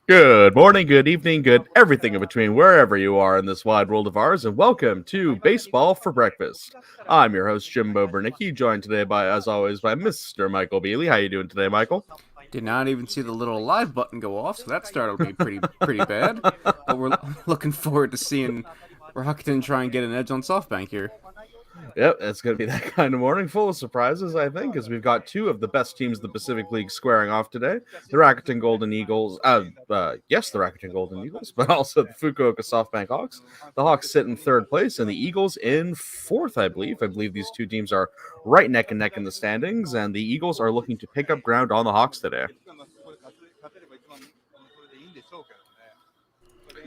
Good morning, good evening, good everything in between, wherever you are in this wide world of ours, and welcome to Baseball for Breakfast. I'm your host, Jimbo Bernicki, joined today by, as always, by Mr. Michael Beasley. How you doing today, Michael? Did not even see the little live button go off, so that startled me pretty bad. But we're looking forward to seeing Rockton try and get an edge on SoftBank here. Yep, it's going to be that kind of morning, full of surprises, I think, as we've got two of the best teams in the Pacific League squaring off today. The Rakuten Golden Eagles, the Rakuten Golden Eagles, but also the Fukuoka SoftBank Hawks. The Hawks sit in third place, and the Eagles in fourth, I believe. I believe these two teams are right neck and neck in the standings, and the Eagles are looking to pick up ground on the Hawks today.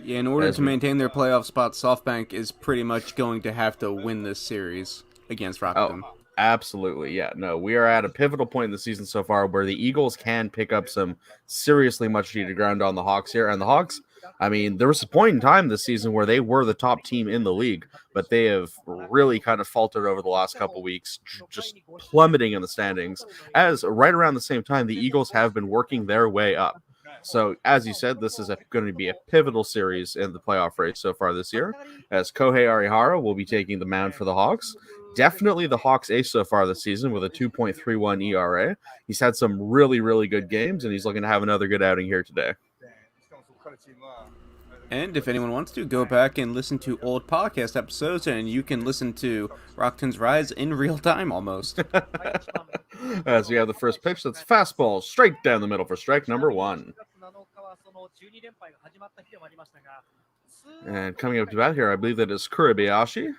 Yeah, in order to maintain their playoff spot, SoftBank is pretty much going to have to win this series against Rakuten. Oh, absolutely. Yeah, no, we are at a pivotal point in the season so far where the Eagles can pick up some seriously much needed ground on the Hawks here. And the Hawks, I mean, there was a point in time this season where they were the top team in the league, but they have really kind of faltered over the last couple weeks, just plummeting in the standings, as right around the same time, the Eagles have been working their way up. So, as you said, this is going to be a pivotal series in the playoff race so far this year, as Kohei Arihara will be taking the mound for the Hawks. Definitely the Hawks ace so far this season with a 2.31 ERA. He's had some really, really good games, and he's looking to have another good outing here today. And if anyone wants to, go back and listen to old podcast episodes, and you can listen to Rockton's rise in real time almost. As we have the first pitch, that's fastball straight down the middle for strike number one. And coming up to bat here, I believe that is Kuribayashi.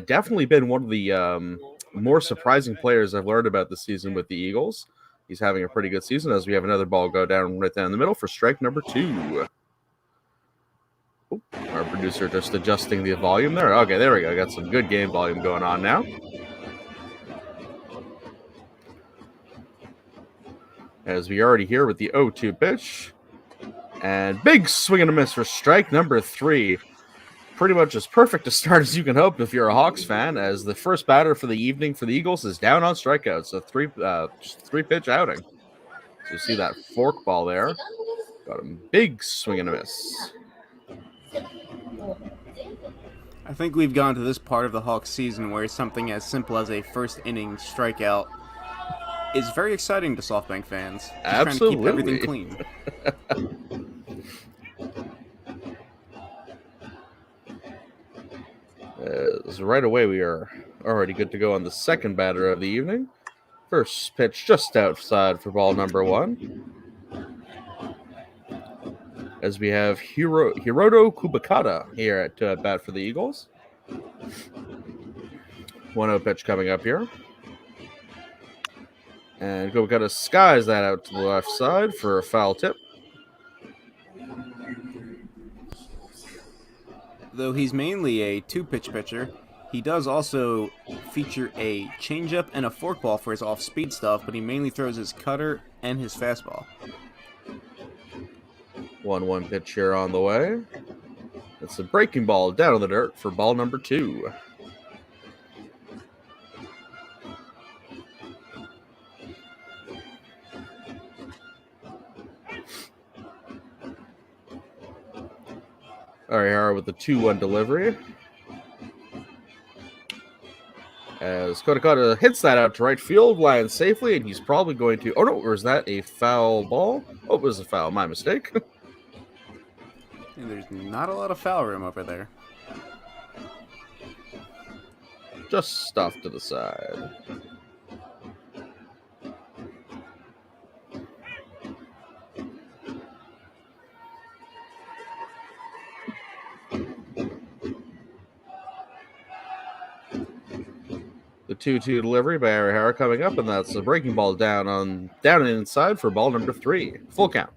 Definitely been one of the more surprising players I've learned about this season with the Eagles. He's having a pretty good season as we have another ball go down right down the middle for strike number two. Our producer just adjusting the volume there. Okay, there we go. Got some good game volume going on now. As we already hear with the 0-2 pitch. And big swing and a miss for strike number three. Pretty much as perfect a start as you can hope if you're a Hawks fan, as the first batter for the evening for the Eagles is down on strikeouts. So three pitch outing. So you see that fork ball there. Got a big swing and a miss. I think we've gone to this part of the Hawks season where something as simple as a first inning strikeout is very exciting to SoftBank fans. Just Absolutely. Trying to keep everything clean. Right away, we are already good to go on the second batter of the evening. First pitch just outside for ball number one. As we have Hiroto Kubakata here at bat for the Eagles. 1-0 pitch coming up here. And Kubakata skies that out to the left side for a foul tip. Though he's mainly a two-pitch pitcher, he does also feature a changeup and a forkball for his off-speed stuff, but he mainly throws his cutter and his fastball. 1-1 pitch here on the way. It's a breaking ball down in the dirt for ball number two. Arihara with the 2-1 delivery. As Kodakata hits that out to right field, lands safely, and he's probably going to... Oh, no, or is that a foul ball? Oh, it was a foul. My mistake. And there's not a lot of foul room over there. Just off to the side. The 2-2 delivery by Arihara coming up, and that's a breaking ball down and inside for ball number three. Full count.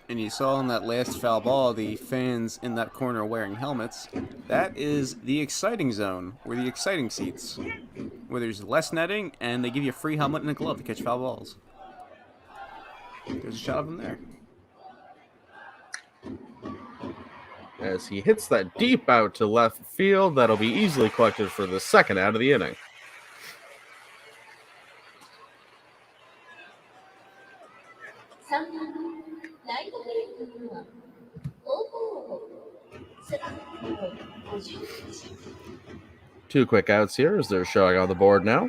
And you saw in that last foul ball, the fans in that corner wearing helmets. That is the exciting zone, or the exciting seats, where there's less netting, and they give you a free helmet and a glove to catch foul balls. There's a shot of him there. As he hits that deep out to left field, that'll be easily collected for the second out of the inning. Two quick outs here as they're showing on the board now.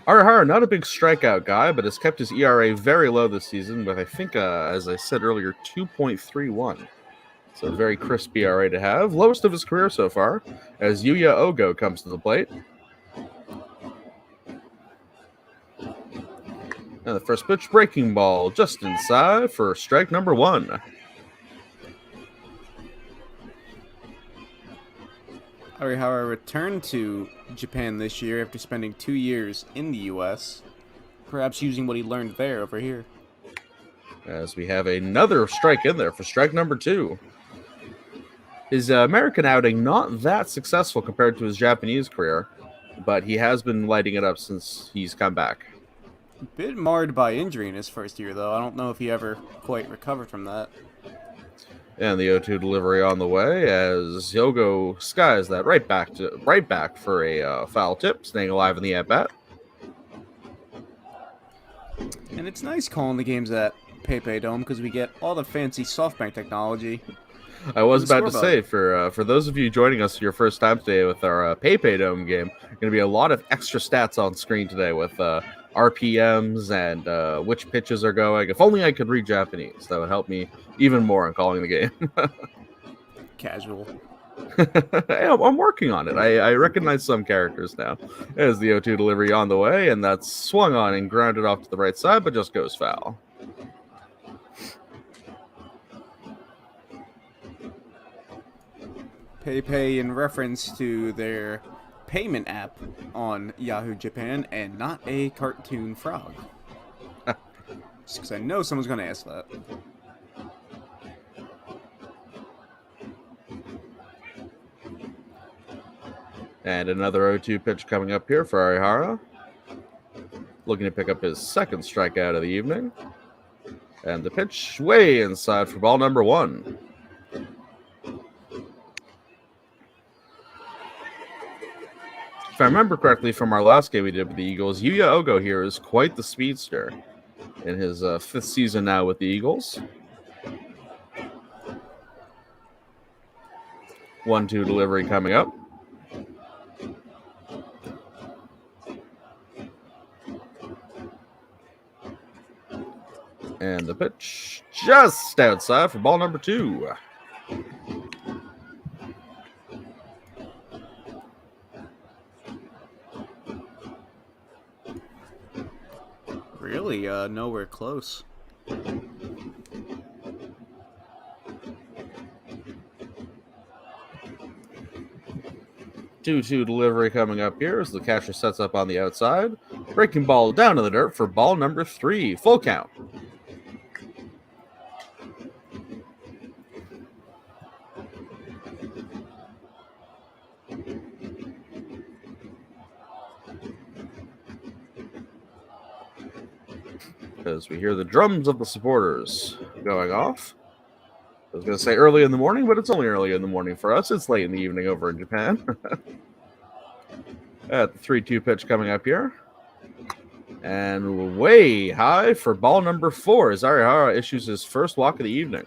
Arihara, not a big strikeout guy, but has kept his ERA very low this season with, I think, as I said earlier, 2.31. So a very crisp ERA to have. Lowest of his career so far, as Yuya Ogo comes to the plate. And the first pitch, breaking ball, just inside for strike number 1. Arihara returned to Japan this year after spending 2 years in the U.S., perhaps using what he learned there over here. As we have another strike in there for strike number 2. His American outing not that successful compared to his Japanese career, but he has been lighting it up since he's come back. A bit marred by injury in his first year, though. I don't know if he ever quite recovered from that. And the 0-2 delivery on the way as Yogo skies that right back for a foul tip, staying alive in the at-bat. And it's nice calling the games at PayPay Dome because we get all the fancy SoftBank technology. I was about to say, for those of you joining us for your first time today with our PayPay Dome game, going to be a lot of extra stats on screen today with RPMs and which pitches are going. If only I could read Japanese, that would help me even more in calling the game. Casual. Hey, I'm working on it. I recognize some characters now. There's the 0-2 delivery on the way, and that's swung on and grounded off to the right side, but just goes foul. PayPay in reference to their payment app on Yahoo Japan and not a cartoon frog. Just because I know someone's going to ask that. And another 0-2 pitch coming up here for Arihara. Looking to pick up his second strikeout of the evening. And the pitch way inside for ball number 1. If I remember correctly from our last game we did with the Eagles, Yuya Ogo here is quite the speedster in his 5th season now with the Eagles. 1-2 delivery coming up. And the pitch just outside for ball number 2. Really, nowhere close. 2-2 delivery coming up here as the catcher sets up on the outside. Breaking ball down to the dirt for ball number 3. Full count. As we hear the drums of the supporters going off. I was going to say early in the morning, but it's only early in the morning for us. It's late in the evening over in Japan. At the 3-2 pitch coming up here. And way high for ball number 4 as Arihara issues his first walk of the evening.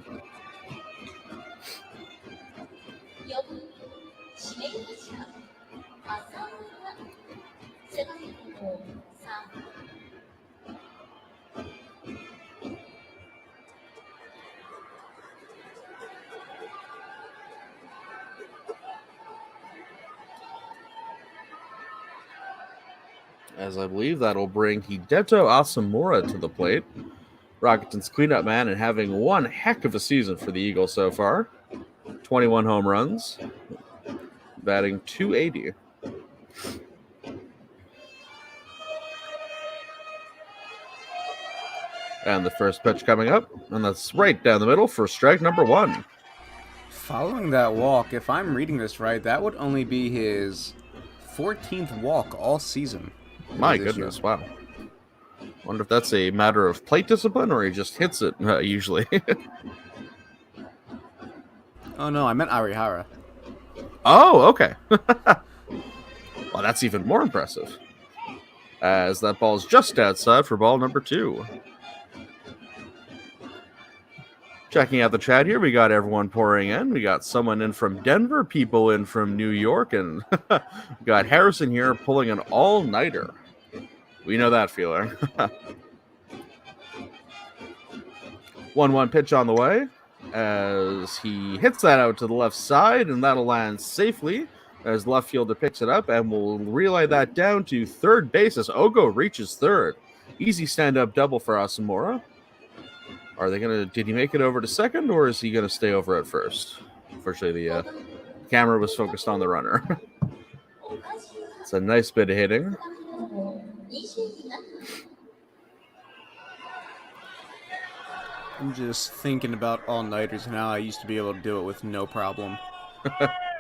As I believe that'll bring Hideto Asamura to the plate. Rocket's cleanup man and having one heck of a season for the Eagles so far. 21 home runs, batting .280. And the first pitch coming up, and that's right down the middle for strike number 1. Following that walk, if I'm reading this right, that would only be his 14th walk all season. My goodness, wow. Wonder if that's a matter of plate discipline or he just hits it usually. Oh no, I meant Arihara. Oh, okay. Well, that's even more impressive. as that ball is just outside for ball number 2. Checking out the chat here, we got everyone pouring in. We got someone in from Denver, people in from New York, and we got Harrison here pulling an all-nighter. We know that feeling. 1-1 pitch on the way as he hits that out to the left side, and that'll land safely as left fielder picks it up, and we'll relay that down to third base as Ogo reaches third. Easy stand-up double for Asamura. Are they gonna? Did he make it over to second, or is he gonna stay over at first? Unfortunately, the camera was focused on the runner. It's a nice bit of hitting. I'm just thinking about all-nighters and how I used to be able to do it with no problem.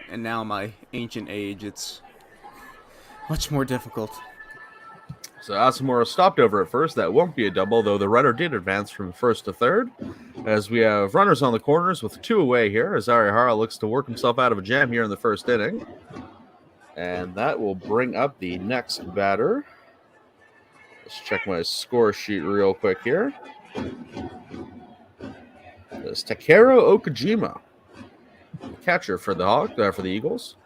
And now in my ancient age, it's much more difficult. So Asamura stopped over at first. That won't be a double, though the runner did advance from first to third. As we have runners on the corners with 2 away here, as Arihara looks to work himself out of a jam here in the first inning. And that will bring up the next batter. Let's check my score sheet real quick here. It's Takeru Okajima, catcher for the for the Eagles.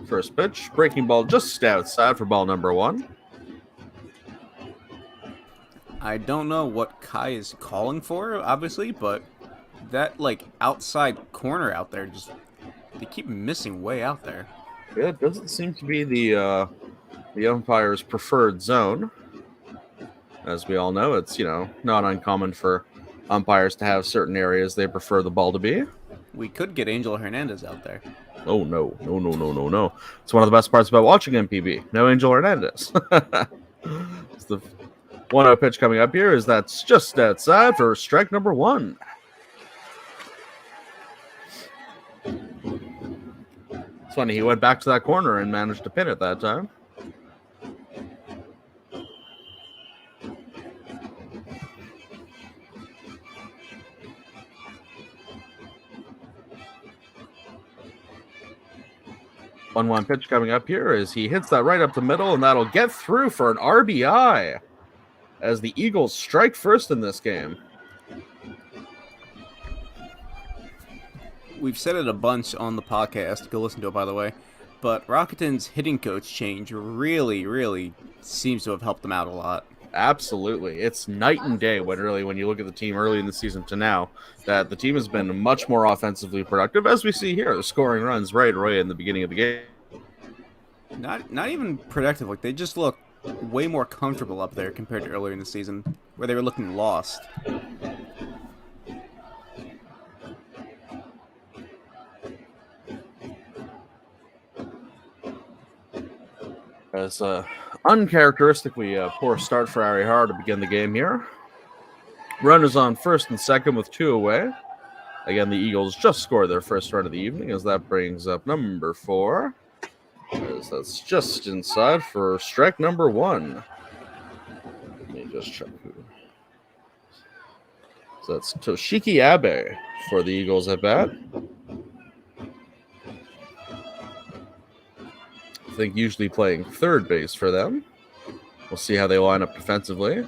First pitch, breaking ball just outside for ball number 1. I don't know what Kai is calling for, obviously, but that, like, outside corner out there, just, they keep missing way out there. Yeah, it doesn't seem to be the umpire's preferred zone. As we all know, it's, not uncommon for umpires to have certain areas they prefer the ball to be. We could get Angel Hernandez out there. Oh, no. It's one of the best parts about watching MPB. No Angel Hernandez. It's the 1-0 pitch coming up here is that's just outside for strike number 1. It's funny, he went back to that corner and managed to pin it that time. One pitch coming up here as he hits that right up the middle, and that'll get through for an RBI as the Eagles strike first in this game. We've said it a bunch on the podcast. Go listen to it, by the way. But Rakuten's hitting coach change really seems to have helped them out a lot. Absolutely. It's night and day when you look at the team early in the season to now, that the team has been much more offensively productive, as we see here. They're scoring runs right away in the beginning of the game. Not even productive. Like, they just look way more comfortable up there compared to earlier in the season, where they were looking lost. As uncharacteristically poor start for Arihara to begin the game here. Runners on first and second with 2 away. Again, the Eagles just scored their first run of the evening, as that brings up number 4. As that's just inside for strike number 1. Let me just check who. So that's Toshiki Abe for the Eagles at bat. I think usually playing third base for them. We'll see how they line up defensively.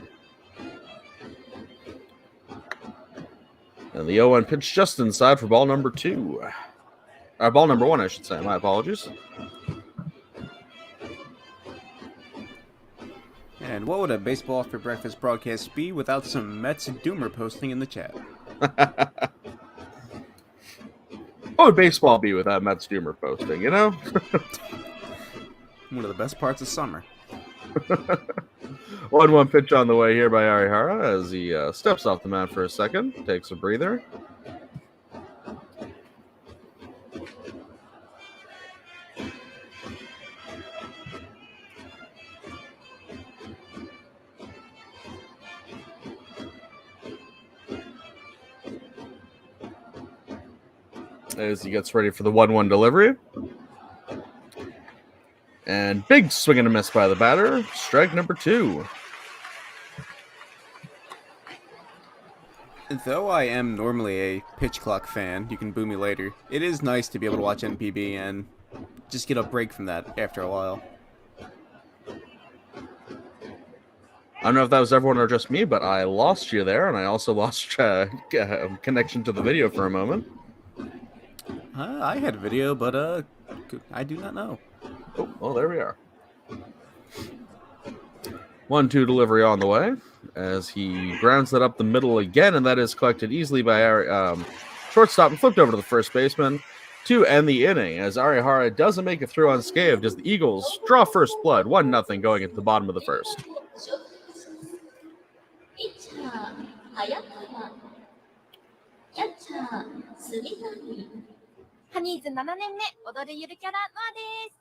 And the 0-1 pitch just inside for ball number 2. Ball number 1, I should say. My apologies. And what would a Baseball After Breakfast broadcast be without some Mets doomer posting in the chat? What would baseball be without Mets doomer posting, One of the best parts of summer. 1-1 pitch on the way here by Arihara as he steps off the mound for a second, takes a breather. As he gets ready for the 1-1 delivery. And big swing and a miss by the batter. Strike number 2. Though I am normally a pitch clock fan, you can boo me later, it is nice to be able to watch NPB and just get a break from that after a while. I don't know if that was everyone or just me, but I lost you there, and I also lost connection to the video for a moment. I had a video, but I do not know. Oh, well, there we are. 1-2 delivery on the way as he grounds that up the middle again, and that is collected easily by our shortstop and flipped over to the first baseman to end the inning as Arihara doesn't make it through unscathed as the Eagles draw first blood, 1-0 going into the bottom of the first. ハニーズ7年目、踊るゆるキャラノアです。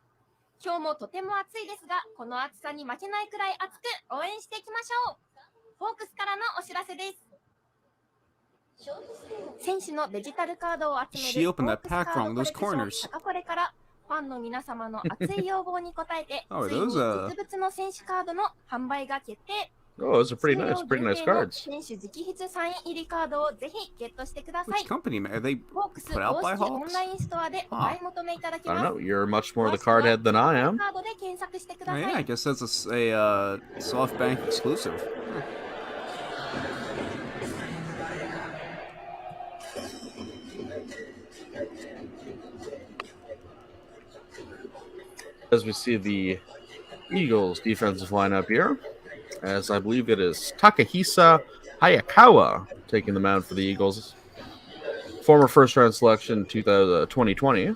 今日もとても暑いですが、この暑さに負けないくらい熱く応援していきましょう。ホークスからのお知らせです。選手のデジタルカードを集めるホークスカードコレクション高これからファンの皆様の熱い要望に応えて、ついに実物の選手カードの販売が決定。Oh, those are pretty nice cards. Which company are they put out by Hawks? I don't know. You're much more the card head than I am. Oh, yeah, I guess that's a SoftBank exclusive. As we see the Eagles defensive lineup here, as I believe it is Takahisa Hayakawa taking the mound for the Eagles. Former first-round selection 2020.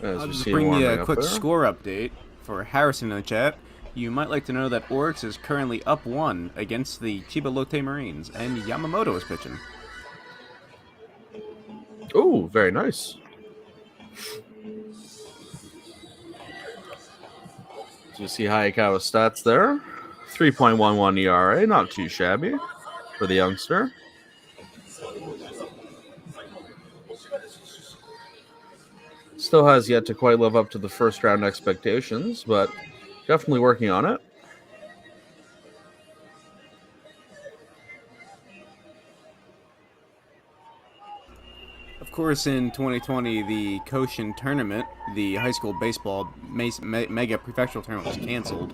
I'll just bring you a quick score update for Harrison in the chat. You might like to know that Oryx is currently up 1 against the Chiba Lotte Marines, and Yamamoto is pitching. Oh, very nice. So you see Hayakawa's stats there. 3.11 ERA, not too shabby for the youngster. Still has yet to quite live up to the first round expectations, but definitely working on it. Of course, in 2020, the Koshin tournament, the high school baseball mega professional tournament, was canceled.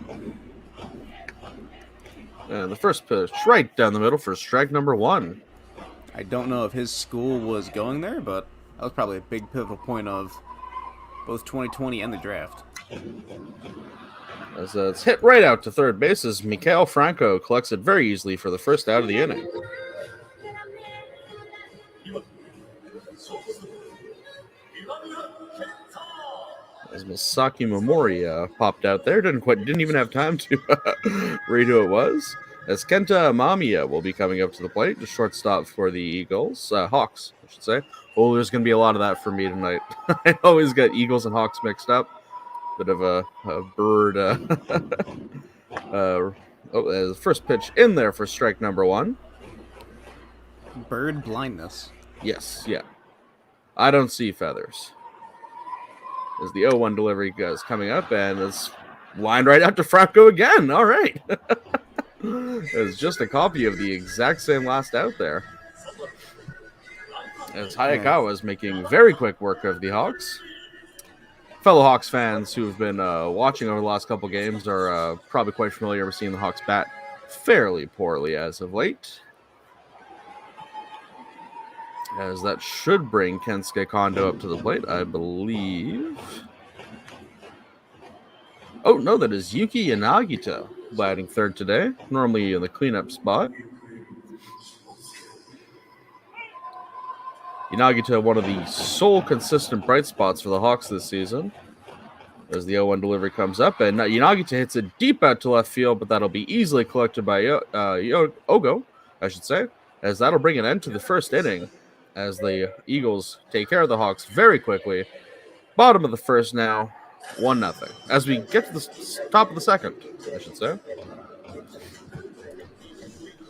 And the first pitch right down the middle for strike number 1. I don't know if his school was going there, but that was probably a big pivotal point of both 2020 and the draft. As it's hit right out to third base as Mikael Franco collects it very easily for the first out of the inning. As Masaki Momori popped out there, didn't even have time to read who it was. As Kenta Amamiya will be coming up to the plate, the shortstop for the Eagles, Hawks, I should say. Oh, there's going to be a lot of that for me tonight. I always get Eagles and Hawks mixed up. Bit of a bird. The first pitch in there for strike number 1. Bird blindness. Yes, yeah. I don't see feathers. As the 0-1 delivery is coming up, and it's lined right out to Franco again. All right. It's just a copy of the exact same last out there. As Hayakawa is making very quick work of the Hawks. Fellow Hawks fans who have been watching over the last couple games are probably quite familiar with seeing the Hawks bat fairly poorly as of late. As that should bring Kensuke Kondo up to the plate, I believe. Oh, no, that is Yuki Yanagita batting third today, normally in the cleanup spot. Yanagita, one of the sole consistent bright spots for the Hawks this season. As the 0-1 delivery comes up, and Yanagita hits it deep out to left field, but that'll be easily collected by Ogo, I should say, as that'll bring an end to the first inning, as the Eagles take care of the Hawks very quickly. Bottom of the first now, 1-0. As we get to the top of the second, I should say.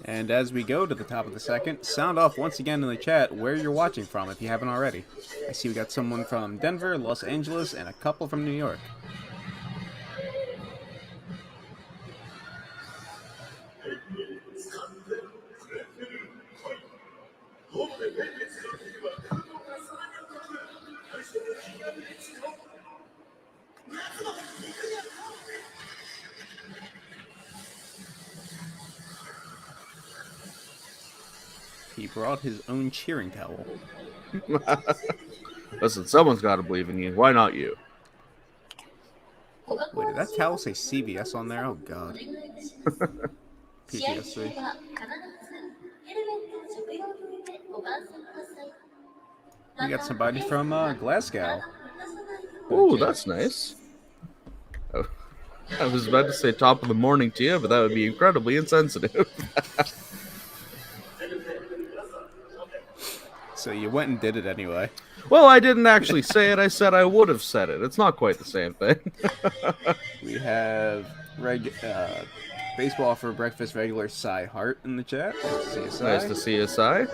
And as we go to the top of the second, sound off once again in the chat where you're watching from if you haven't already. I see we got someone from Denver, Los Angeles, and a couple from New York. He brought his own cheering towel. Listen, someone's got to believe in you. Why not you? Wait, did that towel say CVS on there? Oh, God. PTSD. We got somebody from Glasgow. Oh, that's nice. Oh, I was about to say top of the morning to you, but that would be incredibly insensitive. So you went and did it anyway. Well, I didn't actually say it. I said I would have said it. It's not quite the same thing. We have baseball for breakfast regular Cy Hart in the chat. Nice to see you, Cy.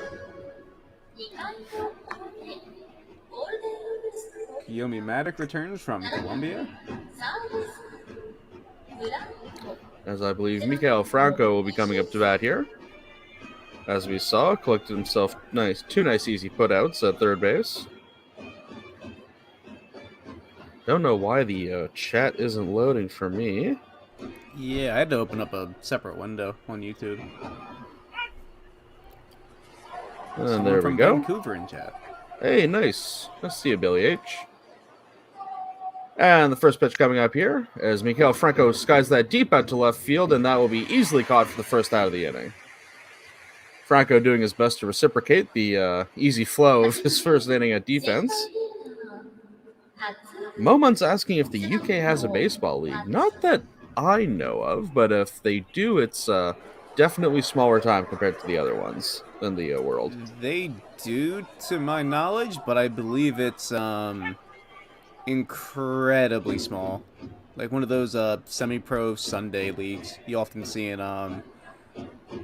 Yomi Matic returns from Colombia. As I believe Mikael Franco will be coming up to bat here. As we saw, collected himself two nice easy putouts at third base. Don't know why the chat isn't loading for me. Yeah, I had to open up a separate window on YouTube. And there we from go. Vancouver in chat. Hey, nice. Let's see you, Billy H. And the first pitch coming up here as Mikael Franco skies that deep out to left field, and that will be easily caught for the first out of the inning. Franco doing his best to reciprocate the easy flow of his first inning at defense. Momon's asking if the UK has a baseball league. Not that I know of, but if they do, it's definitely smaller time compared to the other ones in the world. They do, to my knowledge, but I believe it's incredibly small. Like one of those semi-pro Sunday leagues you often see in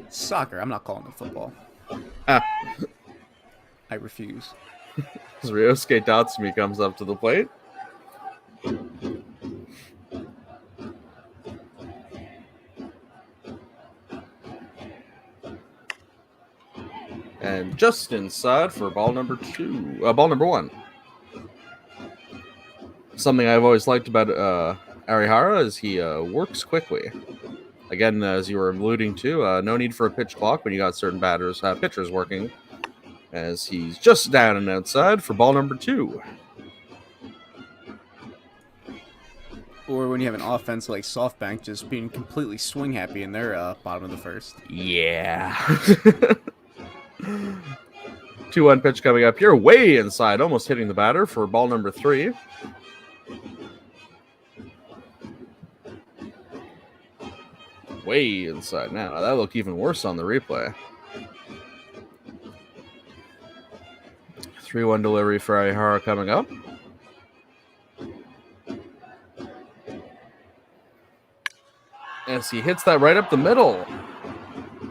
soccer. I'm not calling it football. I refuse. As Ryosuke Tatsumi comes up to the plate. And just inside for ball number one. Something I've always liked about Arihara is he works quickly. Again, as you were alluding to, no need for a pitch clock when you got certain pitchers working. As he's just down and outside for ball number 2. Or when you have an offense like SoftBank just being completely swing happy in their bottom of the first. Yeah. 2-1 pitch coming up here, way inside, almost hitting the batter for ball number 3. Way inside now. That looked even worse on the replay. 3-1 delivery for Arihara coming up. As he hits that right up the middle.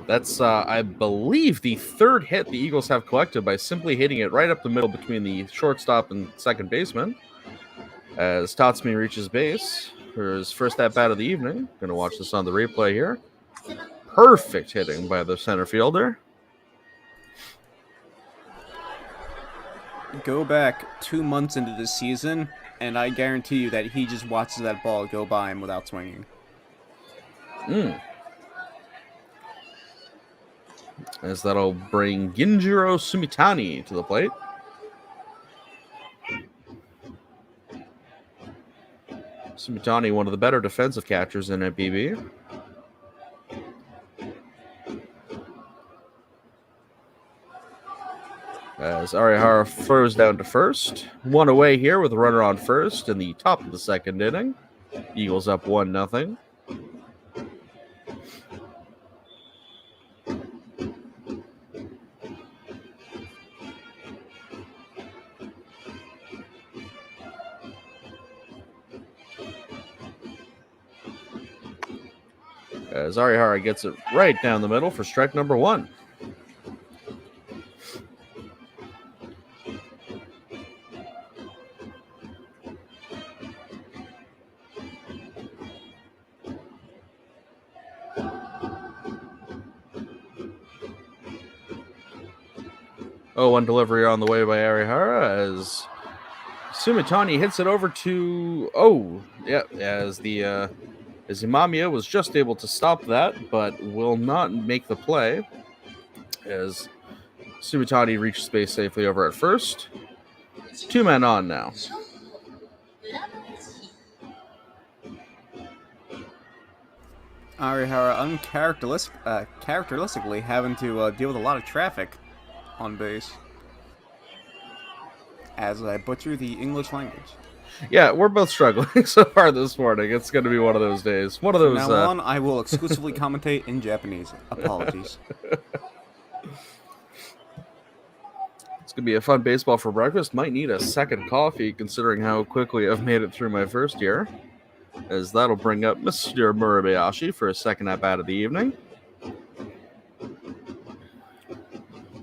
That's, I believe, the third hit the Eagles have collected by simply hitting it right up the middle between the shortstop and second baseman. As Tatsumi reaches base for his first at-bat of the evening. Going to watch this on the replay here. Perfect hitting by the center fielder. Go back 2 months into the season, and I guarantee you that he just watches that ball go by him without swinging. As that'll bring Ginjiro Sumitani to the plate. Sumitani, one of the better defensive catchers in FBB. As Arihara throws down to first. 1 away here with a runner on first in the top of the second inning. Eagles up 1-0. As Arihara gets it right down the middle for strike number 1. Oh, one delivery on the way by Arihara as Sumitani hits it over to... Oh, yeah, as Imamiya was just able to stop that, but will not make the play. As Sumitani reached space safely over at first. 2 men on now. Arihara uncharacteristically having to deal with a lot of traffic on base. As I butcher the English language. Yeah, we're both struggling so far this morning. It's going to be one of those days. One of those. From now on, I will exclusively commentate in Japanese. Apologies. It's going to be a fun baseball for breakfast. Might need a second coffee considering how quickly I've made it through my first year. As that'll bring up Mr. Murabayashi for a second at-bat of the evening.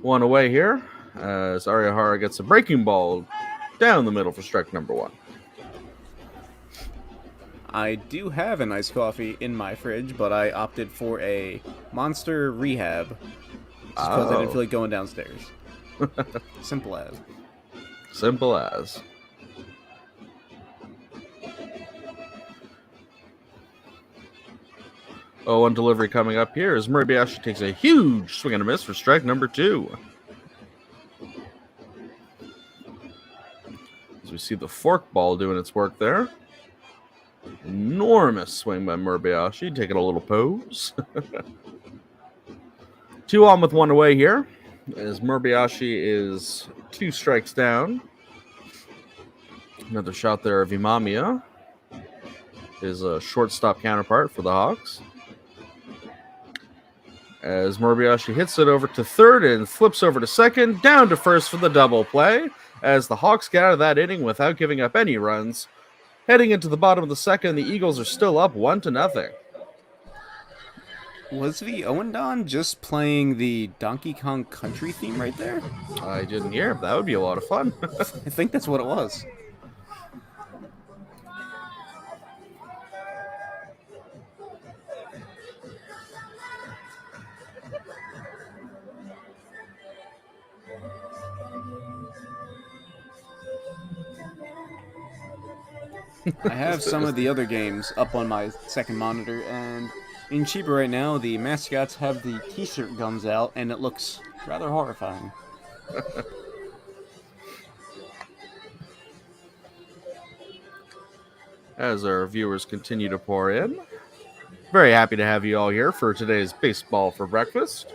1 away here as Arihara gets a breaking ball down the middle for strike number 1. I do have an iced coffee in my fridge, but I opted for a Monster Rehab because I didn't feel like going downstairs. Simple as. Simple as. Oh, one delivery coming up here as Murabayashi takes a huge swing and a miss for strike number 2. As we see the fork ball doing its work there. Enormous swing by Murabayashi, taking a little pose. 2 on with 1 away here, as Murabayashi is 2 strikes down. Another shot there of Imamiya, his shortstop counterpart for the Hawks. As Murabayashi hits it over to third and flips over to second, down to first for the double play, as the Hawks get out of that inning without giving up any runs. Heading into the bottom of the second, the Eagles are still up 1-0. Was the Owendon just playing the Donkey Kong Country theme right there? I didn't hear. That would be a lot of fun. I think that's what it was. I have some of the other games up on my second monitor, and in Chiba right now, the mascots have the t-shirt guns out, and it looks rather horrifying. As our viewers continue to pour in, very happy to have you all here for today's Baseball for Breakfast.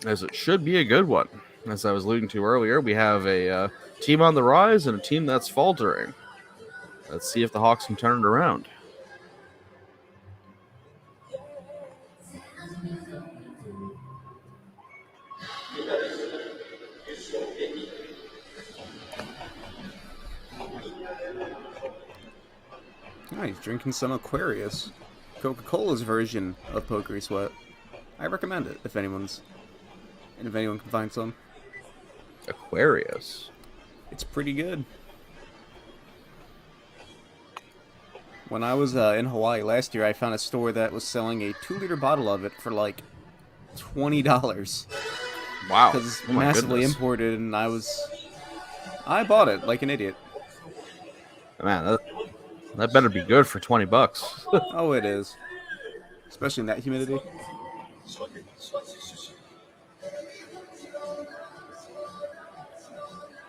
As it should be a good one. As I was alluding to earlier, we have a team on the rise and a team that's faltering. Let's see if the Hawks can turn it around. Oh, he's drinking some Aquarius. Coca-Cola's version of Pokey Sweat. I recommend it if anyone can find some. Aquarius. It's pretty good. When I was in Hawaii last year, I found a store that was selling a 2-liter bottle of it for like $20. Wow. Because it's Oh my massively goodness. imported, and I bought it like an idiot. Man, that better be good for $20. Oh, it is. Especially in that humidity.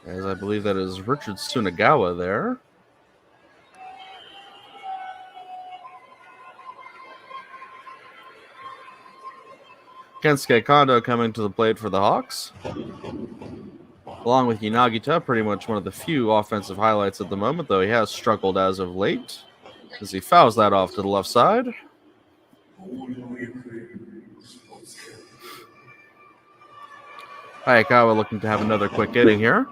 As I believe that is Richard Tsunagawa there. Kensuke Kondo coming to the plate for the Hawks. Along with Yanagita, pretty much one of the few offensive highlights at the moment, though he has struggled as of late. As he fouls that off to the left side. Hayakawa looking to have another quick inning here.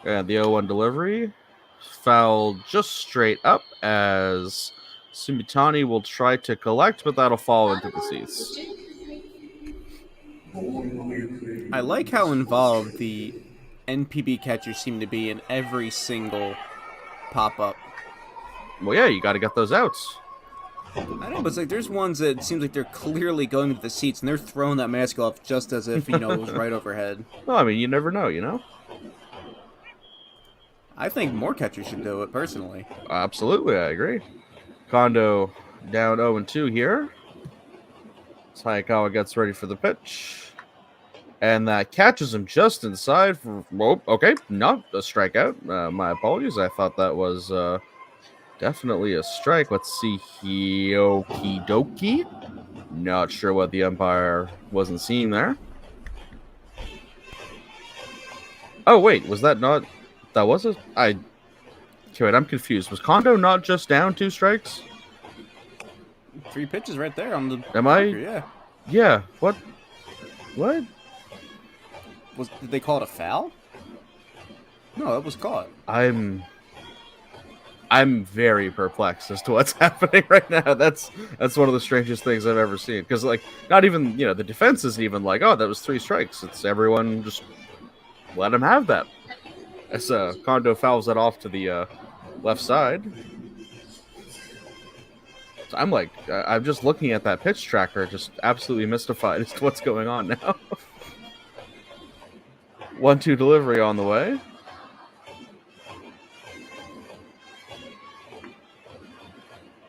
And the 0-1 delivery. Fouled just straight up as Sumitani will try to collect, but that'll fall into the seats. I like how involved the NPB catchers seem to be in every single pop-up. Well, yeah, you got to get those outs. I don't know, but it's like there's ones that it seems like they're clearly going to the seats and they're throwing that mask off just as if, it was right overhead. Well, I mean, you never know, you know? I think more catchers should do it, personally. Absolutely, I agree. Kondo down 0-2 here. Hayakawa gets ready for the pitch. And that catches him just inside. Okay, not a strikeout. My apologies. I thought that was definitely a strike. Let's see. Okie dokie. Not sure what the umpire wasn't seeing there. Oh, wait. Was that not... That was a... Okay, wait. I'm confused. Was Kondo not just down 2 strikes? 3 pitches right there on the Am marker, I? yeah. Yeah. What? What? Did they call it a foul? No, that was caught. I'm very perplexed as to what's happening right now. That's one of the strangest things I've ever seen. Because, like, not even, the defense isn't even like, oh, that was 3 strikes. It's everyone just let him have that. As Kondo fouls it off to the left side. So I'm like, I'm just looking at that pitch tracker, just absolutely mystified as to what's going on now. 1-2 delivery on the way.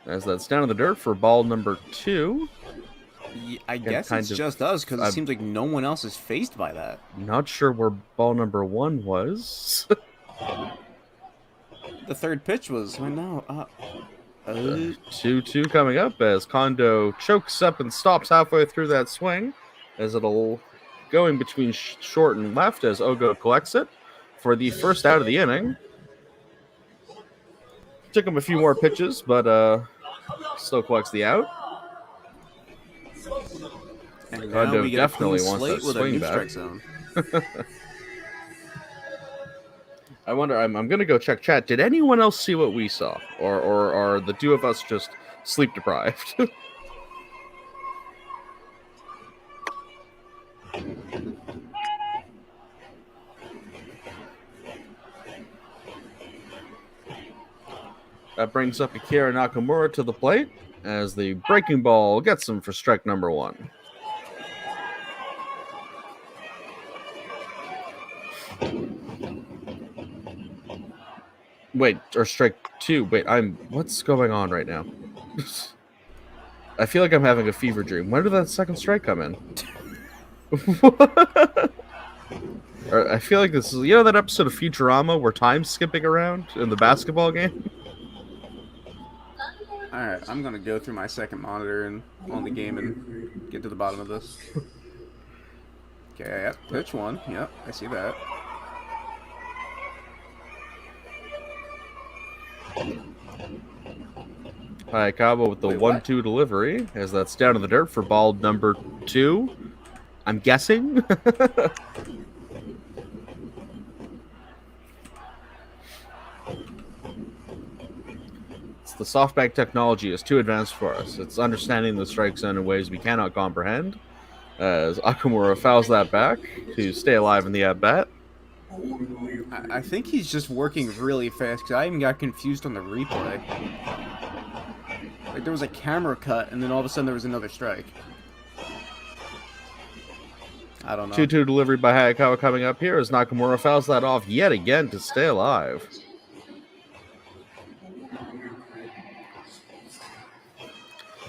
As that's down in the dirt for ball number 2. Yeah, I guess it's just us, because it seems like no one else is faced by that. Not sure where ball number 1 was. The third pitch was... 2-2 coming up as Kondo chokes up and stops halfway through that swing. As it'll going between short and left as Ogo collects it for the first out of the inning. Took him a few more pitches, but still collects the out. And Kondo we get definitely a wants that with swing a new back. strike zone. I wonder, I'm going to go check chat. Did anyone else see what we saw? Or are the 2 of us just sleep deprived? That brings up Akira Nakamura to the plate as the breaking ball gets him for strike number 1. Wait, or strike 2. Wait, what's going on right now? I feel like I'm having a fever dream. When did that second strike come in? I feel like this is, that episode of Futurama where time's skipping around in the basketball game? Alright, I'm going to go through my second monitor and on the game and get to the bottom of this. Okay, yep, pitch 1. Yep, I see that. Hayakawa with the 1-2 delivery, as that's down in the dirt for ball number 2. I'm guessing. The SoftBank technology is too advanced for us. It's understanding the strike zone in ways we cannot comprehend. As Akamura fouls that back to stay alive in the at-bat. I think he's just working really fast, because I even got confused on the replay. Like, there was a camera cut, and then all of a sudden there was another strike. I don't know. 2-2 delivery by Hayakawa coming up here as Nakamura fouls that off yet again to stay alive.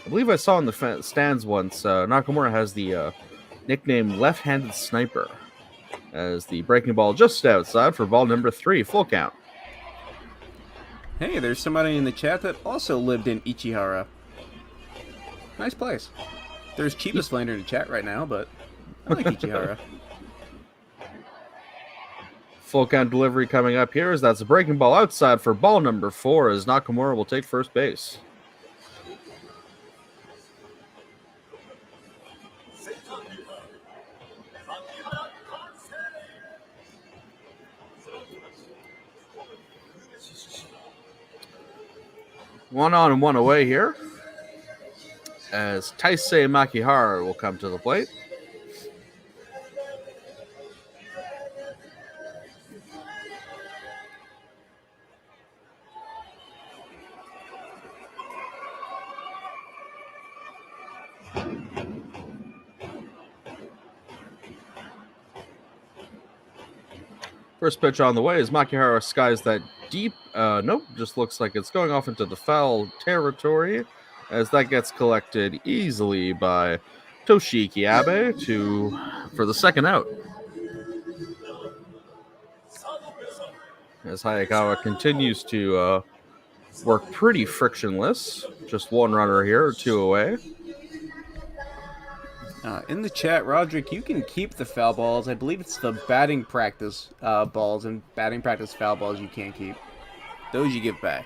I believe I saw in the stands once, Nakamura has the nickname Left-Handed Sniper, as the breaking ball just outside for ball number 3, full count. Hey, there's somebody in the chat that also lived in Ichihara. Nice place. There's cheapest Flander in the chat right now, but I like Ichihara. Full count delivery coming up here as that's a breaking ball outside for ball number 4 as Nakamura will take first base. One on and one away here as Taisei Makihara will come to the plate. First pitch on the way as Makihara skies that deep. Nope, just looks like it's going off into the foul territory as that gets collected easily by Toshiki Abe for the second out. As Hayakawa continues to work pretty frictionless. Just one runner here, 2 away. In the chat, Roderick, you can keep the foul balls. I believe it's the batting practice balls and batting practice foul balls you can't keep. Those you give back.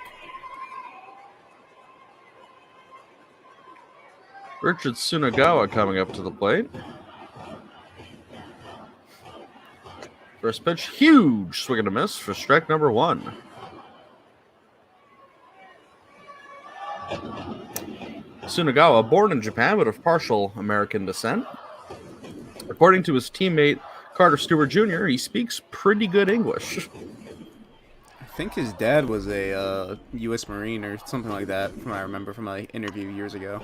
Richard Tsunagawa coming up to the plate. First pitch, huge swing and a miss for strike number 1. Tsunagawa, born in Japan but of partial American descent. According to his teammate Carter Stewart Jr., he speaks pretty good English. I think his dad was a U.S. Marine or something like that, from what I remember from my interview years ago.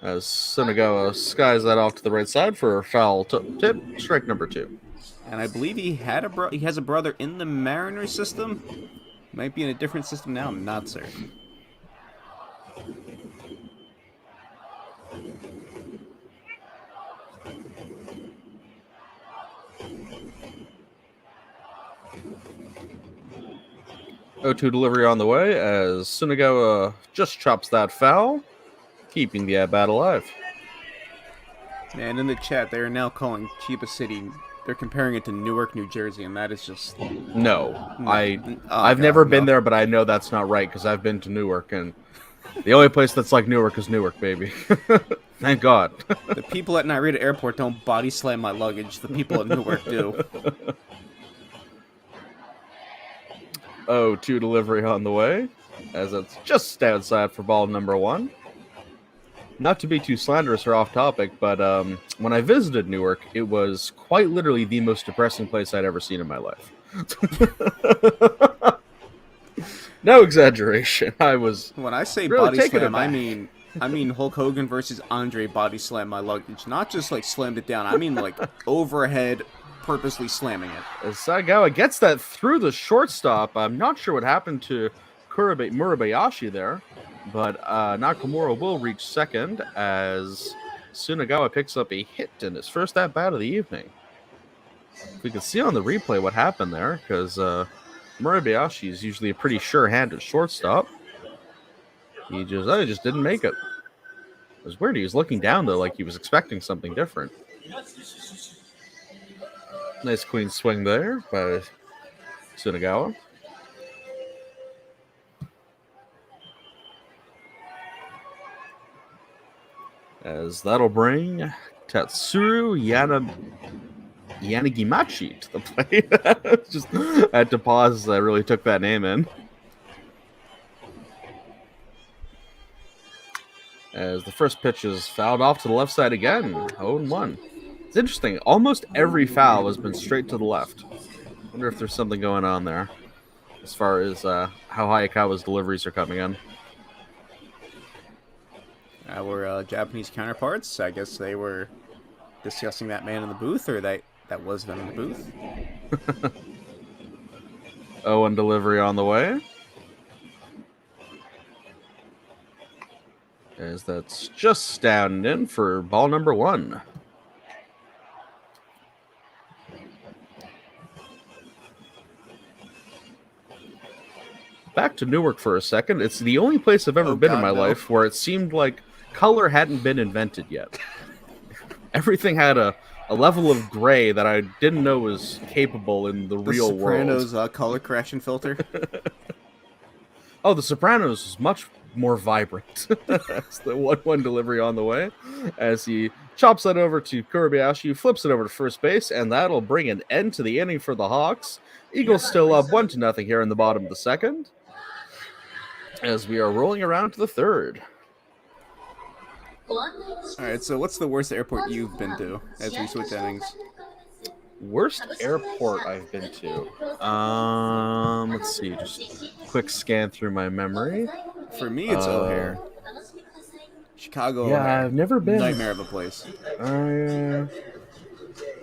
As Tsunagawa skies that off to the right side for a foul tip, strike number 2. And I believe he has a brother in the Mariners system. Might be in a different system now, I'm not certain. O2 delivery on the way as Tsunagawa just chops that foul, keeping the at-bat alive. Man, in the chat, they are now calling Chiba City. They're comparing it to Newark, New Jersey, and that is just... No. I've never been there, but I know that's not right because I've been to Newark, and the only place that's like Newark is Newark, baby. Thank God. The people at Narita Airport don't body slam my luggage. The people at Newark do. 0-2 delivery on the way, as it's just outside for ball number 1. Not to be too slanderous or off topic, but when I visited Newark, it was quite literally the most depressing place I'd ever seen in my life. No exaggeration. I was When I say really body slam, I mean Hulk Hogan versus Andre body slam my luggage. Not just like slammed it down. I mean like overhead, purposely slamming it. As Sagawa gets that through the shortstop. I'm not sure what happened to Murabayashi there, but Nakamura will reach second as Tsunagawa picks up a hit in his first at-bat of the evening. We can see on the replay what happened there, because Murabayashi is usually a pretty sure-handed shortstop. He just didn't make it. It was weird. He was looking down, though, like he was expecting something different. Nice clean swing there by Tsunagawa. As that'll bring Tatsuru Yanagimachi to the plate. Just had to pause as I really took that name in. As the first pitch is fouled off to the left side again. 0-1. It's interesting. Almost every foul has been straight to the left. Wonder if there's something going on there as far as how Hayakawa's deliveries are coming in. Our Japanese counterparts, I guess they were discussing that man in the booth, or that was them in the booth. 0-1 delivery on the way. As that's just down and in for ball number 1. Back to Newark for a second. It's the only place I've ever been in my life where it seemed like color hadn't been invented yet. Everything had a level of gray that I didn't know was capable in the real world. The Sopranos color correction filter. Oh, The Sopranos is much more vibrant. That's the 1-1 delivery on the way. As he chops that over to Kurabayashi, flips it over to first base, and that'll bring an end to the inning for the Hawks. Eagles still up 1-0 here in the bottom of the second, as we are rolling around to the third. Alright, so what's the worst airport you've been to as we switch innings? Worst airport I've been to? Let's see, just quick scan through my memory. For me, it's O'Hare. Chicago Yeah, O'Hare. I've never been. Nightmare of a place.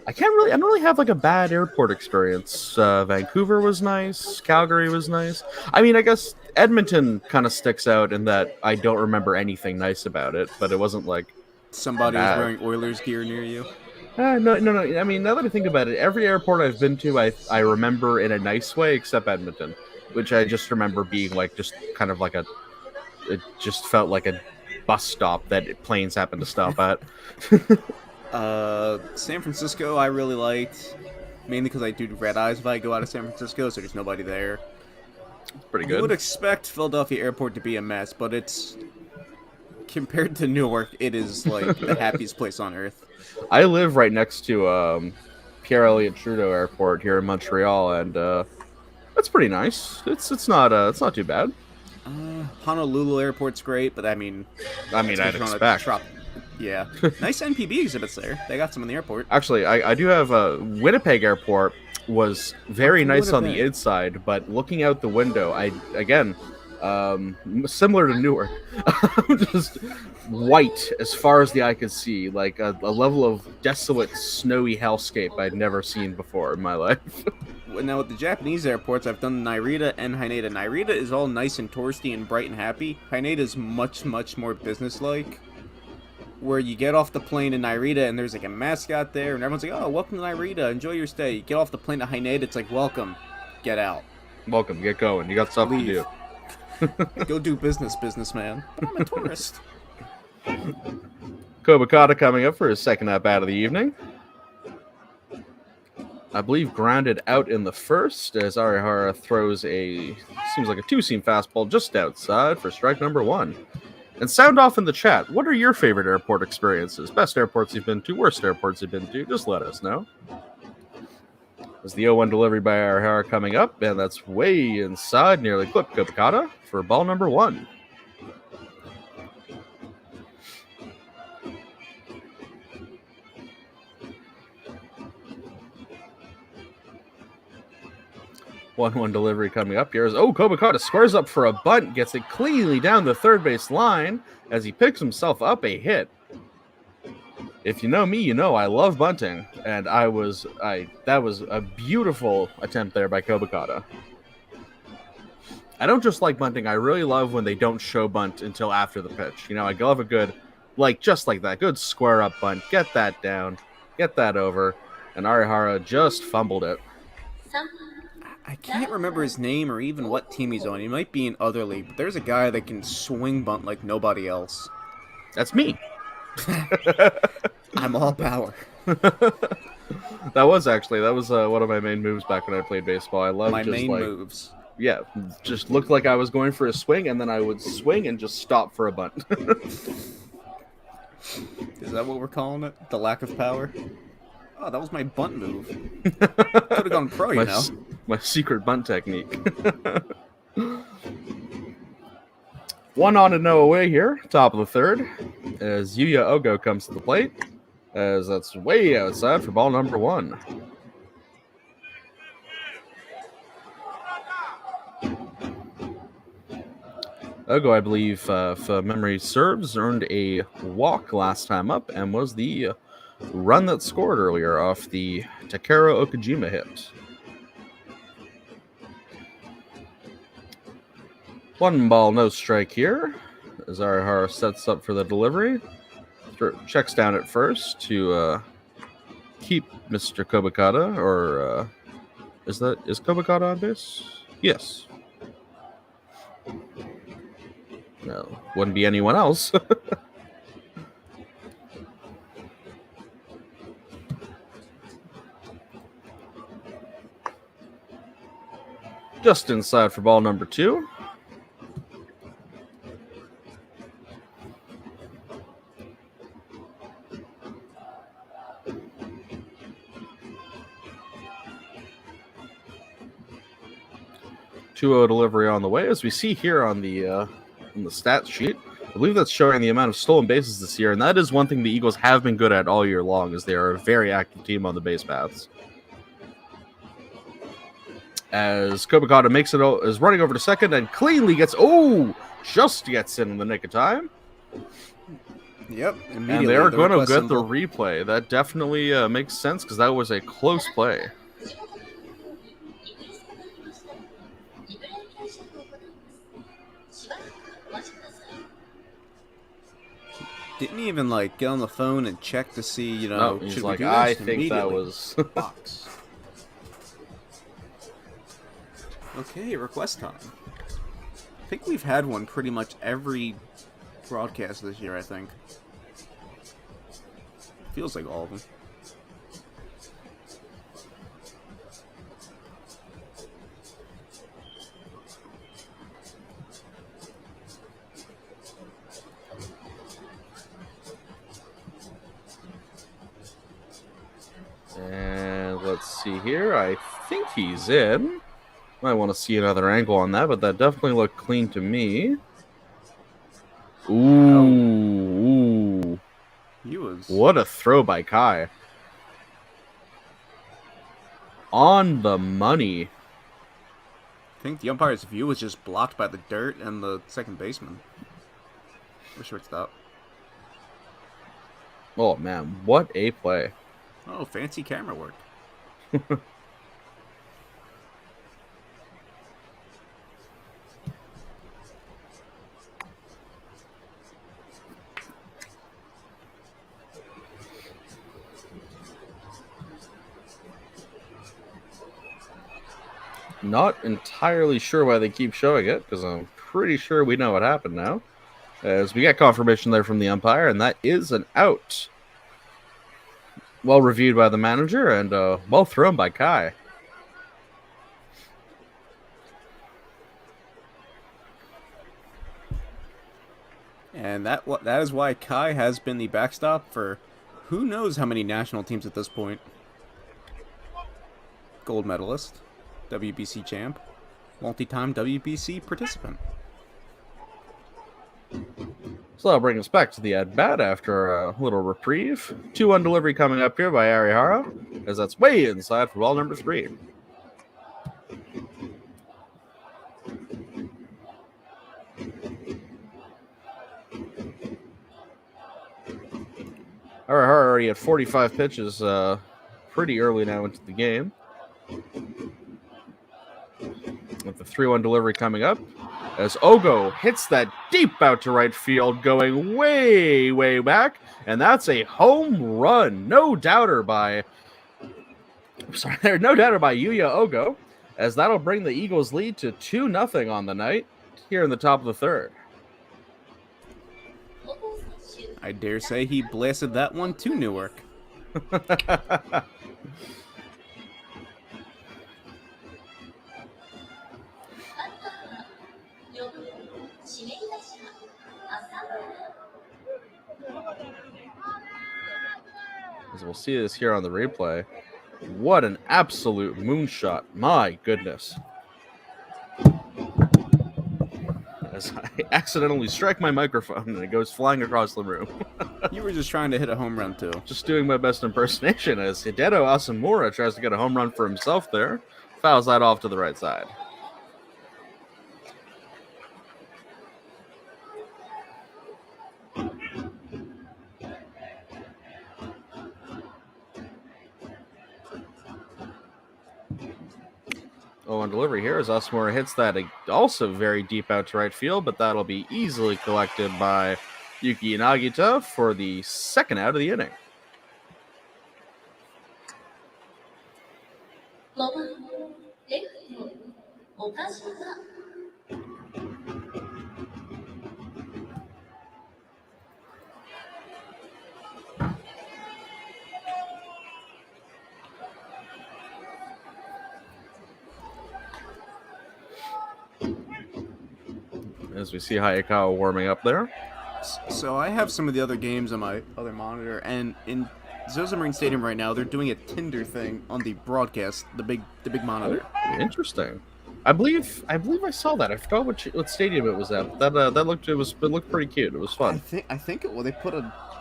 I don't really have like a bad airport experience. Vancouver was nice. Calgary was nice. I mean, I guess Edmonton kind of sticks out in that I don't remember anything nice about it, but it wasn't like Somebody was bad. wearing Oilers gear near you. No. I mean, now that I think about it, every airport I've been to, I remember in a nice way, except Edmonton, which I just remember being like just kind of like it just felt like a bus stop that planes happen to stop at. San Francisco I really liked, mainly because I do red eyes if I go out of San Francisco, so there's nobody there. Pretty You would good. expect Philadelphia Airport to be a mess, but it's compared to Newark, it is like the happiest place on earth. I live right next to Pierre Elliott Trudeau Airport here in Montreal, and it's pretty nice. It's not too bad. Honolulu Airport's great, but I mean, I mean, I'd you're on a expect. yeah, nice NPB exhibits there. They got some in the airport. Actually, I do have a Winnipeg Airport was very nice on the Winnipeg. inside, but looking out the window, similar to Newark, just white as far as the eye could see, like a level of desolate, snowy hellscape I'd never seen before in my life. Now with the Japanese airports, I've done Narita and Haneda. Narita is all nice and touristy and bright and happy. Haneda is much more businesslike. Where you get off the plane in Narita and there's like a mascot there and everyone's like, "Oh, welcome to Narita, enjoy your stay." You get off the plane to Haneda, it's like, "Welcome, get out, Welcome, get going. You got stuff to leave, do. go do business, businessman." But I'm a tourist. Kobakata coming up for his second at bat of the evening. I believe grounded out in the first as Arihara throws seems like a two-seam fastball just outside for strike number one. And sound off in the chat. What are your favorite airport experiences? Best airports you've been to, worst airports you've been to. Just let us know. As the 0-1 delivery by Arihara coming up, and that's way inside, nearly clipped Kobakata for ball number one. One delivery coming up here. Kobakata squares up for a bunt, gets it cleanly down the third base line as he picks himself up a hit. If you know me, you know I love bunting, and that was a beautiful attempt there by Kobakata. I don't just like bunting, I really love when they don't show bunt until after the pitch. You know, I love a good, just like that, good square up bunt, get that down, get that over, and Arihara just fumbled it. I can't remember his name or even what team he's on. He might be in Otherly, but there's a guy that can swing bunt like nobody else. That's me. I'm all power. That was one of my main moves back when I played baseball. I loved My just main moves. Yeah, just looked like I was going for a swing, and then I would swing and just stop for a bunt. Is that what we're calling it? The lack of power? Oh, that was my bunt move. Could have gone pro, you know. My secret bunt technique. 1 on and no away here, top of the third, as Yuya Ogo comes to the plate, as that's way outside for ball number one. Ogo, I believe, if memory serves, earned a walk last time up and was the run that scored earlier off the Takeru Okajima hit. 1 ball, no strike here, as Arihara sets up for the delivery. Checks down at first to keep Mr. Kobakata, or is Kobakata on base? Yes. No, wouldn't be anyone else. Just inside for ball number 2. Two-0 delivery on the way, as we see here on the stats sheet. I believe that's showing the amount of stolen bases this year, and that is one thing the Eagles have been good at all year long, is they are a very active team on the base paths. As Kobakata is running over to second and cleanly gets in the nick of time. Yep. And they are the going to request get the symbol. replay. That definitely makes sense because that was a close play. Didn't even like get on the phone and check to see, you No, know, he's should like, we do I this? think that Immediately. was. Box. Okay, request time. I think we've had one pretty much every broadcast this year, I think. Feels like all of them. And let's see here. I think he's in. Might want to see another angle on that, but that definitely looked clean to me. Ooh. He was. What a throw by Kai. On the money. I think the umpire's view was just blocked by the dirt and the second baseman. Or shortstop. Oh, man. What a play. Oh, fancy camera work. Not entirely sure why they keep showing it, because I'm pretty sure we know what happened now. As we get confirmation there from the umpire, and that is an out. Well reviewed by the manager, and well thrown by Kai. And that is why Kai has been the backstop for who knows how many national teams at this point. Gold medalist, WBC champ, multi-time WBC participant. So that'll bring us back to the at-bat after a little reprieve. 2-1 delivery coming up here by Arihara, as that's way inside for ball number 3. Arihara already at 45 pitches pretty early now into the game. With the 3-1 delivery coming up, as Ogo hits that deep out to right field, going way, way back, and that's a home run. No doubter by Yuya Ogo, as that'll bring the Eagles' lead to 2-0 on the night here in the top of the third. I dare say he blasted that one to Newark. As we'll see this here on the replay. What an absolute moonshot. My goodness. As I accidentally strike my microphone and it goes flying across the room. You were just trying to hit a home run too. Just doing my best impersonation as Hideo Asamura tries to get a home run for himself there. Fouls that off to the right side. On delivery here as Asamura hits that also very deep out to right field, but that'll be easily collected by Yuki Nagita for the second out of the inning. As we see Hayakawa warming up there. So I have some of the other games on my other monitor, and in Zozo Marine Stadium right now, they're doing a Tinder thing on the broadcast, the big monitor. Oh, interesting. I believe I saw that. I forgot what stadium it was at. That looked pretty cute. It was fun. I think they put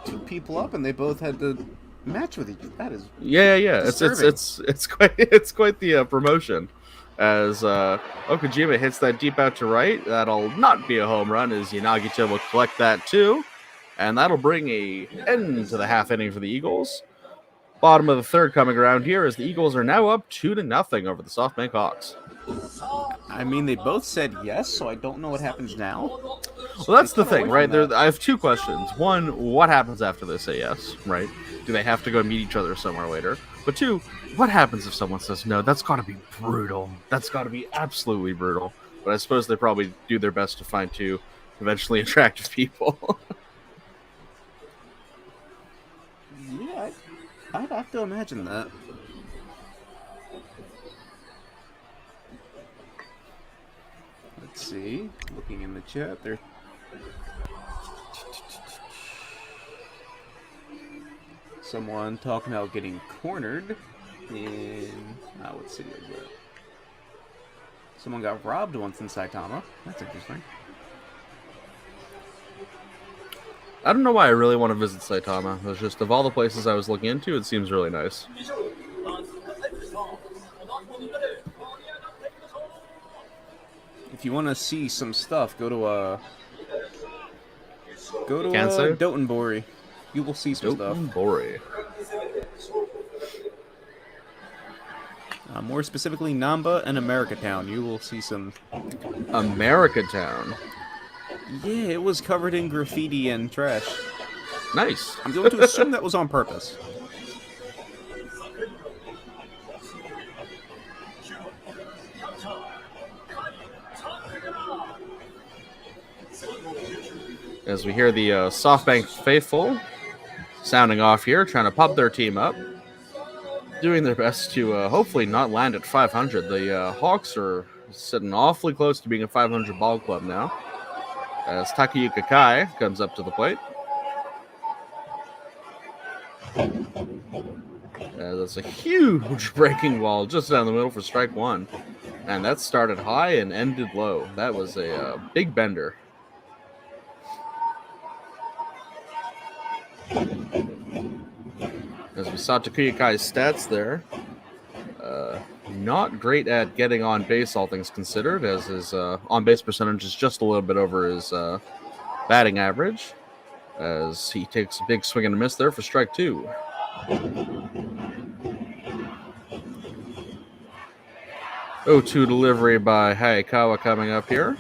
two people up and they both had to match with each other. That is yeah. disturbing. It's quite the promotion. As Okajima hits that deep out to right, that'll not be a home run as Yanagita will collect that too. And that'll bring a end to the half inning for the Eagles. Bottom of the third coming around here as the Eagles are now up 2-0 over the SoftBank Hawks. I mean, they both said yes, so I don't know what happens now. Well, that's the thing, right? I have two questions. One, what happens after they say yes, right? Do they have to go meet each other somewhere later? But two, what happens if someone says no? That's got to be brutal. That's got to be absolutely brutal. But I suppose they probably do their best to find two eventually attractive people. Yeah, I'd have to imagine that. Let's see. Looking in the chat, there. Someone talking about getting cornered in. What city is that? Someone got robbed once in Saitama. That's interesting. I don't know why I really want to visit Saitama. It was just, of all the places I was looking into, it seems really nice. If you want to see some stuff, go to Kansai? Dotonbori. You will see some stuff. Dotonbori. More specifically, Namba and America Town. You will see some. America Town. Yeah, it was covered in graffiti and trash. Nice. I'm going to assume that was on purpose. As we hear the SoftBank faithful sounding off here, trying to pop their team up. Doing their best to hopefully not land at 500. The Hawks are sitting awfully close to being a 500 ball club now. As Takayuka Kai comes up to the plate. That's a huge breaking ball just down the middle for strike one. And that started high and ended low. That was a big bender. As we saw Takuya Kai's stats there, not great at getting on base, all things considered, as his on base percentage is just a little bit over his batting average, as he takes a big swing and a miss there for strike two. 0-2 delivery by Hayakawa coming up here.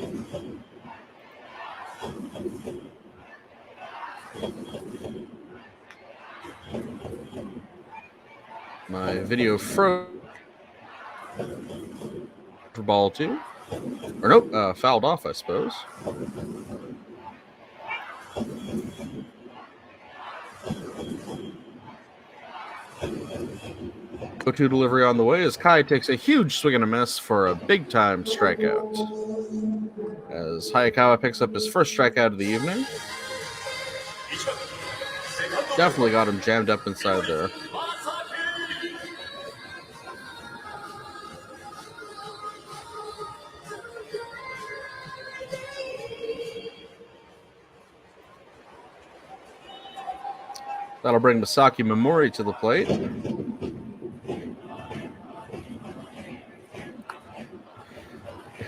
My video froze for ball two. Or nope, fouled off, I suppose. Go-to delivery on the way as Kai takes a huge swing and a miss for a big-time strikeout. As Hayakawa picks up his first strikeout of the evening. Definitely got him jammed up inside there. That'll bring Masaki Momori to the plate.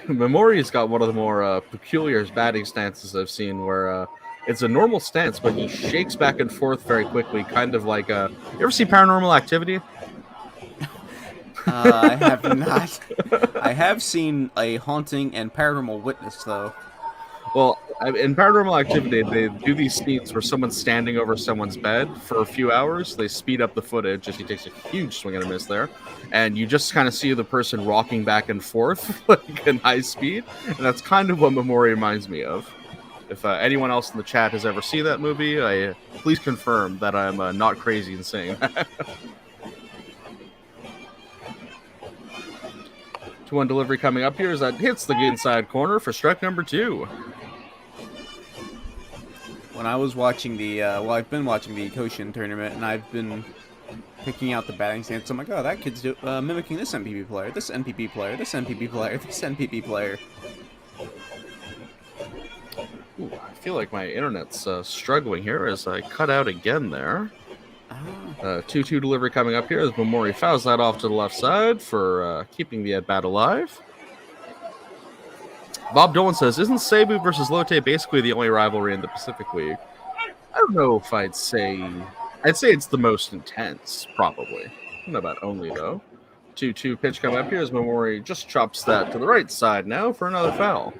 Momori's got one of the more peculiar batting stances I've seen where it's a normal stance, but he shakes back and forth very quickly, kind of like... you ever see Paranormal Activity? I have not. I have seen a Haunting and Paranormal Witness, though. Well, in Paranormal Activity, they do these scenes where someone's standing over someone's bed for a few hours. They speed up the footage as he takes a huge swing and a miss there. And you just kind of see the person rocking back and forth like in high speed. And that's kind of what Momori reminds me of. If anyone else in the chat has ever seen that movie, please confirm that I'm not crazy in saying that. 2-1 delivery coming up here as that hits the inside corner for strike number two. When I was watching I've been watching the Koshin tournament, and I've been picking out the batting stance. I'm like, oh, that kid's mimicking this NPB player, this NPB player, this NPB player, this NPB player. Ooh, I feel like my internet's struggling here as I cut out again there. 2-2 delivery coming up here as Momori fouls that off to the left side for keeping the at-bat alive. Bob Dolan says, isn't Cebu versus Lotte basically the only rivalry in the Pacific League? I don't know if I'd say it's the most intense, probably. I don't know about only though. 2-2 pitch coming up here as Memori just chops that to the right side now for another foul.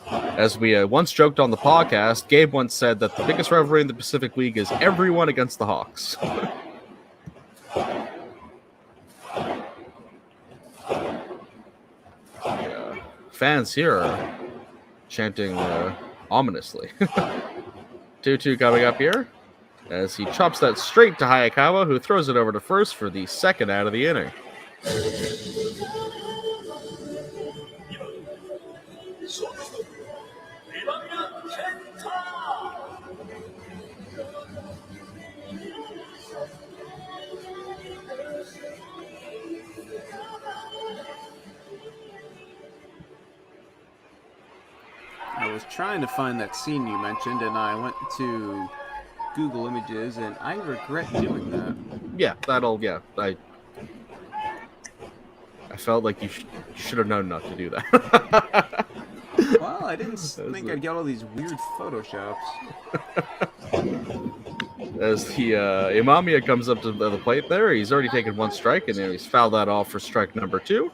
As we once joked on the podcast, Gabe once said that the biggest rivalry in the Pacific League is everyone against the Hawks. Fans here are chanting ominously. 2-2 coming up here as he chops that straight to Hayakawa, who throws it over to first for the second out of the inning. I was trying to find that scene you mentioned, and I went to Google Images, and I regret doing that. Yeah, I felt like you should have known not to do that. Well, I didn't think I'd get all these weird photoshops. As the Imamiya comes up to the plate there, he's already taken one strike, and he's fouled that off for strike number 2.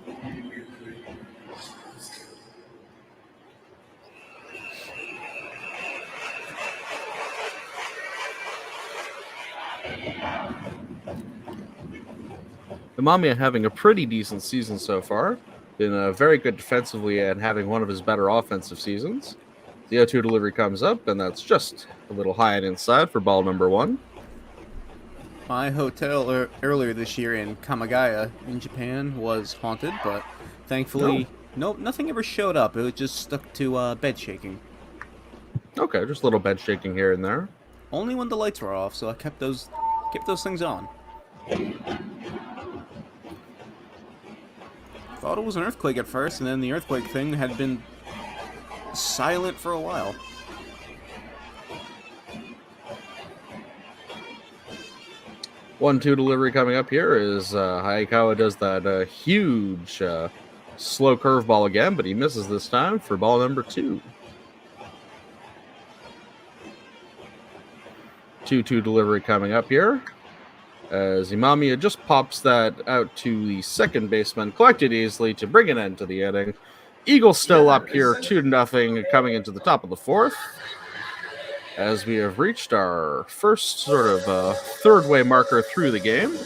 Imamiya having a pretty decent season so far. Been very good defensively and having one of his better offensive seasons. The 0-2 delivery comes up, and that's just a little high and inside for ball number 1. My hotel earlier this year in Kamagaya in Japan was haunted, but thankfully, nothing ever showed up. It was just stuck to bed shaking. Okay, just a little bed shaking here and there. Only when the lights were off, so I kept those things on. Thought it was an earthquake at first, and then the earthquake thing had been silent for a while. One-two delivery coming up here is Hayakawa does that huge slow curveball again, but he misses this time for ball number 2. 2-2 delivery coming up here as Imamiya just pops that out to the second baseman, collected easily to bring an end to the inning. Eagles still up here 2-0 coming into the top of the 4th as we have reached our first sort of third-way marker through the game.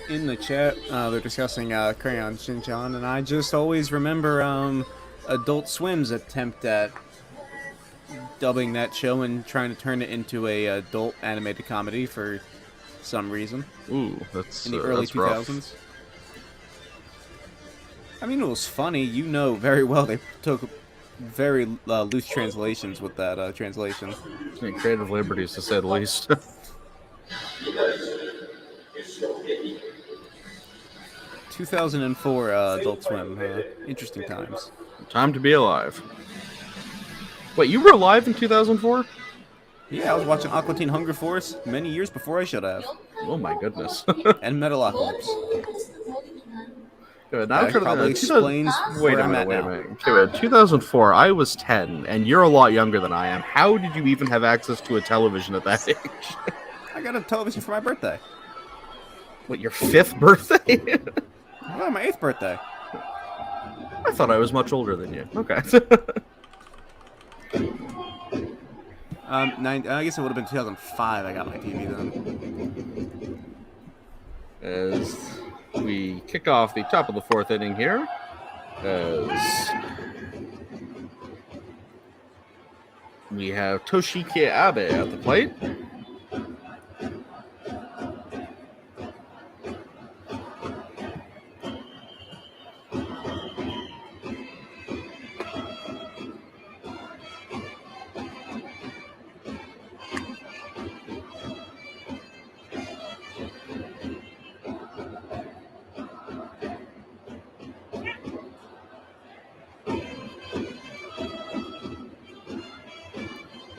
In the chat, they're discussing Crayon Shin-chan, and I just always remember Adult Swim's attempt at dubbing that show and trying to turn it into a adult animated comedy for some reason. Ooh, that's in the early 2000s. Rough. I mean, it was funny. You know very well they took very loose translations with that translation. Creative liberties, to say the least. 2004 Adult Swim. Interesting times. Time to be alive. Wait, you were alive in 2004? Yeah, I was watching Aqua Teen Hunger Force many years before I should have. Oh my goodness. And Metalocalypse. Good. That probably explains where I'm at now. Okay, 2004, I was 10, and you're a lot younger than I am. How did you even have access to a television at that age? I got a television for my birthday. What, your 5th birthday? Oh, my 8th birthday. I thought I was much older than you. Okay. I guess it would have been 2005 I got my TV then. As we kick off the top of the 4th inning here, as we have Toshiki Abe at the plate.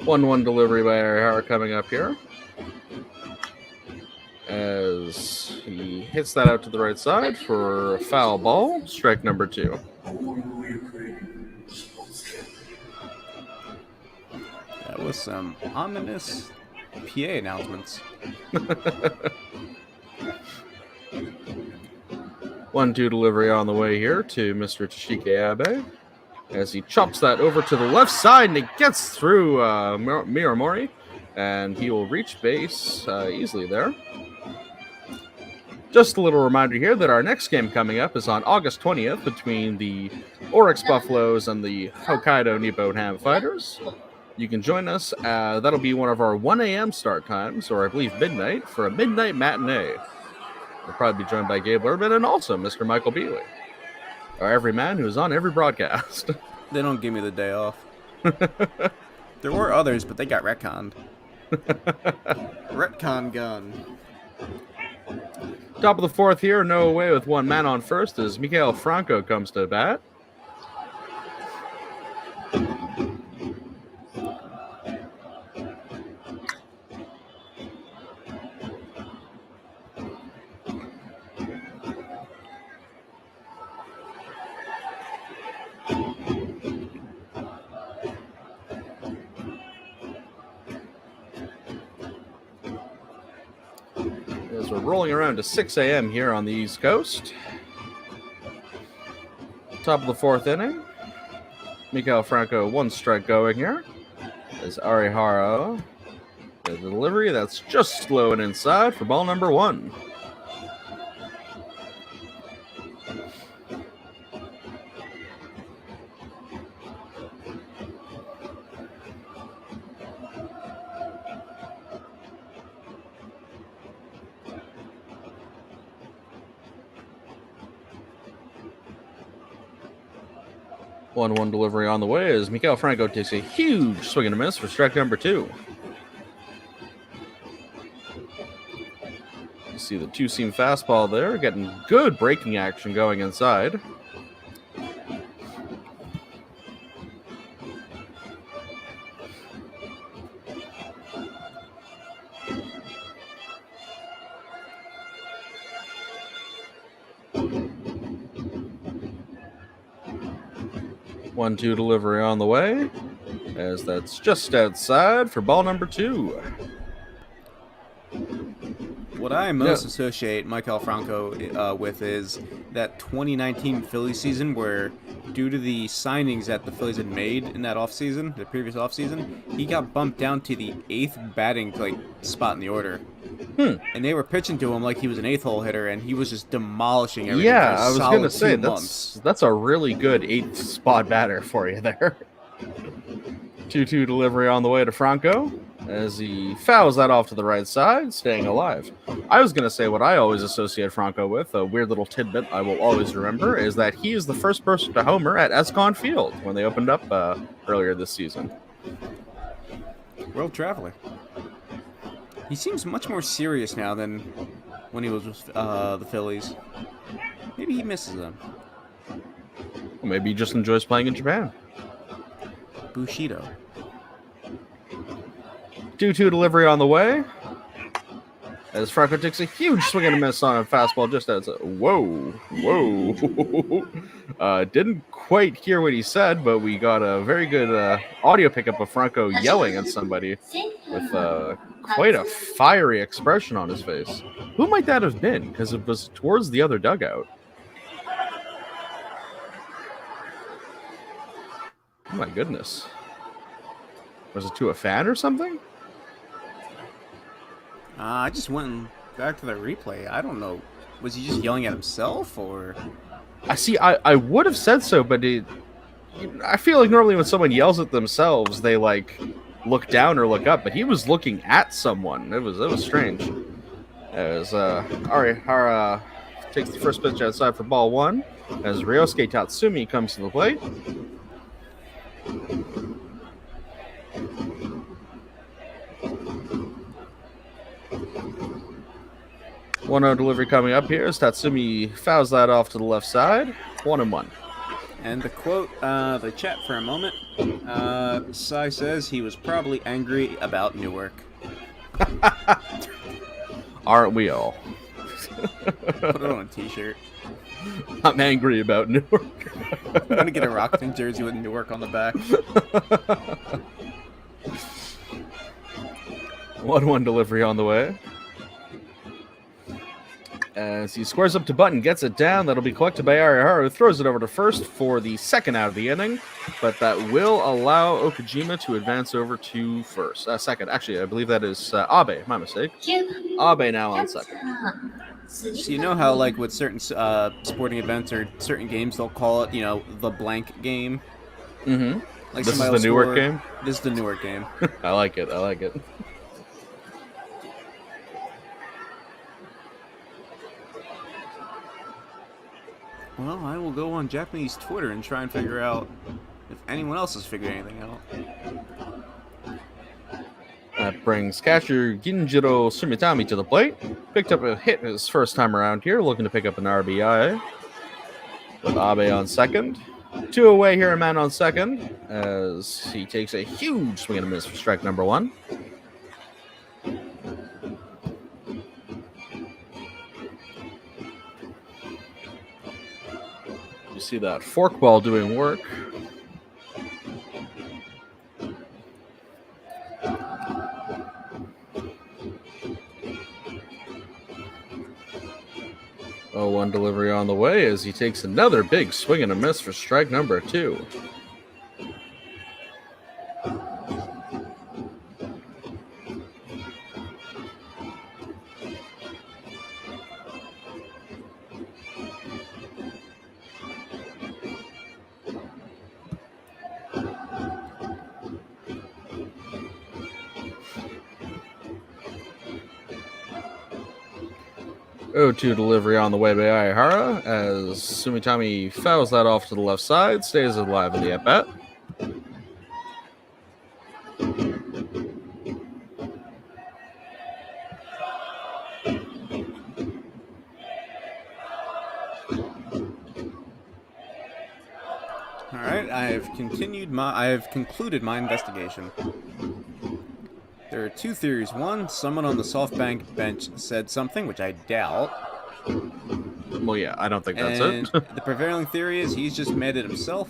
1-1 delivery by Arihara coming up here. As he hits that out to the right side for a foul ball. Strike number 2. That was some ominous PA announcements. 1-2 delivery on the way here to Mr. Toshike Abe. As he chops that over to the left side, and it gets through Miramori, and he will reach base easily there. Just a little reminder here that our next game coming up is on August 20th between the Oryx Buffaloes and the Hokkaido Nippon Ham Fighters. You can join us. That'll be one of our 1 a.m. start times, or I believe midnight, for a midnight matinee. We'll probably be joined by Gabe Urban and also Mr. Michael Beasley, our everyman who's on every broadcast. They don't give me the day off. There were others, but they got retconned. Retcon gun. Top of the 4th here, no away with 1 man on first as Mikael Franco comes to bat. As we're rolling around to 6 a.m. here on the East Coast. Top of the 4th inning. Mikael Franco, 1 strike going here. As Arihara, the delivery that's just slow and inside for ball number 1. One delivery on the way as Mikael Franco takes a huge swing and a miss for strike number 2. You see the 2-seam fastball there, getting good breaking action going inside. One-two delivery on the way, as that's just outside for ball number 2. What I most associate Mikael Franco with is that 2019 Phillies season where, due to the signings that the Phillies had made in that offseason, the previous offseason, he got bumped down to the 8th batting spot in the order. And they were pitching to him like he was an 8th hole hitter, and he was just demolishing everything. Yeah, I was going to say, that's a really good 8th spot batter for you there. 2-2 delivery on the way to Franco, as he fouls that off to the right side, staying alive. I was going to say what I always associate Franco with, a weird little tidbit I will always remember, is that he is the first person to homer at Escon Field when they opened up earlier this season. World traveler. He seems much more serious now than when he was with the Phillies. Maybe he misses them. Well, maybe he just enjoys playing in Japan. Bushido. 2-2 delivery on the way. As Franco takes a huge swing and a miss on a fastball just outside. Whoa. Didn't quite hear what he said, but we got a very good audio pickup of Franco yelling at somebody with quite a fiery expression on his face. Who might that have been? Because it was towards the other dugout. Oh my goodness. Was it to a fan or something? I just went back to the replay. I don't know. Was he just yelling at himself, or? I would have said so, but I feel like normally when someone yells at themselves, they look down or look up, but he was looking at someone. It was strange. As Arihara takes the first pitch outside for ball 1, as Ryosuke Tatsumi comes to the plate. One-0 delivery coming up here as Tatsumi fouls that off to the left side. 1-1. And to quote the chat for a moment, Sai says he was probably angry about Newark. Aren't we all? Put it on a t-shirt. I'm angry about Newark. I'm gonna get a Rockton jersey with Newark on the back. 1-1 delivery on the way. As he squares up to Button, gets it down. That'll be collected by Arihara, who throws it over to first for the second out of the inning. But that will allow Okajima to advance over to second. Actually, I believe that is Abe. My mistake. Abe now on second. So you know how, like, with certain sporting events or certain games, they'll call it, the blank game? Mm-hmm. Like this is the Newark game? This is the Newark game. I like it. I like it. Well, I will go on Japanese Twitter and try and figure out if anyone else has figured anything out. That brings catcher Ginjiro Sumitami to the plate. Picked up a hit his first time around here, looking to pick up an RBI. With Abe on second. 2 away here, a man on second, as he takes a huge swing and a miss for strike number 1. You see that forkball doing work. Oh, 1 delivery on the way as he takes another big swing and a miss for strike number 2. Oh, 2 delivery on the way by Aihara as Sumitami fouls that off to the left side, stays alive in the at-bat. All right, I have concluded my investigation. There are 2 theories. One, someone on the SoftBank bench said something, which I doubt. Well, yeah, I don't think that's and it. The prevailing theory is he's just mad at himself.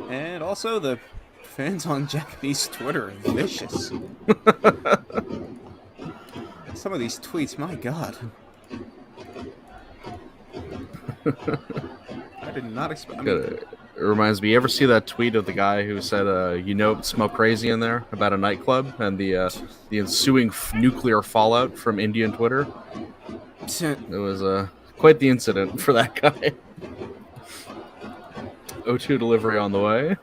And also, the fans on Japanese Twitter are vicious. Some of these tweets, my god. I did not expect... It reminds me, you ever see that tweet of the guy who said, smell crazy in there about a nightclub and the ensuing nuclear fallout from Indian Twitter? It was quite the incident for that guy. 0-2 delivery on the way.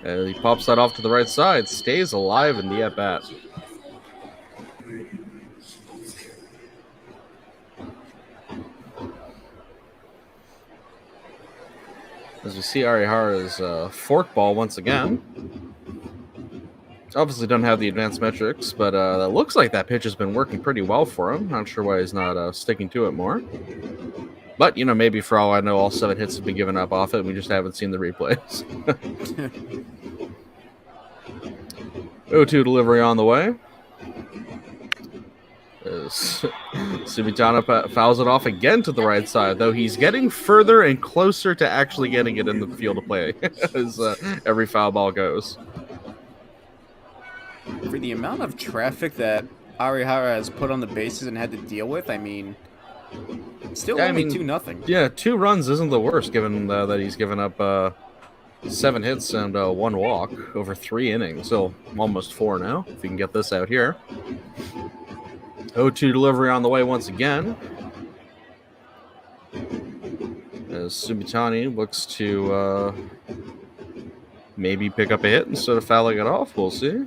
And he pops that off to the right side, stays alive in the at-bat. As we see Arihara's forkball once again. Obviously don't have the advanced metrics, but it looks like that pitch has been working pretty well for him. Not sure why he's not sticking to it more. But, maybe for all I know, all 7 hits have been given up off it, and we just haven't seen the replays. 0-2 delivery on the way. Sumitana fouls it off again to the right side, though he's getting further and closer to actually getting it in the field of play as every foul ball goes. For the amount of traffic that Arihara has put on the bases and had to deal with, only 2-0. Yeah, 2 runs isn't the worst, given that he's given up 7 hits and 1 walk over 3 innings, so almost 4 now, if you can get this out here. 0-2 delivery on the way once again. As Sumitani looks to maybe pick up a hit instead of fouling it off. We'll see.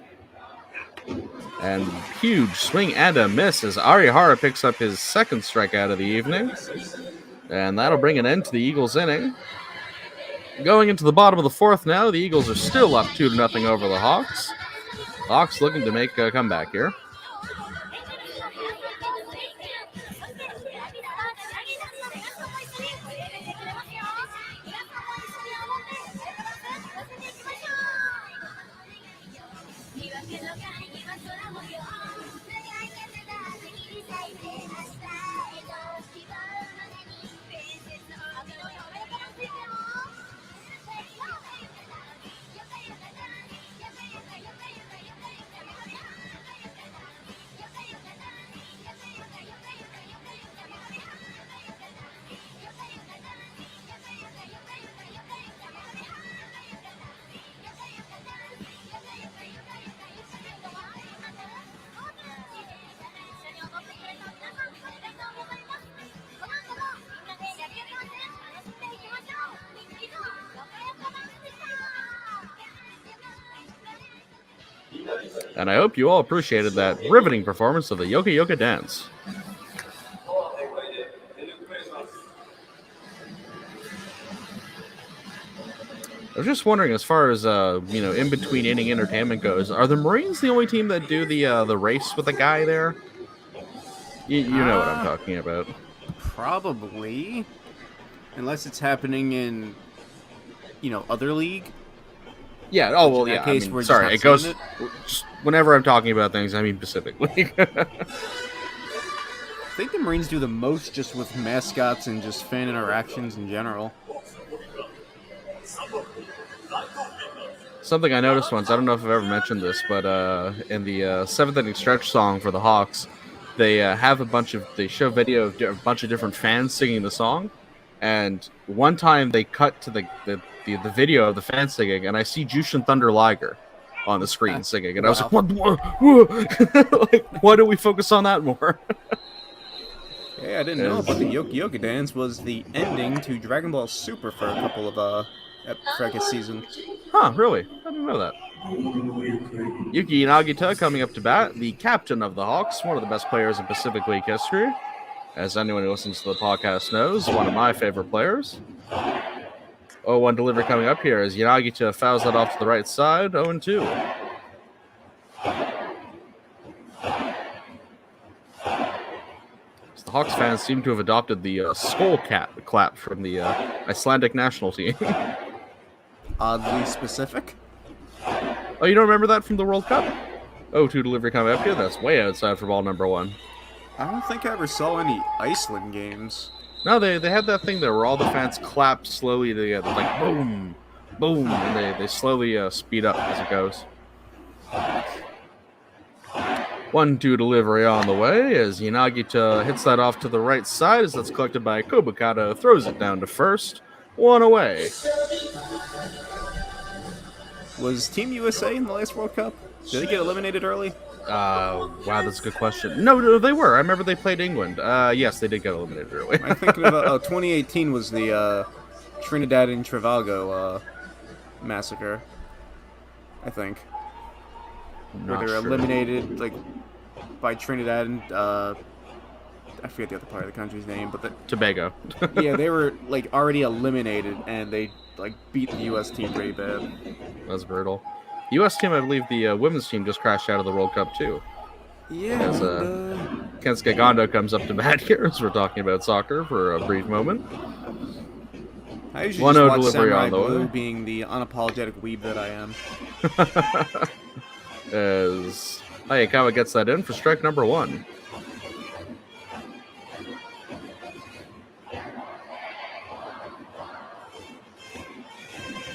And huge swing and a miss as Arihara picks up his 2nd strikeout of the evening. And that'll bring an end to the Eagles' inning. Going into the bottom of the 4th now, the Eagles are still up 2-0 over the Hawks. Hawks looking to make a comeback here. And I hope you all appreciated that riveting performance of the Yoka Yoka dance. I was just wondering, as far as in between inning entertainment goes, are the Marines the only team that do the race with the guy there? You know what I'm talking about. Probably, unless it's happening in other league. Yeah. Oh well. In that Yeah. case, I mean, we're just sorry. not It goes. seeing Just whenever I'm talking about things, I mean Pacific League. I think the Marines do the most just with mascots and just fan interactions in general. Something I noticed once, I don't know if I've ever mentioned this, but in the seventh inning stretch song for the Hawks, they they show video of a bunch of different fans singing the song, and one time they cut to the video of the fans singing, and I see Jushin Thunder Liger on the screen singing, and I was like, what? Like, why don't we focus on that more? Yeah, I didn't know, but the Yoka Yoka dance was the ending to Dragon Ball Super for a couple of season. Huh, really? I didn't know that. Yuki Nagita coming up to bat, the captain of the Hawks, one of the best players in Pacific League history. As anyone who listens to the podcast knows, one of my favorite players. 0-1 delivery coming up here as Yanagita fouls that off to the right side, 0-2. The Hawks fans seem to have adopted the skull clap from the Icelandic national team. Oddly specific. Oh, you don't remember that from the World Cup? 0-2 delivery coming up here. That's way outside for ball number 1. I don't think I ever saw any Iceland games. No, they had that thing there where all the fans clap slowly together, like boom, boom, and they slowly speed up as it goes. 1-2 delivery on the way as Yanagita hits that off to the right side as that's collected by Kobukata, throws it down to first. 1 away. Was Team USA in the last World Cup? Did they get eliminated early? Wow, that's a good question. No, they were. I remember they played England. Yes, they did get eliminated early. I think 2018 was the Trinidad and Tobago massacre. I think. Where they were eliminated by Trinidad and I forget the other part of the country's name, but Tobago. Yeah, they were already eliminated and they beat the U.S. team pretty bad. That's brutal. The U.S. team, I believe the women's team just crashed out of the World Cup too. Yeah. As Kensuke Gondo comes up to bat here as we're talking about soccer for a brief moment. I usually just watch delivery Samurai on the Blue, way. being the unapologetic weeb that I am. As Hayakawa gets that in for strike number 1.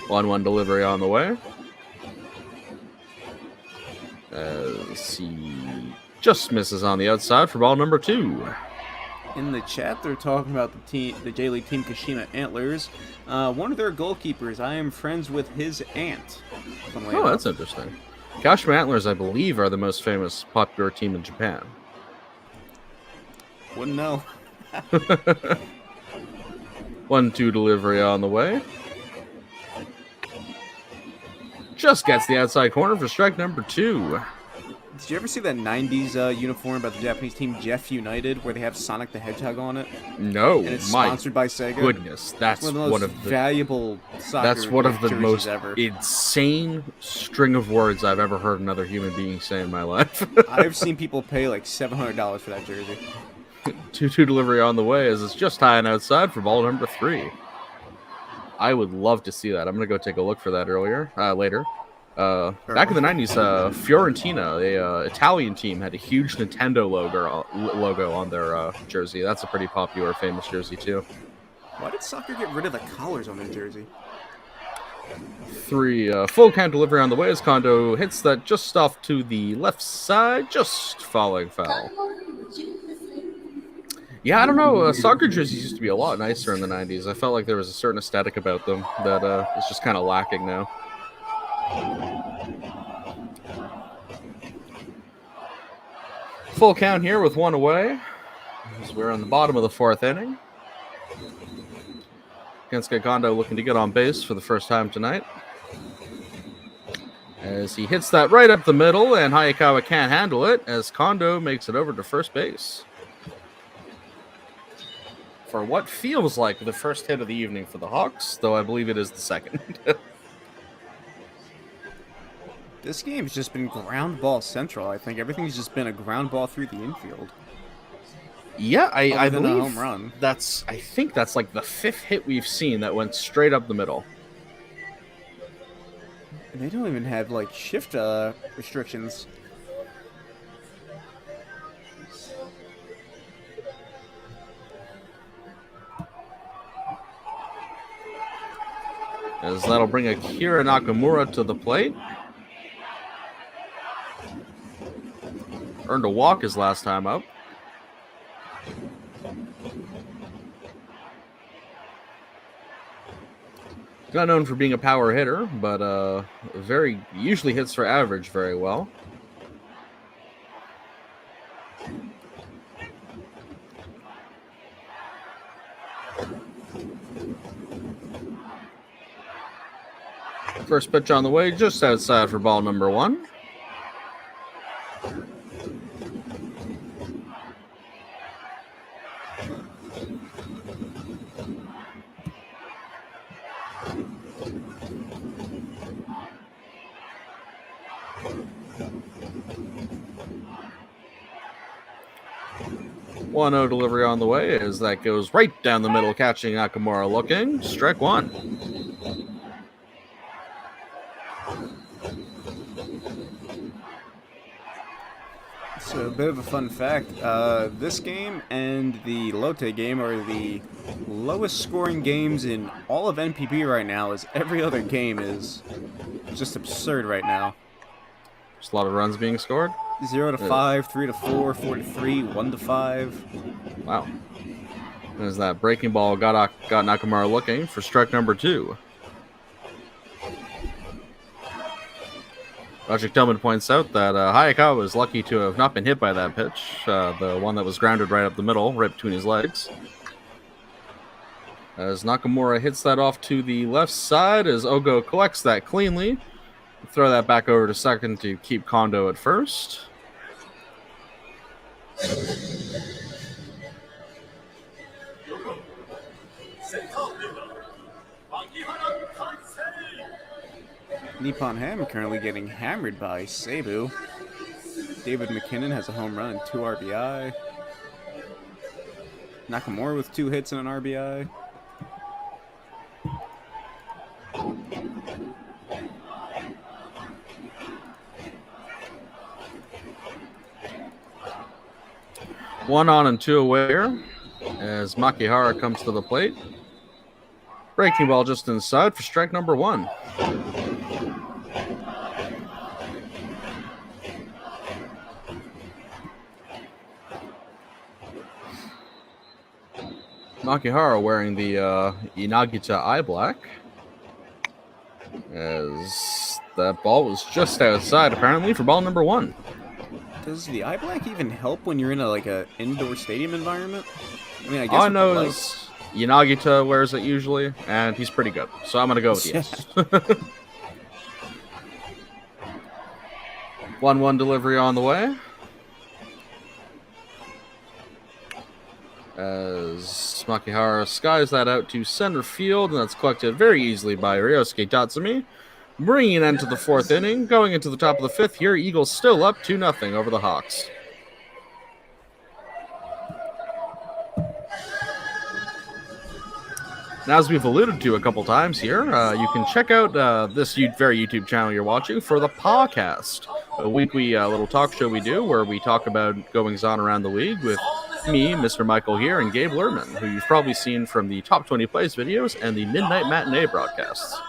One delivery on the way. As he just misses on the outside for ball number 2. In the chat, they're talking about the J-League team Kashima Antlers. One of their goalkeepers, I am friends with his aunt. Oh, that's interesting. Kashima Antlers, I believe, are the most famous popular team in Japan. Wouldn't know. 1-2 delivery on the way. Just gets the outside corner for strike number 2. Did you ever see that 90s uniform about the Japanese team Jeff United where they have Sonic the Hedgehog on it? No, and it's sponsored by Sega. Goodness, that's one of the most valuable soccer That's one of the most ever. insane string of words I've ever heard another human being say in my life. I've seen people pay $700 for that jersey. 2-2 delivery on the way as it's just high and outside for ball number 3. I would love to see that. I'm gonna go take a look for that later. Back in the 90s, Fiorentina, a Italian team, had a huge Nintendo logo on their jersey. That's a pretty popular, famous jersey, too. Why did soccer get rid of the collars on their jersey? 3, full count delivery on the way as Kondo hits that just off to the left side, just falling foul. Yeah, I don't know. Soccer jerseys used to be a lot nicer in the 90s. I felt like there was a certain aesthetic about them that is just kind of lacking now. Full count here with 1 away as we're on the bottom of the 4th inning. Kensuke Kondo looking to get on base for the first time tonight. As he hits that right up the middle, and Hayakawa can't handle it as Kondo makes it over to first base. For what feels like the first hit of the evening for the Hawks, though I believe it is the second. This game's just been ground ball central. I think everything's just been a ground ball through the infield. Yeah, I believe a home run. I think that's like the 5th hit we've seen that went straight up the middle. And they don't even have like shift restrictions. As that'll bring Akira Nakamura to the plate. Earned a walk his last time up. Not known for being a power hitter, but usually hits for average very well. First pitch on the way, just outside for ball number 1. One 1-0 delivery on the way as that goes right down the middle, catching Nakamura looking. Strike 1. So a bit of a fun fact, this game and the Lotte game are the lowest scoring games in all of NPB right now, as every other game is just absurd right now. Just a lot of runs being scored. 0 to 5, 3 to 4, 4 to 3, 1 to 5. Wow. As that breaking ball got Nakamura looking for strike number 2. Roger Tillman points out that Hayakawa was lucky to have not been hit by that pitch, the one that was grounded right up the middle, right between his legs. As Nakamura hits that off to the left side, as Ogo collects that cleanly. Throw that back over to second to keep Kondo at first. Nippon Ham currently getting hammered by Seibu. David McKinnon has a home run and 2 RBI. Nakamura with 2 hits and an RBI. One on and 2 away here as Makihara comes to the plate. Breaking ball just inside for strike number 1. Makihara wearing the Inagita eye black. As that ball was just outside apparently for ball number 1. Does the eye black even help when you're in a indoor stadium environment? I mean, I guess all I know is Yanagita wears it usually, and he's pretty good. So I'm gonna go with yes. 1-1 delivery on the way. As Makihara skies that out to center field, and that's collected very easily by Ryosuke Tatsumi. Bringing it into the 4th inning, going into the top of the 5th here, Eagles still up 2-0 over the Hawks. Now, as we've alluded to a couple times here, you can check out this very YouTube channel you're watching for the podcast, a weekly little talk show we do where we talk about goings-on around the league with me, Mr. Michael here, and Gabe Lerman, who you've probably seen from the Top 20 Plays videos and the Midnight Matinee broadcasts.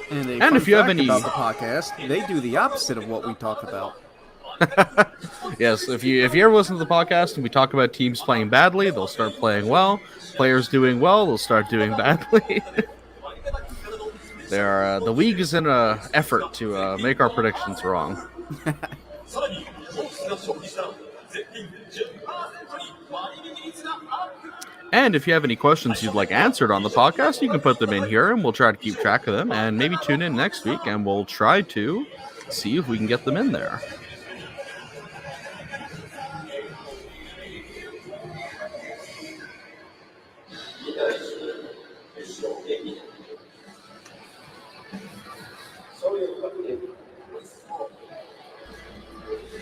And if you have any about the podcast, they do the opposite of what we talk about. Yes, if you ever listen to the podcast and we talk about teams playing badly, they'll start playing well. Players doing well, they'll start doing badly. The league is in an effort to make our predictions wrong. And if you have any questions you'd like answered on the podcast, you can put them in here and we'll try to keep track of them. And maybe tune in next week and we'll try to see if we can get them in there.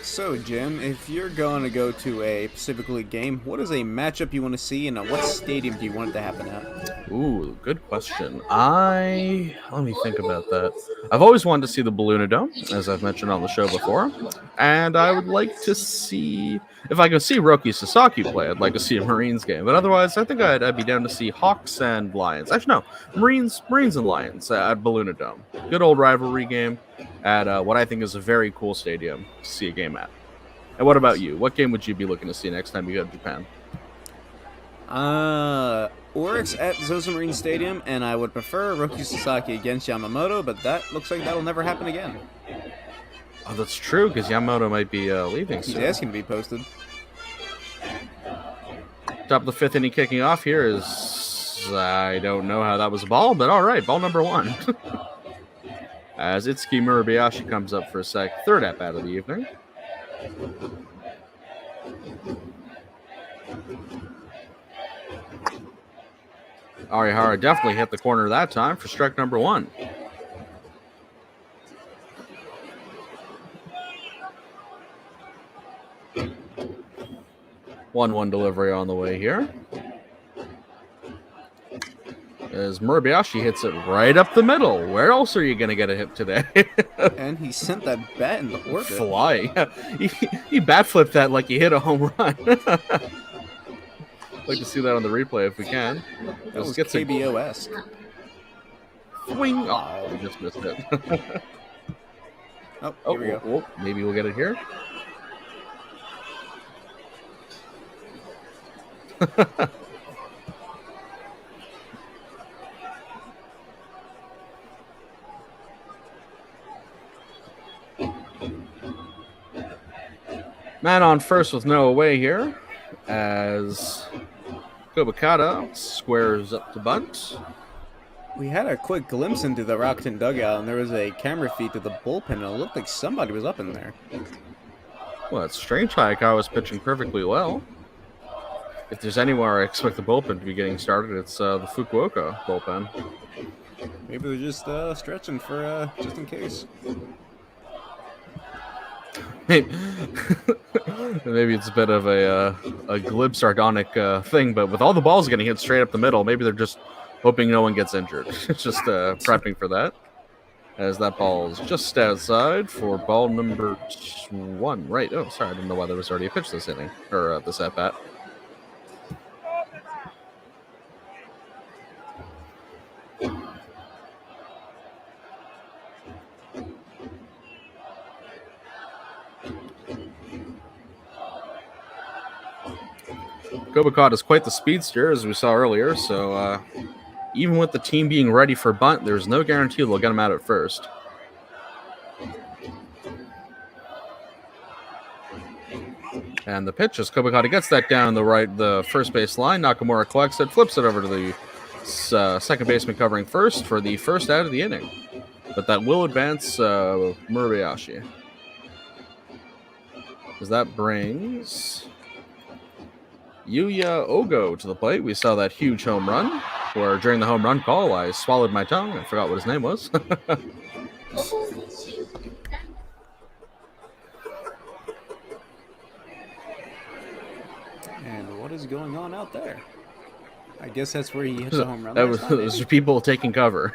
So, Jim, if you're going to go to a Pacific League game, what is a matchup you want to see, and what stadium do you want it to happen at? Ooh, good question. Let me think about that. I've always wanted to see the Balluna Dome, as I've mentioned on the show before, and I would like to see, if I can see Roki Sasaki play, I'd like to see a Marines game, but otherwise, I think I'd be down to see Hawks and Lions. Actually, no, Marines and Lions at Balluna Dome. Good old rivalry game at what I think is a very cool stadium to see a game at. And what about you? What game would you be looking to see next time you go to Japan? Oryx at Zozo Marine Stadium, and I would prefer Roki Sasaki against Yamamoto, but that looks like that'll never happen again. Oh, that's true, because Yamamoto might be leaving soon. He's asking to be posted. Top of the fifth inning kicking off here is... I don't know how that was a ball, but all right, ball number 1. As Itsuki Murabayashi comes up for a third at-bat of the evening. Arihara definitely hit the corner that time for strike number 1. One delivery on the way here. As Murabayashi hits it right up the middle. Where else are you going to get a hit today? And he sent that bat in the orbit. Fly. He bat flipped that like he hit a home run. Like to see that on the replay if we can. That was KBO-esque. Swing. Oh, we just missed it. Here we go. Maybe we'll get it here. Man on first with no away here as Kobakata squares up to bunt. We had a quick glimpse into the Rockton dugout, and there was a camera feed to the bullpen, and it looked like somebody was up in there. Well, that's strange. Hayakawa was pitching perfectly well. If there's anywhere I expect the bullpen to be getting started, it's the Fukuoka bullpen. Maybe they're just stretching for just in case. Maybe it's a bit of a glib, sardonic thing, but with all the balls getting hit straight up the middle, maybe they're just hoping no one gets injured. Just prepping for that. As that ball is just outside for ball number 1. Right. Oh, sorry. I didn't know why there was already a pitch this inning, or this at-bat. Kobakata is quite the speedster, as we saw earlier, so even with the team being ready for bunt, there's no guarantee they'll get him out at first. And the pitch as Kobakata gets that down the first base line. Nakamura collects it, flips it over to the second baseman covering first for the first out of the inning. But that will advance Murabayashi. As that brings Yuya Ogo to the plate. We saw that huge home run, where during the home run call, I swallowed my tongue. I forgot what his name was. And what is going on out there? I guess that's where he hit the home run. That was those are people taking cover.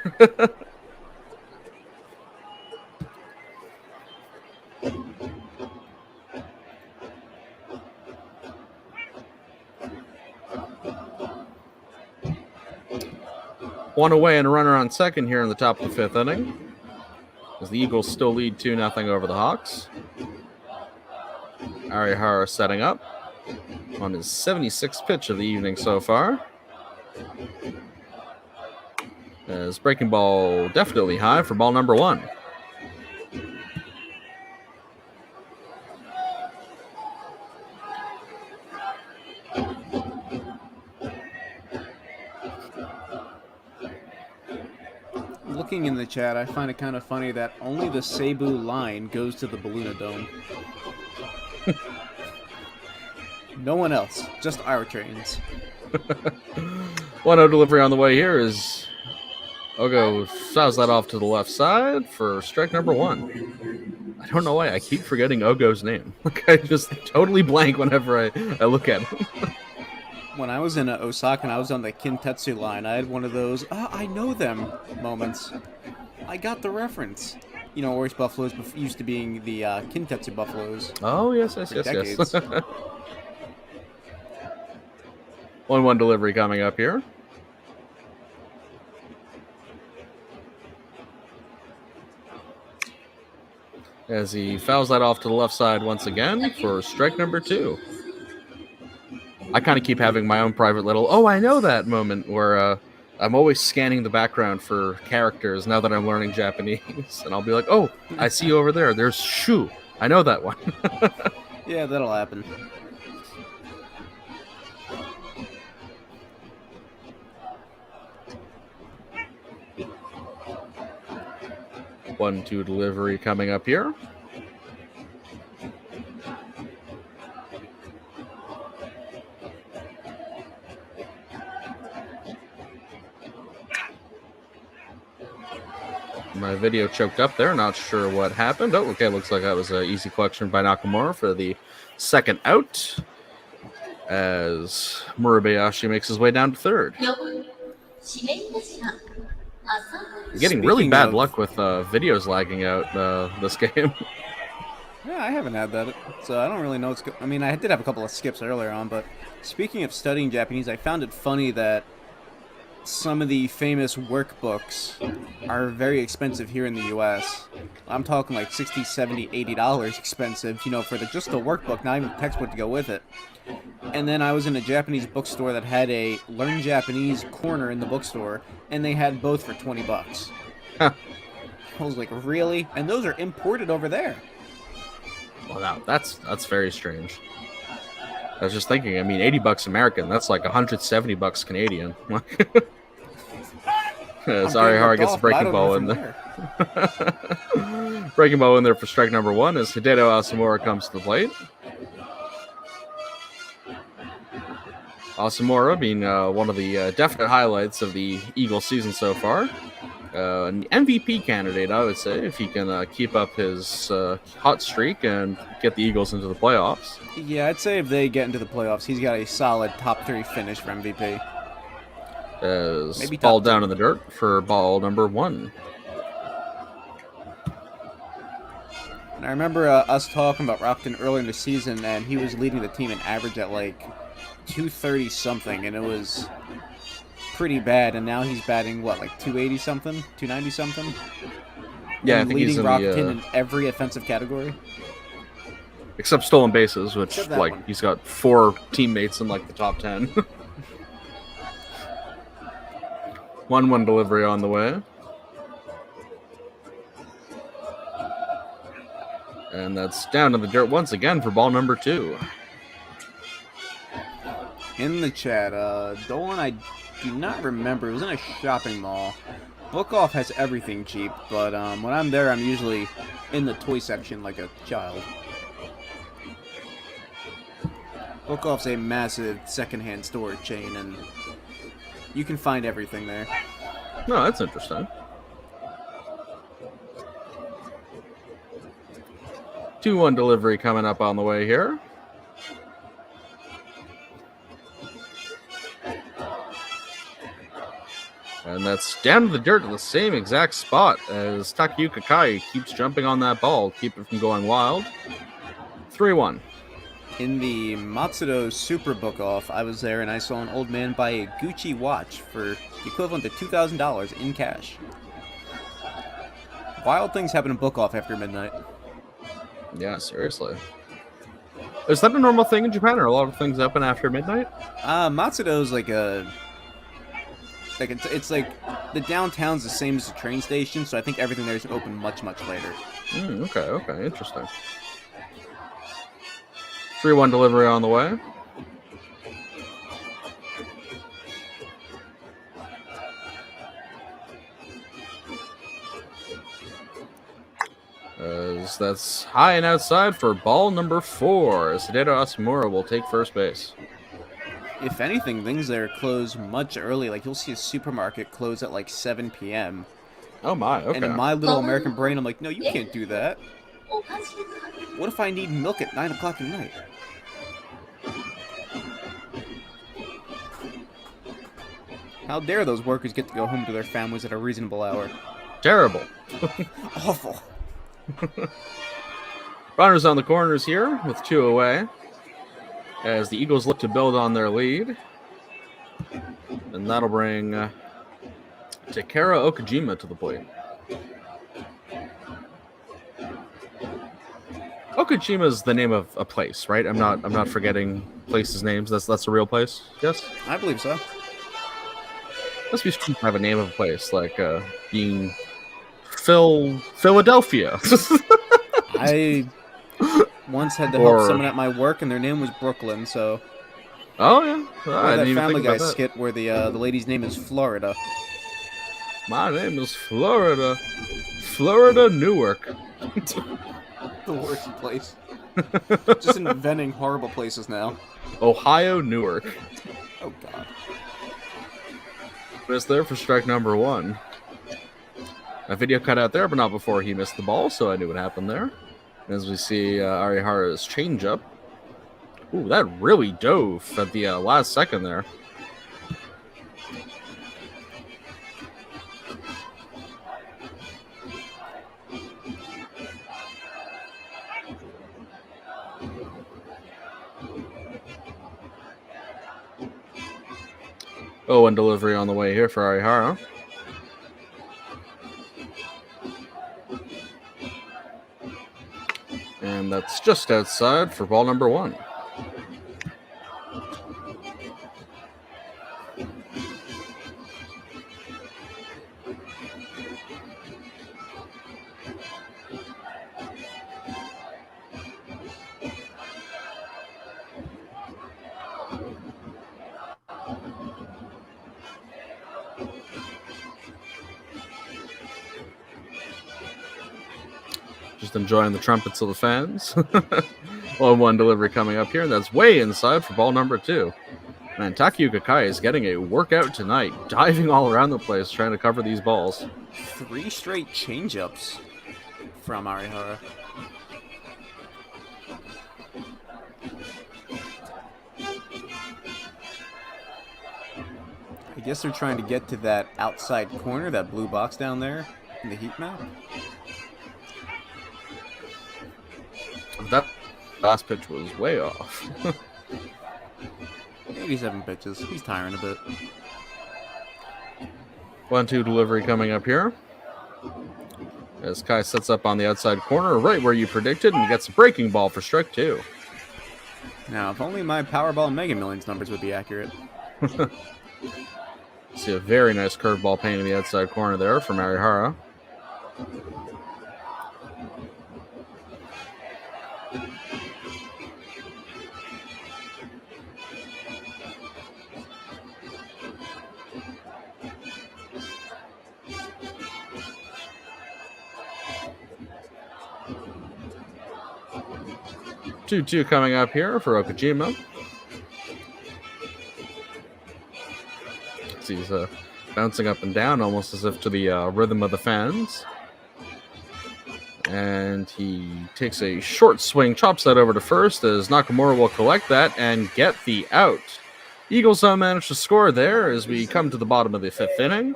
One away and a runner on second here in the top of the 5th inning, as the Eagles still lead 2-0 over the Hawks. Arihara setting up on his 76th pitch of the evening so far. As breaking ball definitely high for ball number 1. Looking in the chat, I find it kind of funny that only the Cebu line goes to the Baluna Dome. No one else, just our trains. 1-0 delivery on the way here is Ogo fouls that off to the left side for strike number 1. I don't know why I keep forgetting Ogo's name. Like, I just totally blank whenever I look at him. When I was in Osaka and I was on the Kintetsu line, I had one of those, I know them moments. I got the reference. You know, Oris Buffaloes used to being the Kintetsu Buffaloes. Oh, yes. 1-1 delivery coming up here. As he fouls that off to the left side once again for strike number 2. I kind of keep having my own private little, oh, I know that moment where I'm always scanning the background for characters now that I'm learning Japanese. And I'll be like, oh, I see you over there. There's Shu. I know that one. Yeah, that'll happen. One-two delivery coming up here. My video choked up there. Not sure what happened. Oh, okay. Looks like that was an easy collection by Nakamura for the second out, as Murabayashi makes his way down to third. You're getting really bad luck with videos lagging out this game. Yeah, I haven't had that, so I don't really know what's I mean, I did have a couple of skips earlier on, but speaking of studying Japanese, I found it funny that some of the famous workbooks are very expensive here in the U.S. I'm talking like $60, $70, $80 expensive, you know, for just the workbook, not even the textbook to go with it. And then I was in a Japanese bookstore that had a Learn Japanese corner in the bookstore, and they had both for $20. Huh. I was like, really? And those are imported over there. Well, now that's very strange. I was just thinking, I mean, $80 American, that's like $170 Canadian. Sorry, Har gets a breaking ball in there. Breaking ball in there for strike number 1 as Hideo Asamura comes to the plate. Asamura being one of the definite highlights of the Eagles season so far. An MVP candidate, I would say, if he can keep up his hot streak and get the Eagles into the playoffs. Yeah, I'd say if they get into the playoffs, he's got a solid top 3 finish for MVP. As Maybe ball top down in the dirt for ball number 1. And I remember us talking about Rockton earlier in the season, and he was leading the team in average at like 230 something, and it was pretty bad. And now he's batting what, like 280 something, 290 something. Yeah, and I think leading he's in Rockton in every offensive category, except stolen bases, which like one. he's got 4 teammates in like the top 10. 1-1 delivery on the way. And that's down in the dirt once again for ball number 2. In the chat, Dolan, I do not remember. It was in a shopping mall. Book Off has everything cheap, but when I'm there, I'm usually in the toy section like a child. Book Off's a massive secondhand storage chain, and you can find everything there. No, that's interesting. 2-1 delivery coming up on the way here. that's down to the dirt at the same exact spot as Takayuka Kai keeps jumping on that ball, keep it from going wild. 3-1. In the Matsudo Super Book Off, I was there and I saw an old man buy a Gucci watch for the equivalent to $2,000 in cash. Wild things happen in Book Off after midnight. Yeah, seriously. Is that a normal thing in Japan? Are a lot of things open after midnight? Matsudo's like it's like the downtown's the same as the train station, so I think everything there is open much later. Okay, interesting. 3-1 delivery on the way. As that's high and outside for ball number 4. As Hideo Asamura will take first base. If anything, things there close much early. Like, you'll see a supermarket close at like 7 p.m. Oh my, okay. And in my little American brain, I'm like, no, you can't do that. What if I need milk at 9 o'clock at night? How dare those workers get to go home to their families at a reasonable hour? Terrible. Awful. Runners on the corners here with 2 away. As the Eagles look to build on their lead. And that'll bring Takara Okajima to the plate. Okajima is the name of a place, right? I'm not forgetting places' names. That's a real place. Yes, I believe so. Must be strange to have a name of a place like being Philadelphia. I once had to help someone at my work, and their name was Brooklyn. So. Oh yeah, I didn't that Family Guy skit where the lady's name is Florida. My name is Florida. Florida Newark. The worst place. Just inventing horrible places now. Ohio Newark. Oh god. Missed there for strike number 1. A video cut out there, but not before he missed the ball, so I knew what happened there. As we see Arihara's changeup. Ooh, that really dove at the last second there. Oh, and delivery on the way here for Arihara. And that's just outside for ball number 1. Just enjoying the trumpets of the fans. 1-1 delivery coming up here, and that's way inside for ball number 2. Man, Takayuka Kai is getting a workout tonight, diving all around the place trying to cover these balls. 3 straight changeups from Arihara. I guess they're trying to get to that outside corner, that blue box down there in the heat map. That last pitch was way off. 87 pitches. He's tiring a bit. 1-2 delivery coming up here. As Kai sets up on the outside corner, right where you predicted, and gets a breaking ball for strike 2. Now, if only my Powerball and Mega Millions numbers would be accurate. See a very nice curveball painting the outside corner there from Arihara. Two coming up here for Okajima. He's bouncing up and down almost as if to the rhythm of the fans. And he takes a short swing, chops that over to first as Nakamura will collect that and get the out. Eagles managed to score there as we come to the bottom of the 5th inning.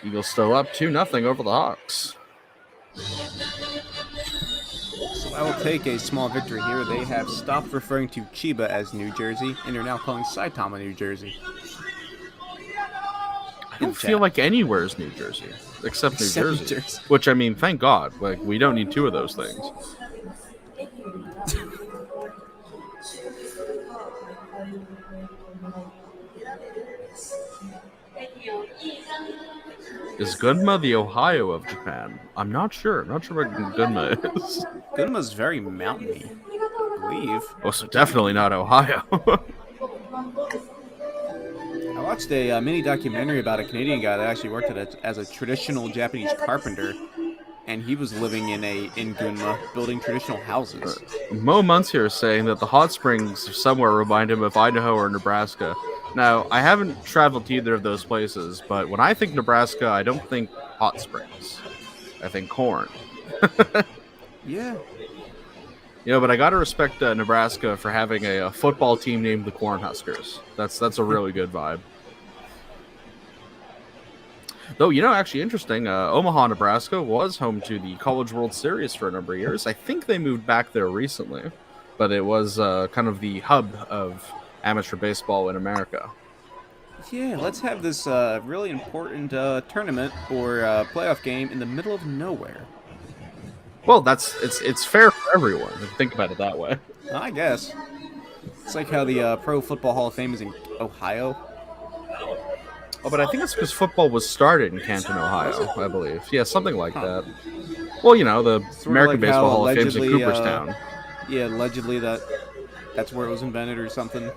Eagles still up 2-0 over the Hawks. So I will take a small victory here. They have stopped referring to Chiba as New Jersey, and are now calling Saitama New Jersey. I don't feel like anywhere is New Jersey except New Except New Jersey. Jersey. Which, I mean, thank God. Like, we don't need two of those things. Is Gunma the Ohio of Japan? I'm not sure. Not sure what Gunma is. Gunma's very mountainy, I believe. Oh, so definitely not Ohio. I watched a mini documentary about a Canadian guy that actually worked as a traditional Japanese carpenter, and he was living in Gunma, building traditional houses. Mo Muntz here is saying that the hot springs somewhere remind him of Idaho or Nebraska. Now, I haven't traveled to either of those places, but when I think Nebraska, I don't think hot springs. I think corn. Yeah. You know, but I gotta respect Nebraska for having a football team named the Cornhuskers. That's a really good vibe. Though, you know, actually interesting, Omaha, Nebraska was home to the College World Series for a number of years. I think they moved back there recently, but it was kind of the hub of amateur baseball in America. Yeah, let's have this really important tournament or playoff game in the middle of nowhere. Well, it's fair for everyone. If you think about it that way. I guess. It's like how the Pro Football Hall of Fame is in Ohio. Oh, but I think it's because football was started in Canton, Ohio, I believe. Yeah, something like that. Well, you know, the American like Baseball how Hall of Fame's in allegedly, Cooperstown. Yeah, allegedly that's where it was invented or something.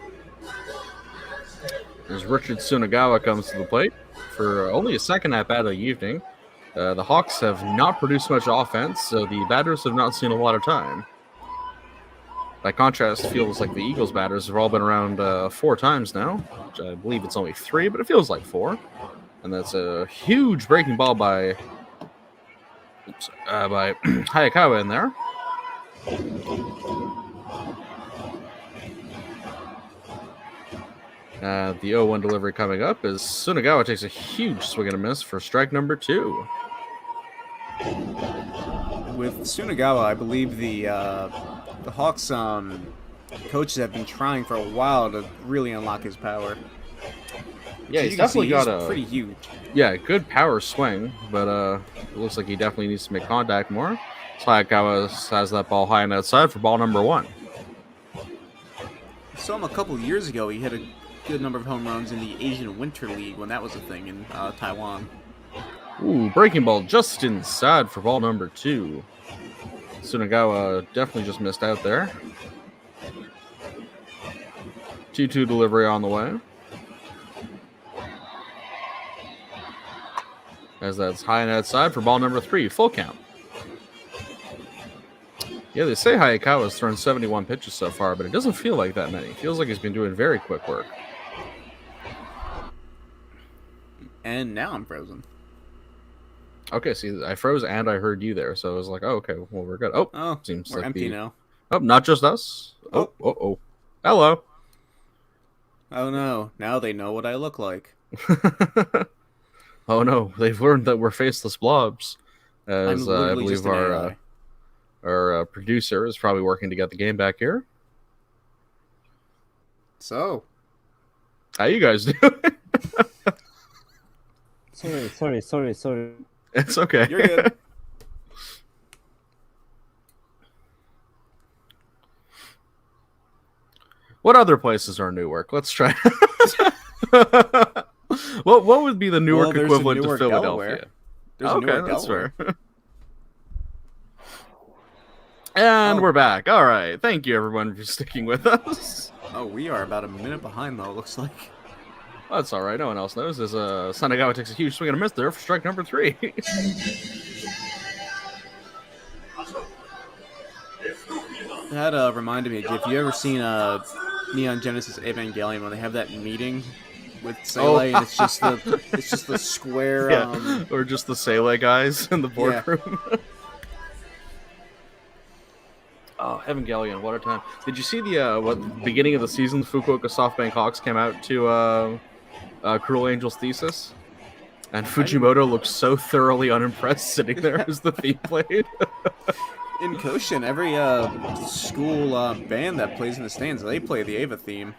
As Richard Tsunagawa comes to the plate for only a second at bat of the evening. The Hawks have not produced much offense, so the batters have not seen a lot of time. By contrast, it feels like the Eagles batters have all been around 4 times now. Which I believe it's only 3, but it feels like 4. And that's a huge breaking ball by Hayakawa in there. The 0-1 delivery coming up as Tsunagawa takes a huge swing and a miss for strike number 2. With Tsunagawa, I believe the Hawks coaches have been trying for a while to really unlock his power. Yeah, he's definitely got a pretty huge. Yeah, good power swing, but it looks like he definitely needs to make contact more. Hayakawa has that ball high and outside for ball number 1. I saw him a couple years ago. He had a good number of home runs in the Asian Winter League when that was a thing in Taiwan. Ooh, breaking ball just inside for ball number 2. Tsunagawa definitely just missed out there. 2-2 delivery on the way. As that's high and outside for ball number 3. Full count. Yeah, they say Hayakawa's thrown 71 pitches so far, but it doesn't feel like that many. It feels like he's been doing very quick work. And now I'm frozen. Okay, see, I froze and I heard you there, so I was like, oh, okay, well, we're good. Oh, seems we're like empty now. Oh, not just us. Oh. Hello. Oh, no. Now they know what I look like. Oh, no. They've learned that we're faceless blobs. As I believe our producer is probably working to get the game back here. So. How you guys doing? Sorry. It's okay. You're good. What other places are Newark? Let's try. What would be the Newark equivalent Newark, to Philadelphia? Delaware. There's a Newark, that's Delaware. fair. And we're back. All right. Thank you, everyone, for sticking with us. Oh, we are about a minute behind, though, it looks like. Oh, that's all right. No one else knows. As Tsunagawa takes a huge swing and a miss there for strike number 3. That reminded me, if you ever seen Neon Genesis Evangelion when they have that meeting with Sele, and it's just the square, or just the Sele guys in the boardroom. Yeah. Oh, Evangelion, what a time! Did you see the beginning of the season? The Fukuoka SoftBank Hawks came out to Cruel Angel's Thesis. And Fujimoto looks so thoroughly unimpressed sitting there as the theme played. In Koshin, every school band that plays in the stands, they play the Ava theme.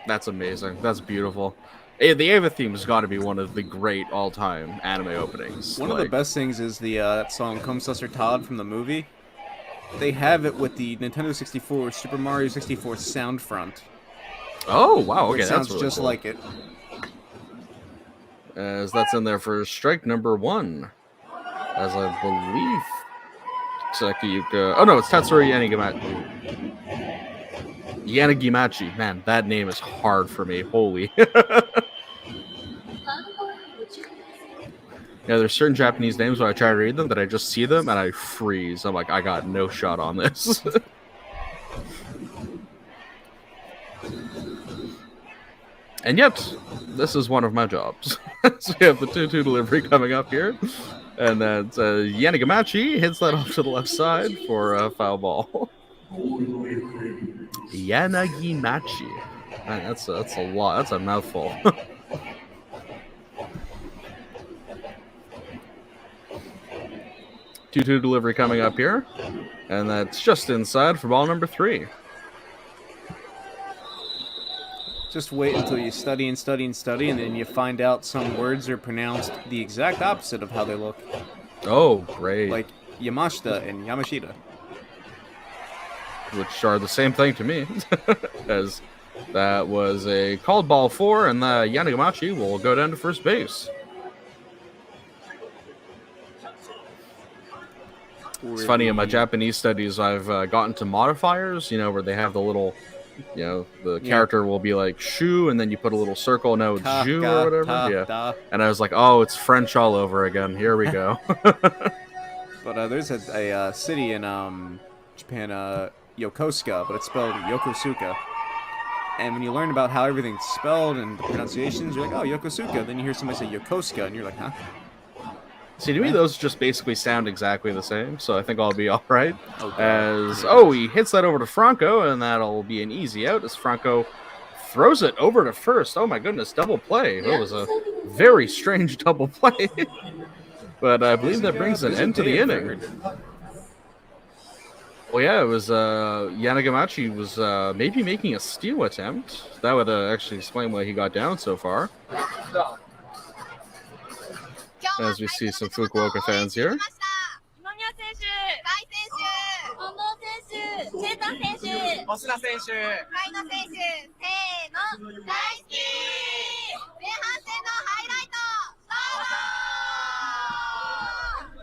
That's amazing. That's beautiful. The Ava theme has got to be one of the great all-time anime openings. One of the best things is the that song "Come Susser Todd" from the movie. They have it with the Nintendo 64 Super Mario 64 sound front. Oh wow! Okay, It that's sounds really just cool. like it. As that's in there for strike number 1. As I believe Sakiyuka. Oh no, it's Tatsuri Yanagimachi. Man, that name is hard for me. Holy. Yeah, there's certain Japanese names when I try to read them that I just see them and I freeze. I'm like, I got no shot on this. And yet, this is one of my jobs. So we have the 2-2 delivery coming up here. And then Yanagimachi hits that off to the left side for a foul ball. Yanagimachi. Man, that's a lot. That's a mouthful. 2-2 delivery coming up here. And that's just inside for ball number 3. Just wait until you study and study and study, and then you find out some words are pronounced the exact opposite of how they look. Oh, great. Like Yamashita and Yamashita. Which are the same thing to me. As that was a called ball 4, and the Yanagimachi will go down to first base. It's funny, in my Japanese studies, I've gotten to modifiers, you know, where they have the little, you know, the character will be like shu, and then you put a little circle, no, it's ju or whatever. Yeah. And I was like, oh, it's French all over again. Here we go. But there's a city in Japan, Yokosuka, but it's spelled Yokosuka. And when you learn about how everything's spelled and the pronunciations, you're like, oh, Yokosuka. Then you hear somebody say Yokosuka, and you're like, huh? See, to me, those just basically sound exactly the same, so I think I'll be all right. He hits that over to Franco, and that'll be an easy out as Franco throws it over to first. Oh my goodness, double play. That was a very strange double play. But I believe that brings an end to the inning. Well, yeah, it was Yanagimachi was maybe making a steal attempt. That would actually explain why he got down so far. As we see some Fukuoka fans here.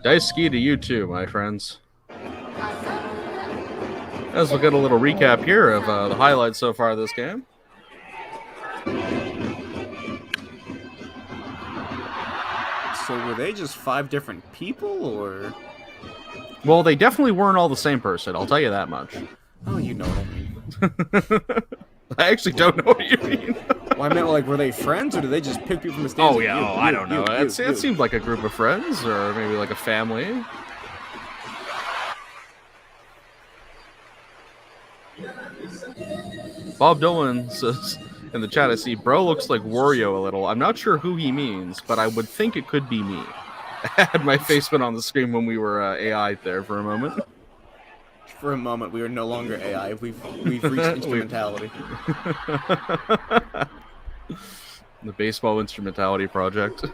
Daisuke to you too, my friends. As we'll get a little recap here of the highlights so far of this game. So were they just 5 different people, or? Well, they definitely weren't all the same person, I'll tell you that much. Oh, you know what I mean. I actually don't know what you mean. Well, I meant, like, were they friends, or did they just pick people from the stands? Oh, yeah, I don't know. It seemed like a group of friends, or maybe like a family. Bob Dolan says in the chat, I see, bro looks like Wario a little. I'm not sure who he means, but I would think it could be me. I had my face put on the screen when we were AI there for a moment. For a moment, we are no longer AI. We've reached instrumentality. The baseball instrumentality project.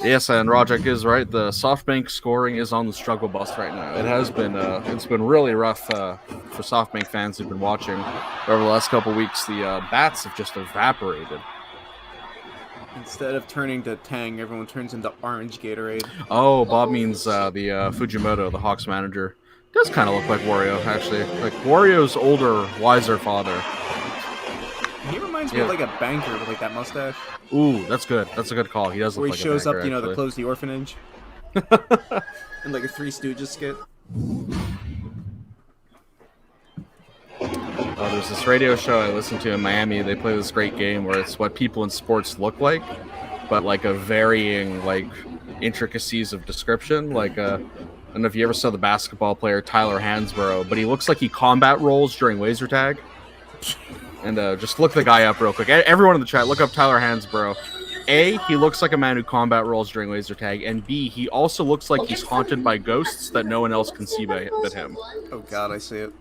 Yes, and Rajek is right. The SoftBank scoring is on the struggle bus right now. It has been, it's been really rough for SoftBank fans who've been watching over the last couple weeks. The bats have just evaporated. Instead of turning to Tang, everyone turns into orange Gatorade. Oh, Bob means the Fujimoto, the Hawks manager. Does kind of look like Wario, actually. Like Wario's older, wiser father. He reminds me of like a banker with like that mustache. Ooh, that's good. That's a good call. He does look like a banker. Where he shows up, you know, to close the orphanage. In like a Three Stooges skit. Oh, there's this radio show I listen to in Miami. They play this great game where it's what people in sports look like, but like a varying like intricacies of description. Like I don't know if you ever saw the basketball player Tyler Hansborough, but he looks like he combat rolls during laser tag. And just look the guy up real quick. Everyone in the chat, look up Tyler Hansborough. A, he looks like a man who combat rolls during laser tag, and B, he also looks like he's haunted by ghosts that no one else can see but him. Oh god, I see it.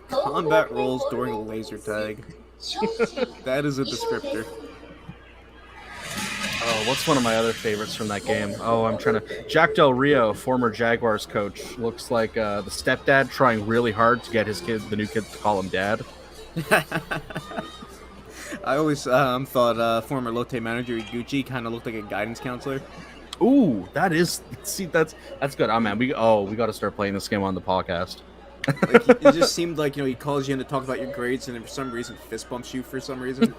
Combat rolls during a laser tag. That is a descriptor. Oh, what's one of my other favorites from that game? Oh, I'm trying to... Jack Del Rio, former Jaguars coach, looks like the stepdad trying really hard to get his kid, the new kid, to call him dad. I always thought former Lotte manager Iguchi kind of looked like a guidance counselor. Ooh, that is... See, that's good. Oh, man, we got to start playing this game on the podcast. Like, it just seemed like, he calls you in to talk about your grades and then for some reason fist bumps you for some reason.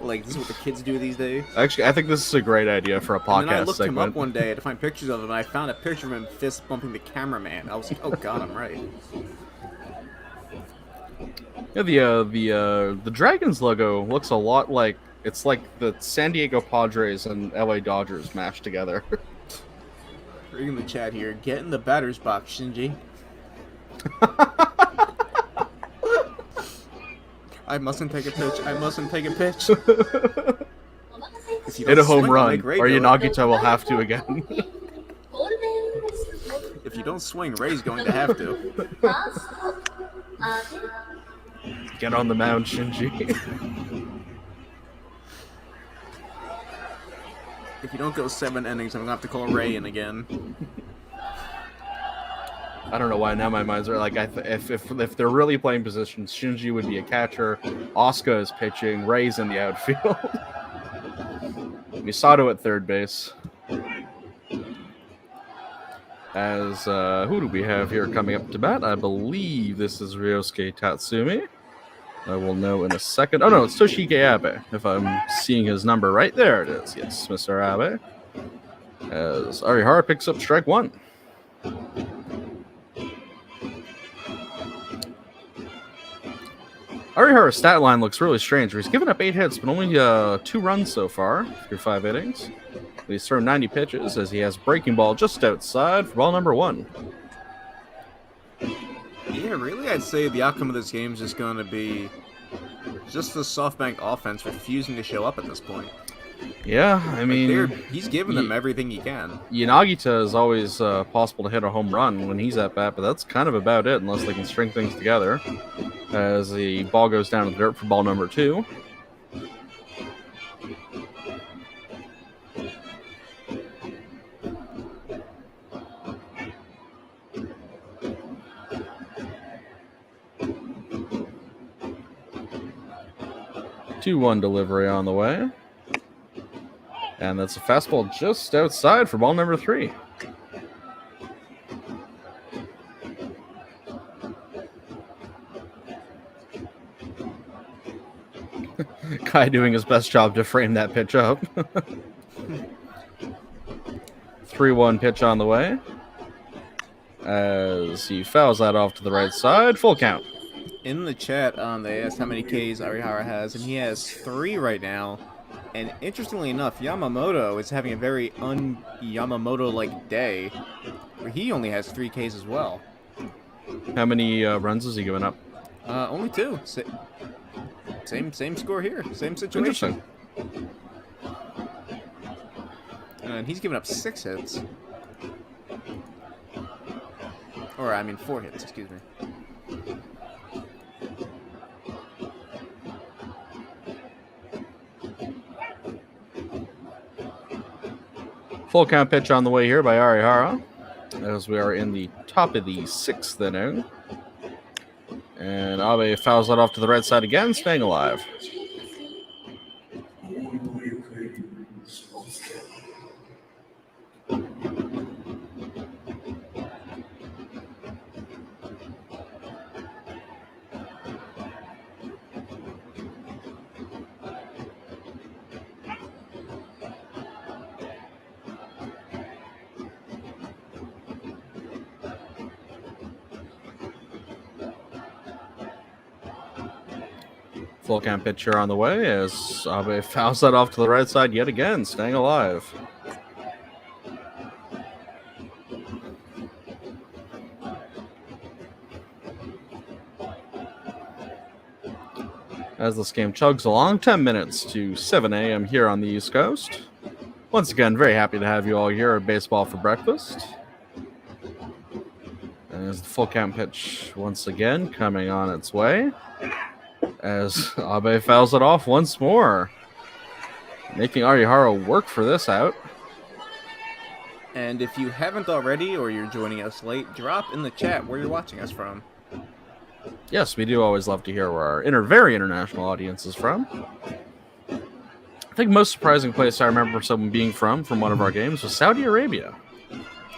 Like, this is what the kids do these days. Actually, I think this is a great idea for a podcast And then I looked segment. him up one day to find pictures of him, and I found a picture of him fist bumping the cameraman. I was like, oh god, I'm right. Yeah, the Dragons logo looks a lot like... It's like the San Diego Padres and LA Dodgers mashed together. Reading the chat here. Get in the batter's box, Shinji. I mustn't take a pitch. I mustn't take a pitch. Hit a home run, or Yanagita will have to again. If you don't swing, Ray's going to have to. Get on the mound, Shinji. If you don't go 7 innings, I'm going to have to call Ray in again. I don't know why now my mind's are like, if they're really playing positions, Shinji would be a catcher, Asuka is pitching, Ray's in the outfield. Misato at third base. As, who do we have here coming up to bat? I believe this is Ryosuke Tatsumi. I will know in a second. Oh no, it's Toshiki Abe, if I'm seeing his number right. There it is. Yes, Mr. Abe. As Arihara picks up strike one. Arihara's stat line looks really strange. He's given up 8 hits, but only 2 runs so far through 5 innings. He's thrown 90 pitches as he has breaking ball just outside for ball number 1. Yeah, really, I'd say the outcome of this game is just going to be just the SoftBank offense refusing to show up at this point. Yeah, I mean... he's giving them everything he can. Yanagita is always possible to hit a home run when he's at bat, but that's kind of about it, unless they can string things together. As the ball goes down to the dirt for ball number 2. Two-one delivery on the way. And that's a fastball just outside for ball number 3. Kai doing his best job to frame that pitch up. 3-1 pitch on the way. As he fouls that off to the right side. Full count. In the chat, they asked how many Ks Arihara has, and he has 3 right now. And interestingly enough, Yamamoto is having a very un-Yamamoto-like day, where he only has 3 Ks as well. How many runs has he given up? Only 2. Same score here. Same situation. Interesting. And he's given up 6 hits. Or, I mean, 4 hits, excuse me. Full count pitch on the way here by Arihara, as we are in the top of the 6th inning. And Abe fouls that off to the right side again, staying alive. Full count pitcher on the way as Abe fouls that off to the right side yet again, staying alive. as this game chugs along. 10 minutes to 7 a.m. here on the East Coast. Once again, very happy to have you all here at Baseball for Breakfast. As the full count pitch once again coming on its way. As Abe fouls it off once more. Making Arihara work for this out. And if you haven't already, or you're joining us late, drop in the chat where you're watching us from. Yes, we do always love to hear where our very international audience is from. I think most surprising place I remember someone being from one of our games was Saudi Arabia.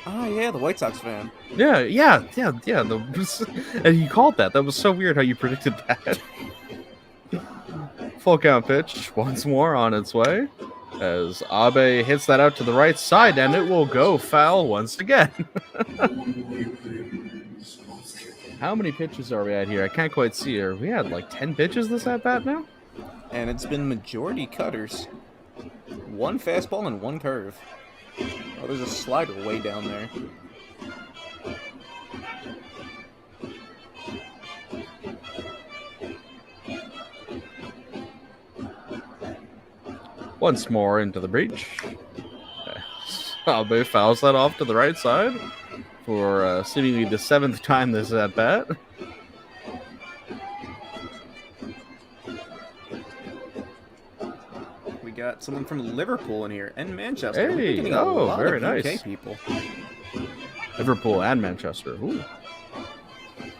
Oh yeah, the White Sox fan. Yeah. And he called that. That was so weird how you predicted that. Full count pitch once more on its way. As Abe hits that out to the right side, and it will go foul once again. How many pitches are we at here? I can't quite see her. We had like 10 pitches this at-bat now? And it's been majority cutters. One fastball and one curve. Oh, there's a slider way down there. Once more into the breach. Abe fouls that off to the right side for seemingly the 7th time this at-bat. We got someone from Liverpool in here and Manchester. Hey, We're getting a lot very of nice. UK people. Liverpool and Manchester. Ooh. Is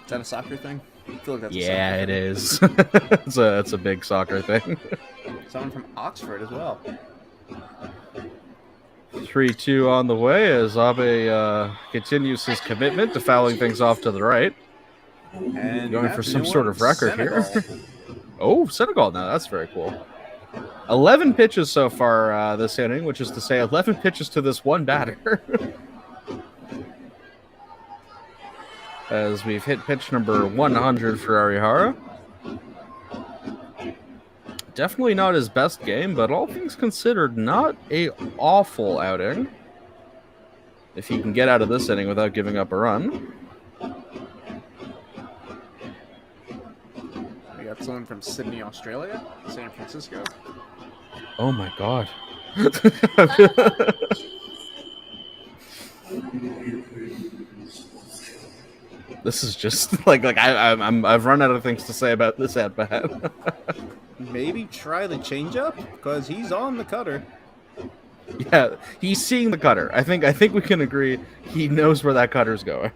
that a soccer thing? I feel like that's Yeah, a it soccer thing. is. it's a big soccer thing. Someone from Oxford as well. 3-2 on the way as Abe continues his commitment to fouling things off to the right. And Going for that's some new sort one, of record Senegal. here. Oh, Senegal now. That's very cool. 11 pitches so far this inning, which is to say 11 pitches to this one batter. As we've hit pitch number 100 for Arihara. Definitely not his best game, but all things considered, not a awful outing. If he can get out of this inning without giving up a run. We got someone from Sydney, Australia, San Francisco. Oh my god. This is just like I've run out of things to say about this at bat. Maybe try the changeup because he's on the cutter. Yeah, he's seeing the cutter. I think we can agree he knows where that cutter's going.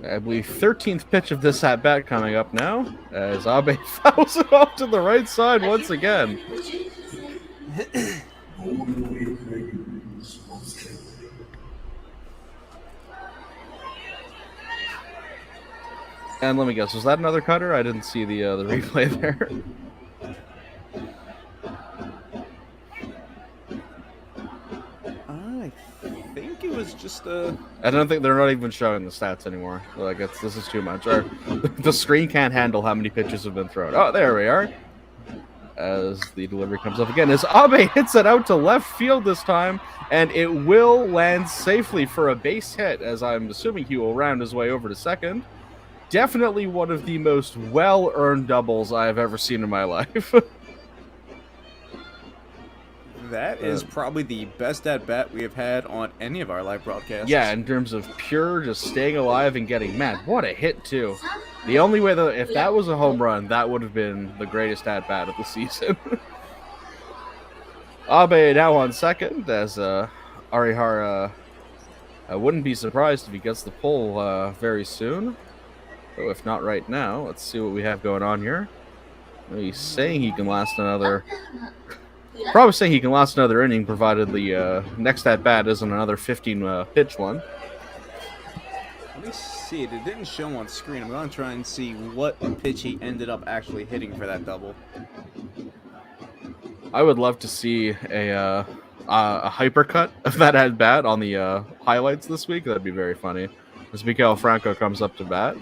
I believe 13th pitch of this at bat coming up now as Abe fouls it off to the right side once again. And let me guess, was that another cutter? I didn't see the replay there. I think it was just a... I don't think they're not even showing the stats anymore. Like this is too much. The screen can't handle how many pitches have been thrown. Oh, there we are. As the delivery comes up again, as Abe hits it out to left field this time, and it will land safely for a base hit, as I'm assuming he will round his way over to second. Definitely one of the most well-earned doubles I've ever seen in my life. That is probably the best at-bat we have had on any of our live broadcasts. Yeah, in terms of pure just staying alive and getting mad. What a hit, too. The only way that if that was a home run, that would have been the greatest at-bat of the season. Abe now on second, as Arihara I wouldn't be surprised if he gets the pull very soon. Though if not right now, let's see what we have going on here. He's saying he can last another... Probably saying he can last another inning, provided the next at-bat isn't another 15-pitch one. Let me see it. It didn't show on screen. I'm going to try and see what pitch he ended up actually hitting for that double. I would love to see a hypercut of that at-bat on the highlights this week. That'd be very funny. As Miguel Franco comes up to bat.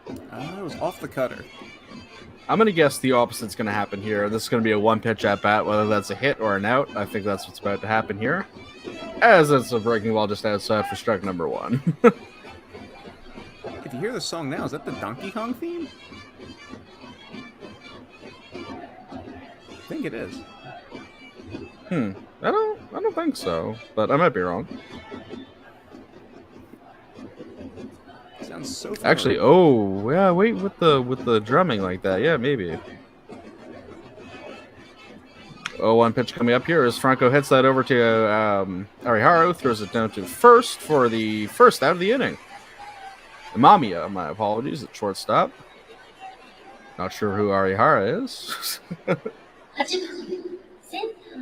It was off the cutter. I'm going to guess the opposite's going to happen here. This is going to be a one-pitch at-bat, whether that's a hit or an out. I think that's what's about to happen here. as it's a breaking ball just outside for strike number 1. If you hear the song now, is that the Donkey Kong theme? I think it is. I don't think so, but I might be wrong. Sounds so familiar. Actually, oh yeah, wait, with the drumming like that, yeah, maybe. Oh, one pitch coming up here as Franco hits that over to Ariharu, throws it down to first for the first out of the inning. Imamiya, my apologies, at shortstop. Not sure who Arihara is.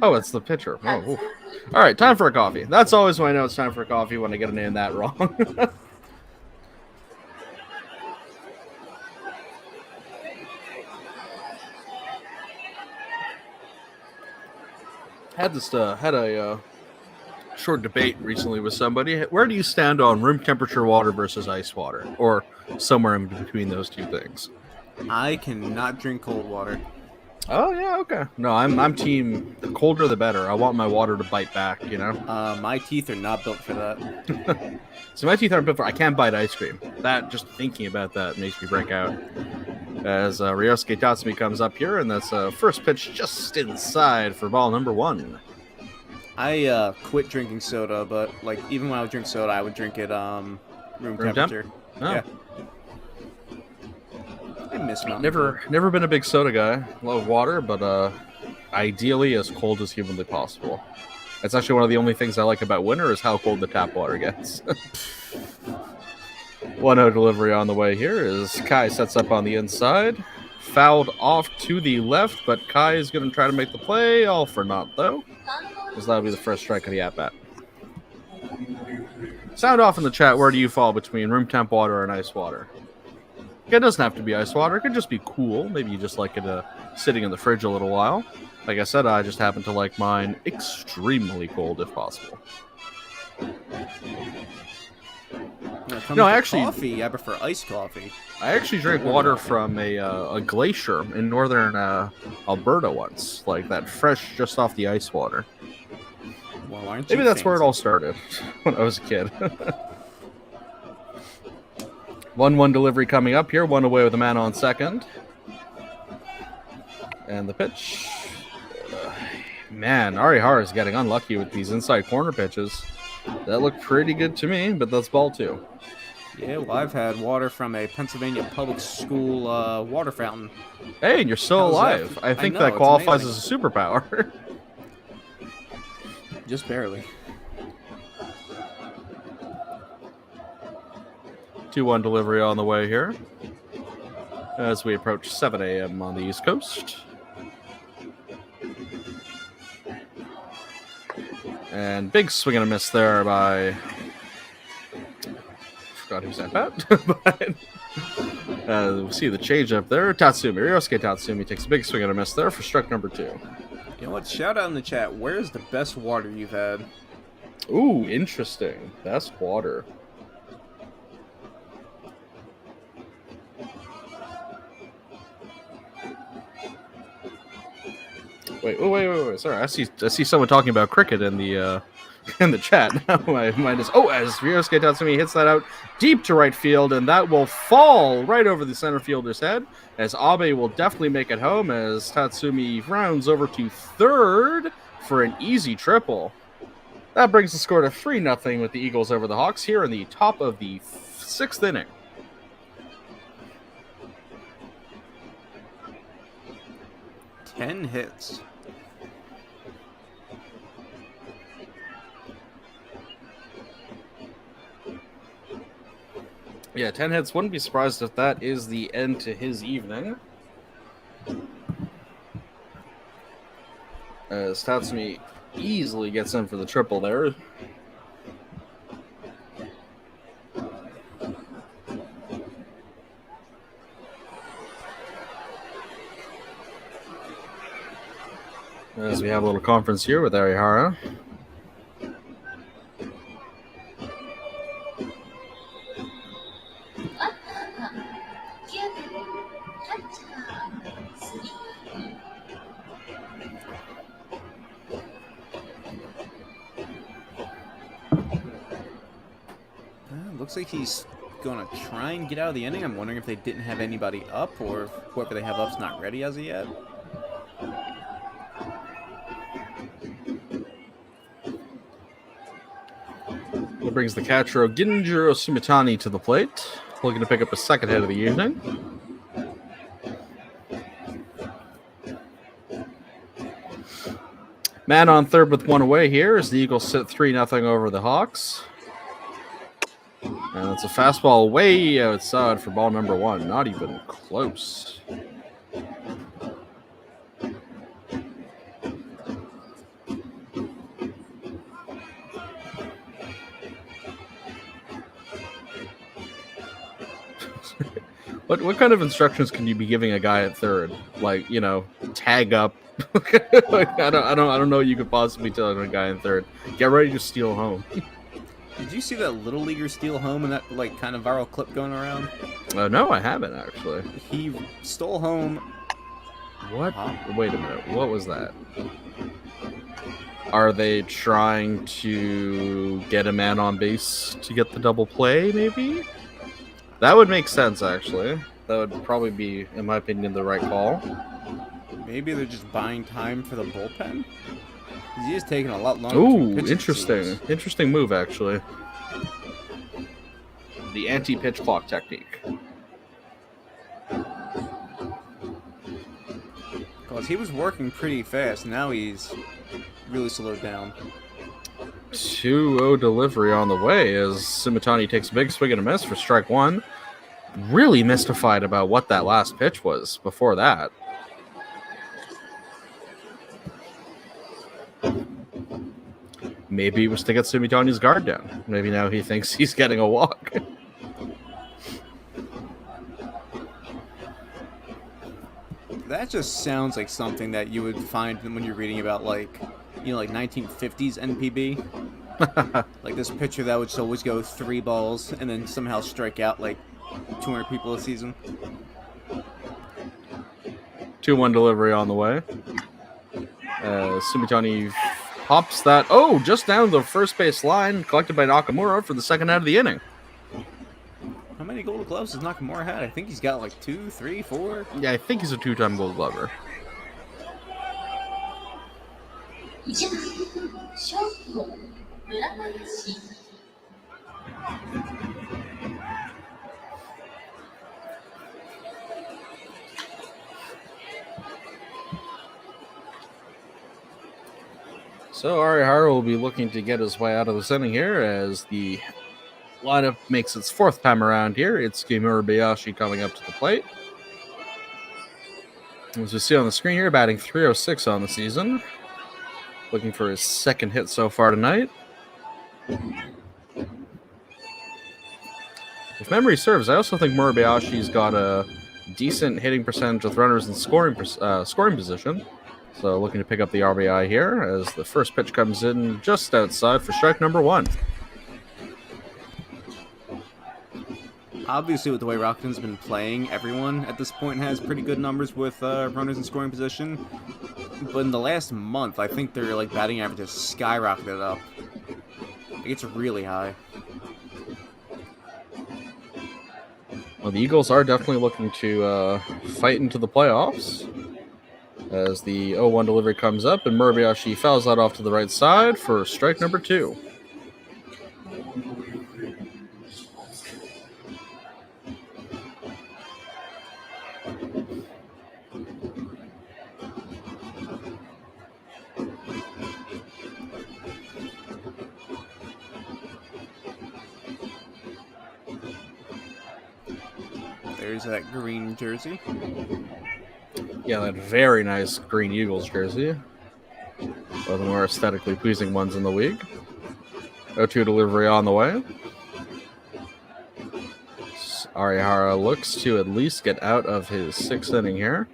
Oh, it's the pitcher. Oh, oof. All right, time for a coffee. That's always when I know it's time for a coffee, when I get a name that wrong. Had a short debate recently with somebody. Where do you stand on room temperature water versus ice water, or somewhere in between those two things? I cannot drink cold water. Oh yeah, okay. No, I'm team. The colder the better. I want my water to bite back. You know. My teeth are not built for that. So my teeth aren't built for. I can't bite ice cream. That, just thinking about that, makes me break out. As Ryosuke Tatsumi comes up here, and that's first pitch just inside for ball number 1. I quit drinking soda, but like even when I would drink soda, I would drink it room temperature. Oh. Yeah. I miss Mountain Never been a big soda guy. Love water, but ideally as cold as humanly possible. That's actually one of the only things I like about winter, is how cold the tap water gets. 1-0 delivery on the way here as Kai sets up on the inside. Fouled off to the left, but Kai is going to try to make the play. All for naught, though, as that'll be the first strike of the at-bat. Sound off in the chat, where do you fall between room temp water and ice water? It doesn't have to be ice water. It could just be cool. Maybe you just like it sitting in the fridge a little while. Like I said, I just happen to like mine extremely cold if possible. No, actually, coffee. I prefer iced coffee. I actually drank water from a glacier in northern Alberta once, like that fresh, just off the ice water. Well, aren't Maybe you that's where it fancy? all started when I was a kid. 1-1 delivery coming up here. 1 away with a man on second. And the pitch. Man, Arihara is getting unlucky with these inside corner pitches. That looked pretty good to me, but that's ball 2. Yeah, well, I've had water from a Pennsylvania public school water fountain. Hey, and you're still How's alive. that? I think know, that it's qualifies amazing. as a superpower. Just barely. 2-1 delivery on the way here as we approach 7 a.m. on the East Coast. And big swing and a miss there by... Forgot who's at bat. But we see the change up there. Tatsumi. Ryosuke Tatsumi takes a big swing and a miss there for strike number 2. You know what? Shout out in the chat. Where's the best water you've had? Ooh, interesting. Best water. Wait. Sorry, I see someone talking about cricket in the chat. Now my mind is... Oh, as Ryosuke Tatsumi hits that out deep to right field, and that will fall right over the center fielder's head, as Abe will definitely make it home, as Tatsumi rounds over to third for an easy triple. That brings the score to 3-0 with the Eagles over the Hawks here in the top of the 6th inning. Ten hits. Yeah, 10 hits. Wouldn't be surprised if that is the end to his evening. As Tatsumi easily gets in for the triple there. As we have a little conference here with Arihara. Looks like he's going to try and get out of the inning. I'm wondering if they didn't have anybody up, or if whoever they have up's not ready as of yet. That brings the catcher Ginjiro Sumitani to the plate, looking to pick up a second hit of the evening. Man on third with one away here as the Eagles sit 3-0 over the Hawks. And it's a fastball way outside for ball number one. Not even close. What kind of instructions can you be giving a guy at third? Like, you know, tag up. Like, I don't know what you could possibly tell a guy in third. Get ready to steal home. Did you see that Little Leaguer steal home in that like kind of viral clip going around? No, I haven't actually. He stole home. What? Wait a minute. What was that? Are they trying to get a man on base to get the double play, maybe? That would make sense, actually. That would probably be, in my opinion, the right call. Maybe they're just buying time for the bullpen? He is taking a lot longer. Ooh, interesting. Interesting move, actually. The anti-pitch clock technique. Because he was working pretty fast. Now he's really slowed down. 2-0 delivery on the way as Sumitani takes a big swing and a miss for strike one. Really mystified about what that last pitch was before that. Maybe it was to get Sumitani's guard down. Maybe now he thinks he's getting a walk. That just sounds like something that you would find when you're reading about, like, you know, like 1950s NPB. Like this pitcher that would always go 3 balls and then somehow strike out like 200 people a season. 2-1 delivery on the way. Sumitani pops that. Oh, just down the first base line, collected by Nakamura for the second out of the inning. How many Gold Gloves does Nakamura had? I think he's got like 2, 3, 4. Yeah, I think he's a 2-time Gold Glover. So Arihara will be looking to get his way out of this inning here as the lineup makes its fourth time around here. It's Kimura Bayashi coming up to the plate. As you see on the screen here, batting .306 on the season. Looking for his second hit so far tonight. If memory serves, I also think Murabayashi's got a decent hitting percentage with runners in scoring position. So looking to pick up the RBI here as the first pitch comes in just outside for strike number one. Obviously, with the way Rockton's been playing, everyone at this point has pretty good numbers with runners in scoring position. But in the last month, I think their like batting average has skyrocketed up. It's really high. Well, the Eagles are definitely looking to fight into the playoffs. As the 0-1 delivery comes up, and Murabayashi fouls that off to the right side for strike number two. There's that green jersey. Yeah, that very nice green Eagles jersey. One of the more aesthetically pleasing ones in the league. 0-2 delivery on the way. Arihara looks to at least get out of his sixth inning here.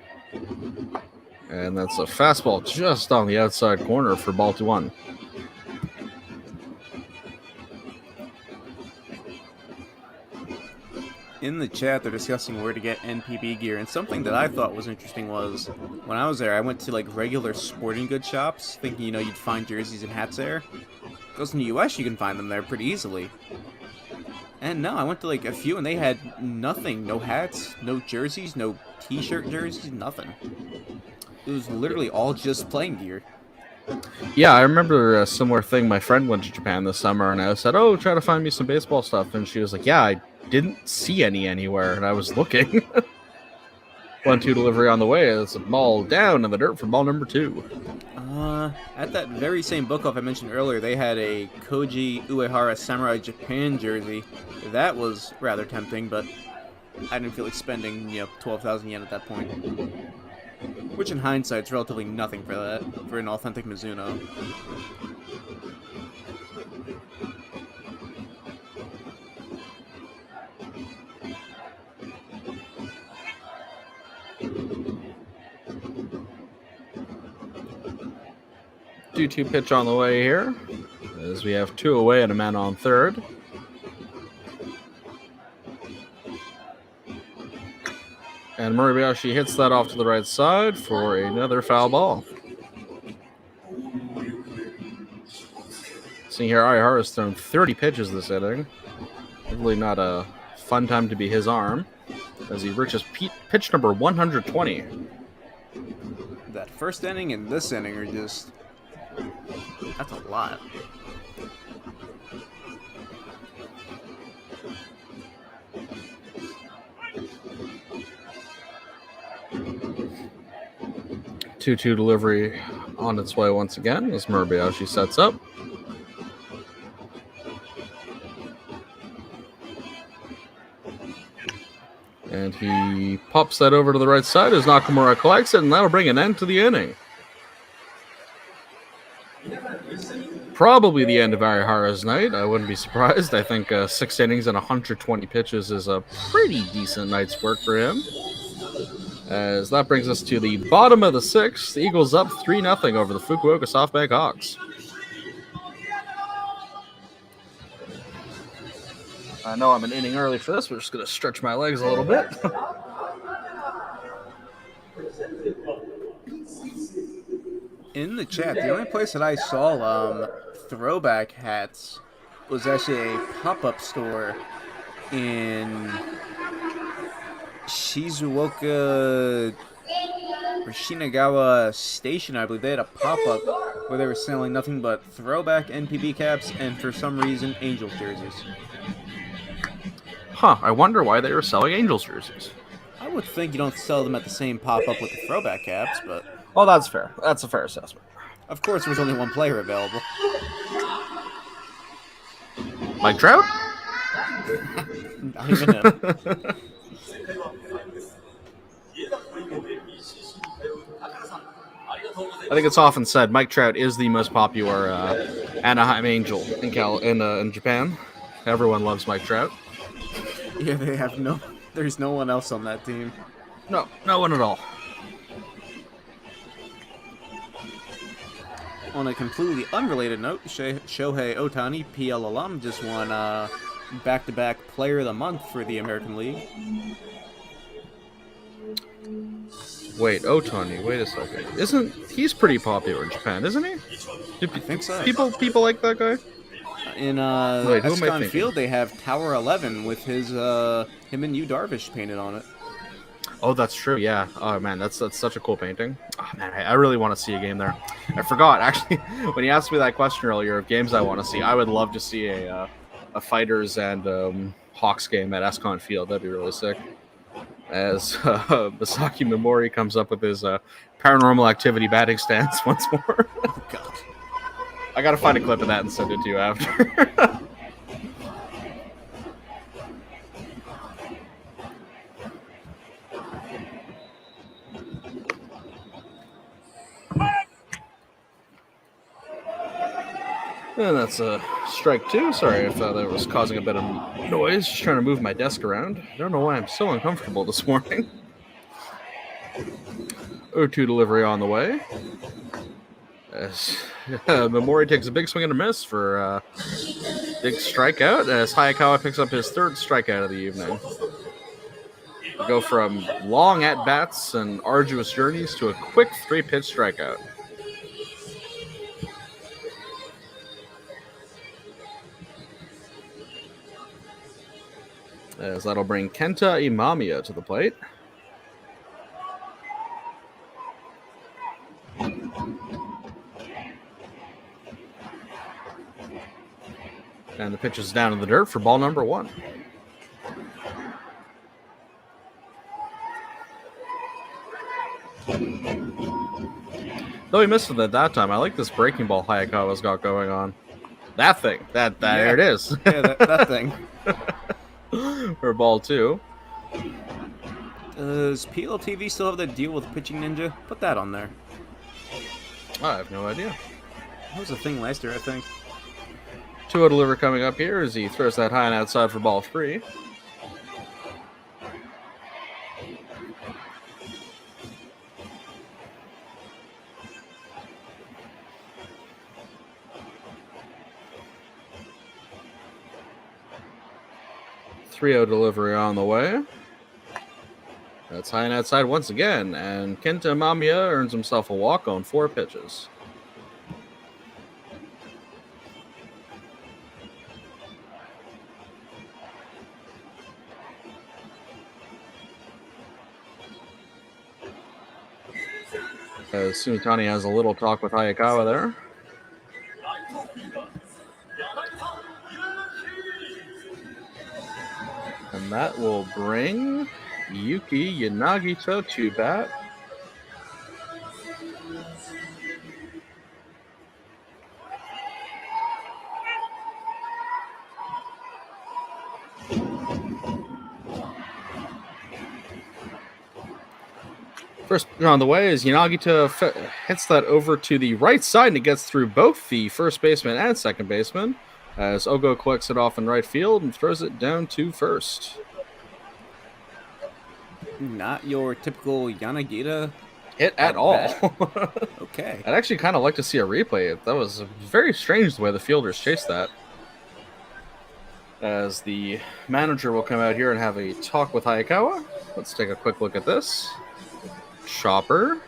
And that's a fastball just on the outside corner for ball 2-1. In the chat, they're discussing where to get NPB gear, and something that I thought was interesting was, when I was there, I went to like regular sporting goods shops, thinking, you know, you'd find jerseys and hats there. Because in the US, you can find them there pretty easily. And no, I went to like a few and they had nothing. No hats, no jerseys, no t-shirt jerseys, nothing. It was literally all just playing gear. Yeah, I remember a similar thing. My friend went to Japan this summer, and I said, "Oh, try to find me some baseball stuff." And she was like, "Yeah, I didn't see any anywhere," and I was looking. 1-2 delivery on the way. It's a ball down in the dirt for ball number 2. At that very same book off I mentioned earlier, they had a Koji Uehara Samurai Japan jersey. That was rather tempting, but I didn't feel like spending 12,000 yen at that point. Which in hindsight is relatively nothing for that, for an authentic Mizuno. 2-2 pitch on the way here, as we have 2 away and a man on third. And Murabayashi hits that off to the right side for another foul ball. Seeing here, Aihara has thrown 30 pitches this inning. Really not a fun time to be his arm, as he reaches pitch number 120. That first inning and this inning are just... that's a lot. Two-two delivery on its way once again as Murabayashi sets up. And he pops that over to the right side as Nakamura collects it, and that'll bring an end to the inning. Probably the end of Aihara's night. I wouldn't be surprised. I think 6 innings and 120 pitches is a pretty decent night's work for him. As that brings us to the bottom of the 6th. The Eagles up 3-0 over the Fukuoka SoftBank Hawks. I know I'm an inning early for this. We're just going to stretch my legs a little bit. In the chat, the only place that I saw throwback hats was actually a pop-up store in Shizuoka or Shinagawa Station, I believe. They had a pop-up where they were selling nothing but throwback NPB caps and, for some reason, Angels jerseys. Huh, I wonder why they were selling Angels jerseys. I would think you don't sell them at the same pop-up with the throwback caps, but... well, that's fair. That's a fair assessment. Of course, there was only one player available. Mike Trout? Not even him. I think it's often said Mike Trout is the most popular Anaheim Angel in Japan. Everyone loves Mike Trout. Yeah, they have no... there's no one else on that team. No, no one at all. On a completely unrelated note, Shohei Ohtani, PL alum, just won back-to-back Player of the Month for the American League. Wait, Ohtani, wait a second. He's pretty popular in Japan, isn't he? I think so. People like that guy? In Wait, who am I Escon thinking? Field, they have Tower 11 with his him and Yu Darvish painted on it. Oh, that's true. Yeah. Oh man, that's such a cool painting. Oh man, I really want to see a game there. I forgot actually when you asked me that question earlier of games I want to see. I would love to see a Fighters and Hawks game at Escon Field. That'd be really sick. As Masaki Momori comes up with his paranormal activity batting stance once more. Oh god. I gotta find a clip of that and send it to you after. And that's a strike 2. Sorry if that was causing a bit of noise. Just trying to move my desk around. I don't know why I'm so uncomfortable this morning. 0-2 delivery on the way. As Momori takes a big swing and a miss for a big strikeout, as Hayakawa picks up his 3rd strikeout of the evening. We go from long at-bats and arduous journeys to a quick 3-pitch strikeout. as that'll bring Kenta Imamiya to the plate. And the pitch is down in the dirt for ball number 1. Though he missed it at that time, I like this breaking ball Hayakawa's got going on. That thing. There it is. Yeah, that thing. For ball 2. Does PLTV still have that deal with Pitching Ninja? Put that on there. I have no idea. That was a thing last year, I think. 2-0 delivery coming up here as he throws that high and outside for ball 3. Three-0 delivery on the way. That's high and outside once again, and Kenta Imamiya earns himself a walk on 4 pitches. As Sumitani has a little talk with Hayakawa there. And that will bring Yuki Yanagita to bat. First on the way is Yanagita hits that over to the right side, and it gets through both the first baseman and second baseman as Ogo collects it off in right field and throws it down to first. Not your typical Yanagita hit at all. Okay. I'd actually kind of like to see a replay. That was very strange the way the fielders chased that. As the manager will come out here and have a talk with Hayakawa. Let's take a quick look at this. Chopper.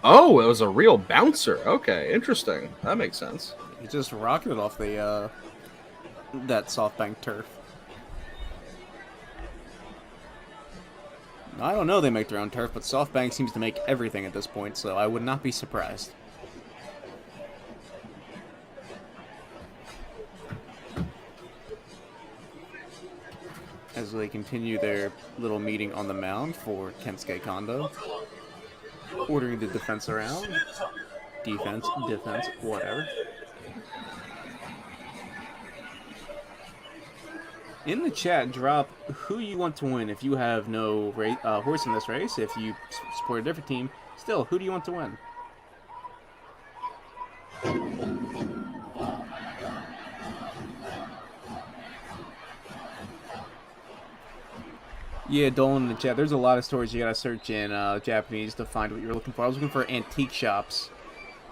Oh, it was a real bouncer. Okay, interesting. That makes sense. He just rocketed off the that SoftBank turf. I don't know they make their own turf, but SoftBank seems to make everything at this point, so I would not be surprised. As they continue their little meeting on the mound for Kensuke Kondo. Ordering the defense around. Defense, whatever. In the chat, drop who you want to win if you have no horse in this race. If you support a different team, still, who do you want to win? Yeah, Dolan in the chat. There's a lot of stores you gotta search in Japanese to find what you're looking for. I was looking for antique shops,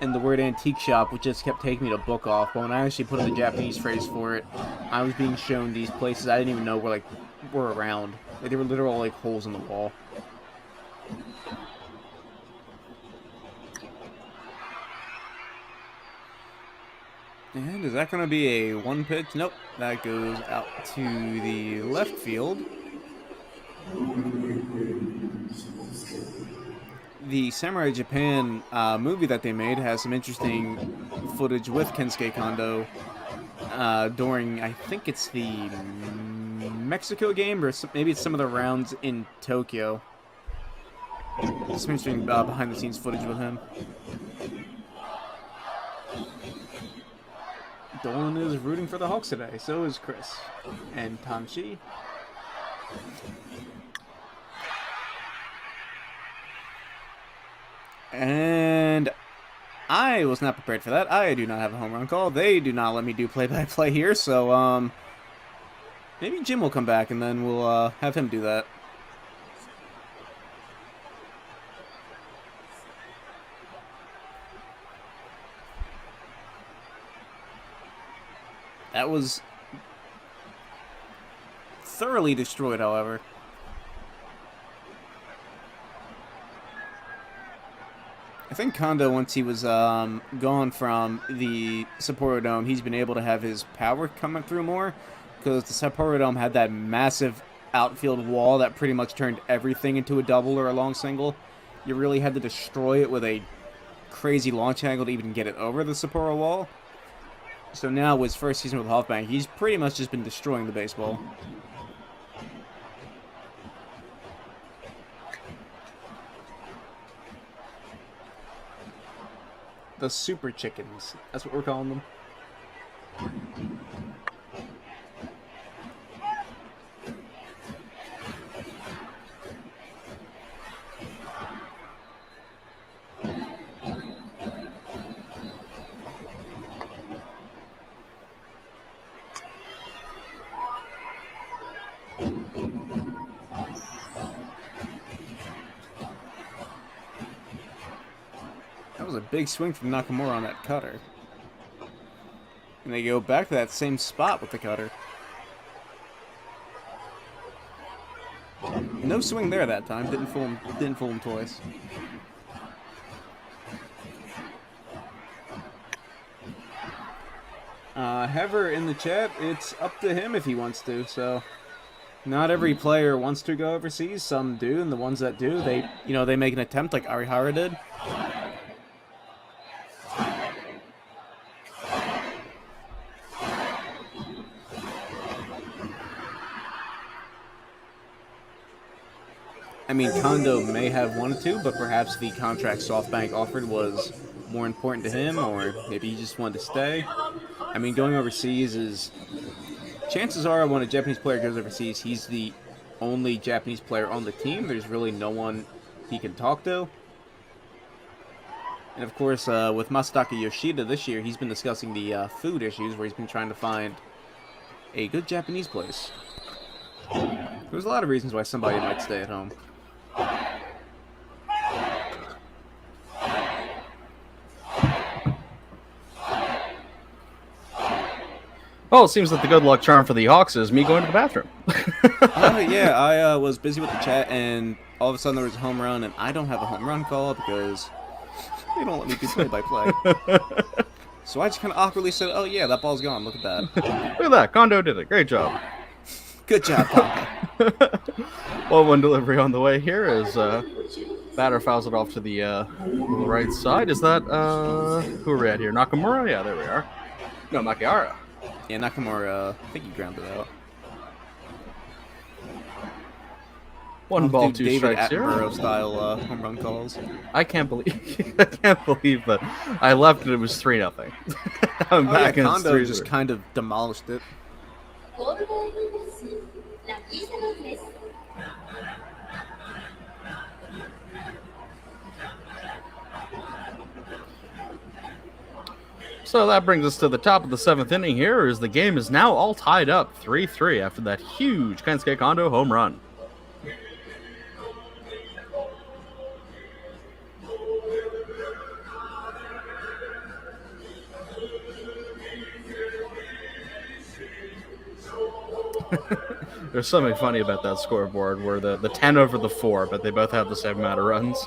and the word antique shop which just kept taking me to book off. But when I actually put in the Japanese phrase for it, I was being shown these places I didn't even know were around. Like, they were literal like holes in the wall. And is that gonna be a one pitch? Nope. That goes out to the left field. The Samurai Japan movie that they made has some interesting footage with Kensuke Kondo during, I think it's the Mexico game, or maybe it's some of the rounds in Tokyo. Some interesting behind-the-scenes footage with him. Dolan is rooting for the Hawks today, so is Chris. And Tanshi. And I was not prepared for that. I do not have a home run call. They do not let me do play-by-play here, so maybe Jim will come back and then we'll have him do that. That was thoroughly destroyed, however. I think Kondo, once he was gone from the Sapporo Dome, he's been able to have his power coming through more. because the Sapporo Dome had that massive outfield wall that pretty much turned everything into a double or a long single. You really had to destroy it with a crazy launch angle to even get it over the Sapporo wall. So now, with his first season with SoftBank, he's pretty much just been destroying the baseball. The Super Chickens. That's what we're calling them. That was a big swing from Nakamura on that cutter. And they go back to that same spot with the cutter. No swing there that time. Didn't fool him twice. Hever in the chat, it's up to him if he wants to, so not every player wants to go overseas. Some do, and the ones that do, they make an attempt like Arihara did. I mean, Kondo may have wanted to, but perhaps the contract SoftBank offered was more important to him, or maybe he just wanted to stay. I mean, going overseas is... Chances are when a Japanese player goes overseas, he's the only Japanese player on the team. There's really no one he can talk to. And of course, with Masataka Yoshida this year, he's been discussing the food issues, where he's been trying to find a good Japanese place. There's a lot of reasons why somebody might stay at home. Well, it seems that the good luck charm for the Hawks is me going to the bathroom. Yeah, I was busy with the chat, and all of a sudden there was a home run, and I don't have a home run call because they don't let me do play-by-play. So I just kind of awkwardly said, oh yeah, that ball's gone, look at that. Look at that, Kondo did it, great job. Good job, Kondo. Well, one delivery on the way here is batter fouls it off to the right side. Is that, who are we at here? Nakamura? Yeah, there we are. No, Makiara. Yeah, Nakamura, I think he grounded out. One I'll ball, do two David strikes here. Attenborough style home run calls. I can't believe that I left and it was 3-0. I'm back and it's Kondo 3-3. just kind of demolished it. So that brings us to the top of the 7th inning here, as the game is now all tied up 3-3 after that huge Kensuke Kondo home run. There's something funny about that scoreboard where the 10 over the 4, but they both have the same amount of runs.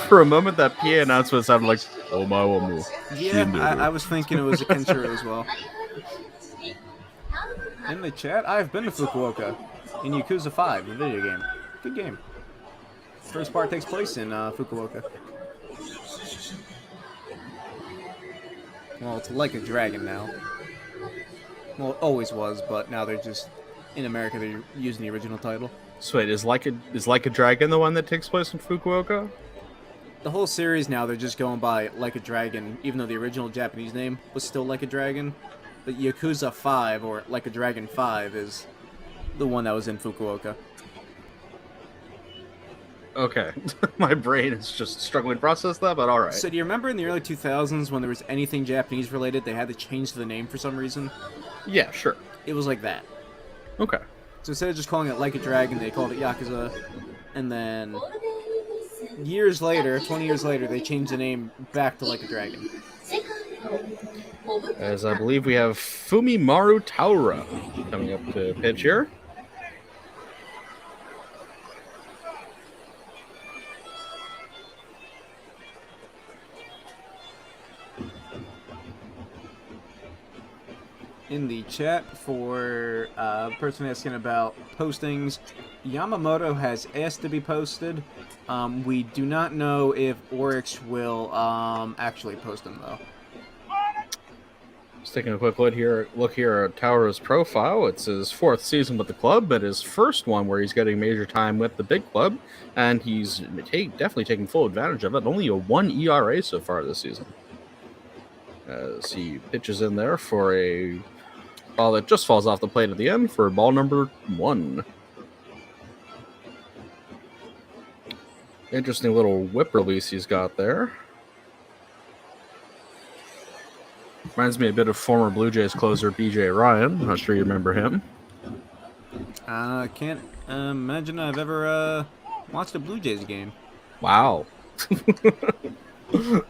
For a moment, that PA announcement sounded like, "Oh my woman." Yeah, I was thinking it was a Kenshiro as well. In the chat, I've been to Fukuoka in Yakuza 5, the video game. Good game. First part takes place in Fukuoka. Well, it's like a dragon now. Well, it always was, but now they're just in America. They're using the original title. So wait, is like a Dragon the one that takes place in Fukuoka? The whole series now, they're just going by Like a Dragon, even though the original Japanese name was still Like a Dragon. But Yakuza 5, or Like a Dragon 5, is the one that was in Fukuoka. Okay. My brain is just struggling to process that, but all right. So do you remember in the early 2000s when there was anything Japanese related, they had to change the name for some reason? Yeah, sure. It was like that. Okay. So instead of just calling it Like a Dragon, they called it Yakuza. And then years later, 20 years later, they changed the name back to Like a Dragon. As I believe we have Fumimaru Taura coming up to pitch here. In the chat for person asking about postings, Yamamoto has asked to be posted. We do not know if Oryx will actually post him, though. Just taking a quick look here at Taura's profile. It's his 4th season with the club, but his first one where he's getting major time with the big club, and he's definitely taking full advantage of it. Only a 1 ERA so far this season. As he pitches in there for a ball that just falls off the plate at the end for ball number 1. Interesting little whip release he's got there. Reminds me a bit of former Blue Jays closer B.J. Ryan. Not sure you remember him. I can't imagine I've ever watched a Blue Jays game. Wow.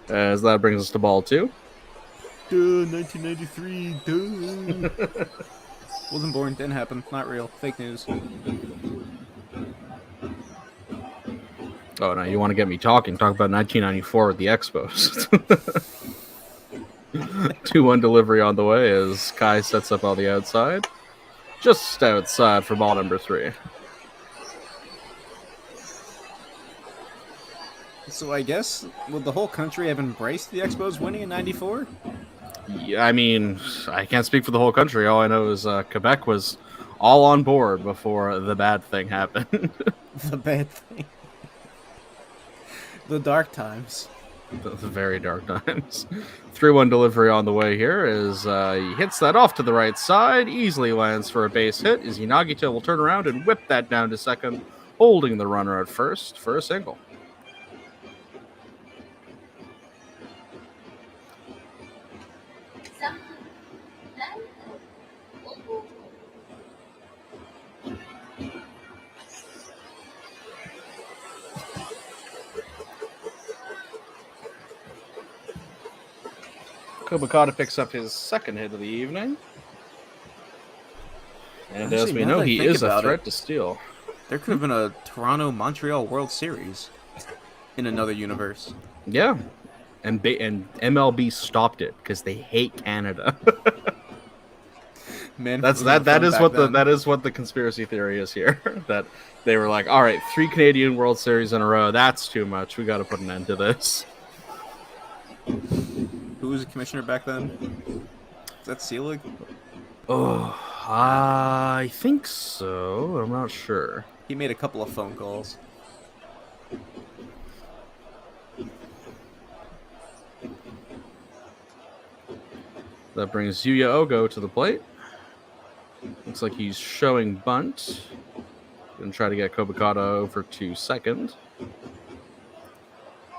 As that brings us to ball 2. 1993, duh. Wasn't born, didn't happen, not real, fake news. Oh, now you want to get me talking. Talk about 1994 at the Expos. 2-1 delivery on the way as Kai sets up on the outside. Just outside for ball number 3. So I guess, would the whole country have embraced the Expos winning in 94? Yeah, I mean, I can't speak for the whole country. All I know is Quebec was all on board before the bad thing happened. The bad thing. The dark times. The very dark times. 3-1 delivery on the way here as he hits that off to the right side, easily lands for a base hit as Nagita will turn around and whip that down to second, holding the runner at first for a single. Kobakata picks up his 2nd hit of the evening. And as we know, he is a threat to steal. There could have been a Toronto-Montreal World Series in another universe. Yeah. And MLB stopped it because they hate Canada. Man, that is what the conspiracy theory is here. That they were like, all right, 3 Canadian World Series in a row, that's too much. We got to put an end to this. Who was the commissioner back then? Is that Selig? Oh, I think so. I'm not sure. He made a couple of phone calls. That brings Yuya Ogo to the plate. Looks like he's showing bunt. Gonna try to get Kobakata over to second.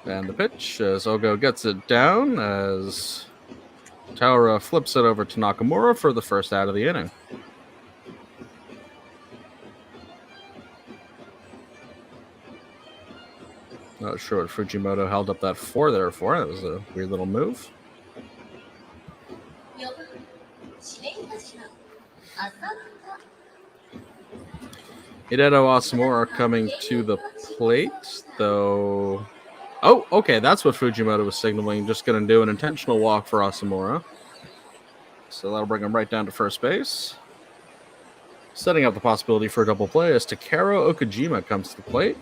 And the pitch as Ogo gets it down as Taura flips it over to Nakamura for the first out of the inning. Not sure what Fujimoto held up that 4 there for. That was a weird little move. Hideto Asamura coming to the plate, though. Oh, okay, that's what Fujimoto was signaling. Just going to do an intentional walk for Asamura. So that'll bring him right down to first base. Setting up the possibility for a double play as Takeru Okajima comes to the plate.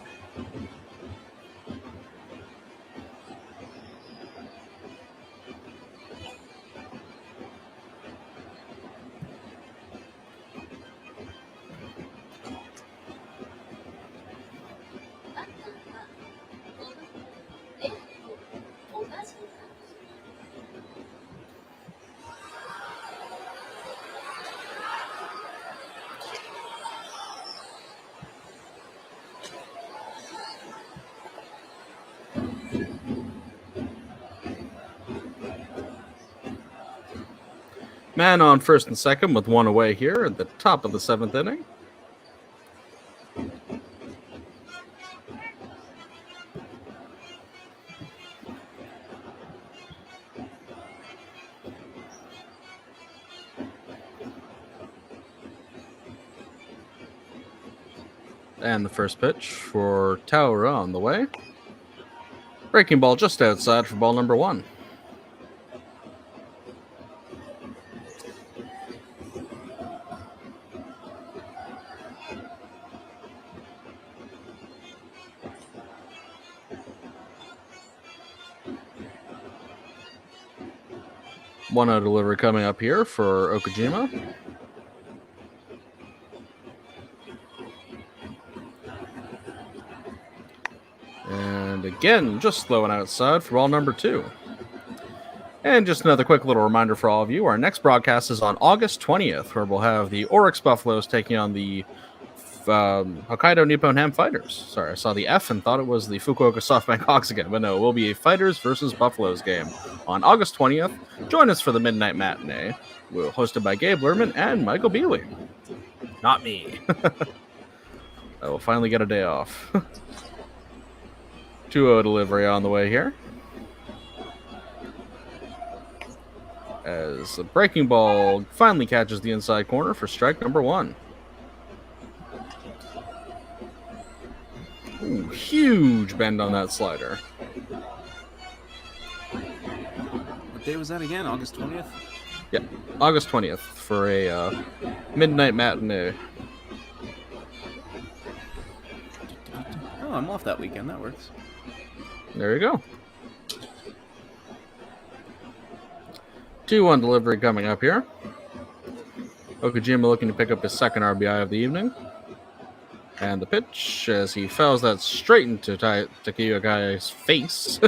Man on first and second with one away here at the top of the 7th inning. And the first pitch for Taura on the way. Breaking ball just outside for ball number 1. One out delivery coming up here for Okajima. And again, just slowing outside for ball number 2. And just another quick little reminder for all of you, our next broadcast is on August 20th, where we'll have the Oryx Buffaloes taking on the Hokkaido Nippon Ham Fighters. Sorry, I saw the F and thought it was the Fukuoka SoftBank Hawks again, but no, it will be a Fighters versus Buffaloes game on August 20th. Join us for the Midnight Matinee. We're hosted by Gabe Lerman and Michael Bealey. Not me. I will finally get a day off. 2-0 delivery on the way here. As the breaking ball finally catches the inside corner for strike number 1. Ooh, huge bend on that slider. What day was that again? August 20th? Yeah, August 20th for a midnight matinee. Oh, I'm off that weekend. That works. There you go. 2-1 delivery coming up here. Okajima looking to pick up his second RBI of the evening. And the pitch as he fouls that straight into Takuya Gai's face,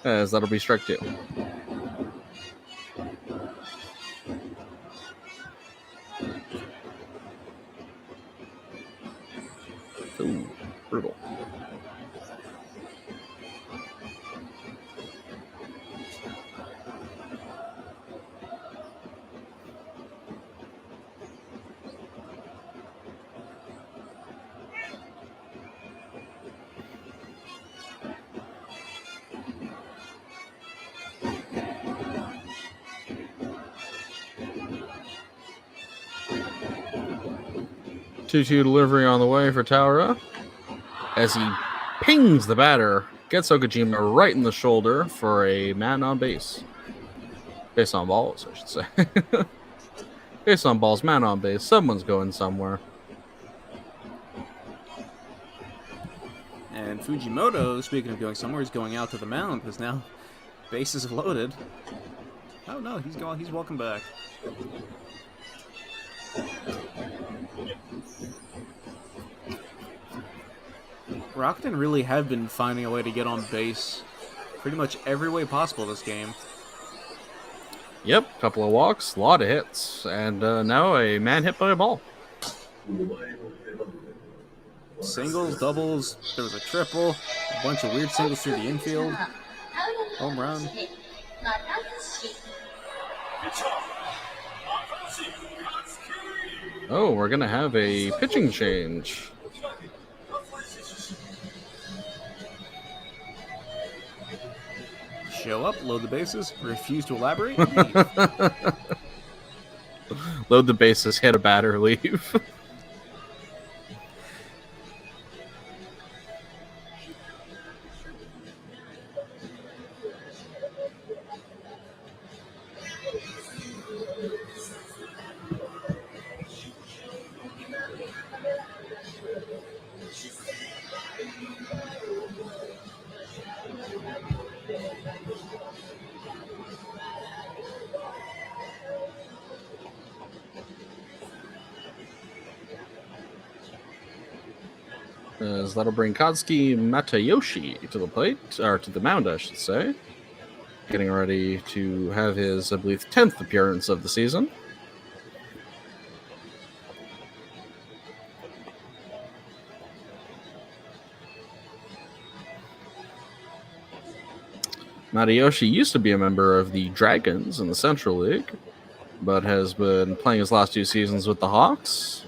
as that'll be strike 2. Ooh, brutal. Two-two delivery on the way for Taura as he pings the batter, gets Okajima right in the shoulder for a man on base. Base on balls, I should say. Base on balls, man on base. Someone's going somewhere. And Fujimoto, speaking of going somewhere, is going out to the mound because now bases are loaded. Oh no, he's gone. He's welcome back. Rockton really have been finding a way to get on base pretty much every way possible this game. Yep, couple of walks, a lot of hits, and now a man hit by a ball. Singles, doubles, there was a triple, a bunch of weird singles through the infield. Home run. Oh, we're going to have a pitching change. Show up, load the bases, refuse to elaborate. Load the bases, hit a batter, leave. As that'll bring Katsuki Matayoshi to the plate, or to the mound, I should say. Getting ready to have his, I believe, 10th appearance of the season. Matayoshi used to be a member of the Dragons in the Central League, but has been playing his last 2 seasons with the Hawks.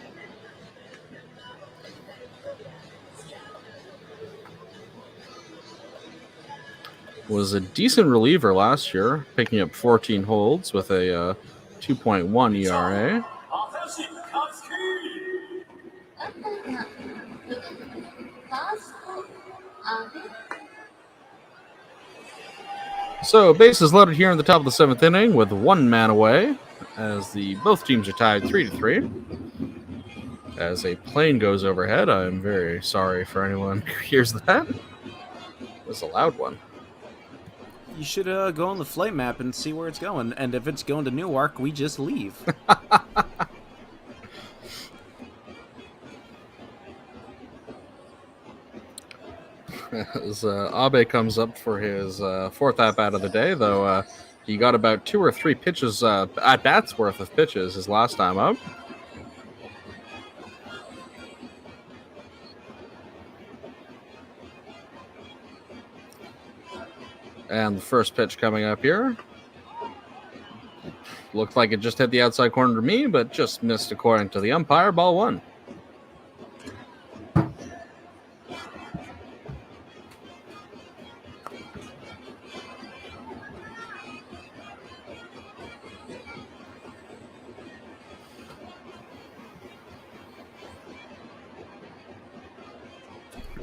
Was a decent reliever last year, picking up 14 holds with a 2.1 ERA. So bases loaded here in the top of the 7th inning with 1 man away, as both teams are tied 3-3. As a plane goes overhead, I'm very sorry for anyone who hears that. It's a loud one. You should go on the flight map and see where it's going. And if it's going to Newark, we just leave. As Abe comes up for his 4th at-bat of the day, though he got about 2 or 3 pitches, at-bats worth of pitches his last time up. And the first pitch coming up here. Looked like it just hit the outside corner to me, but just missed according to the umpire. Ball 1.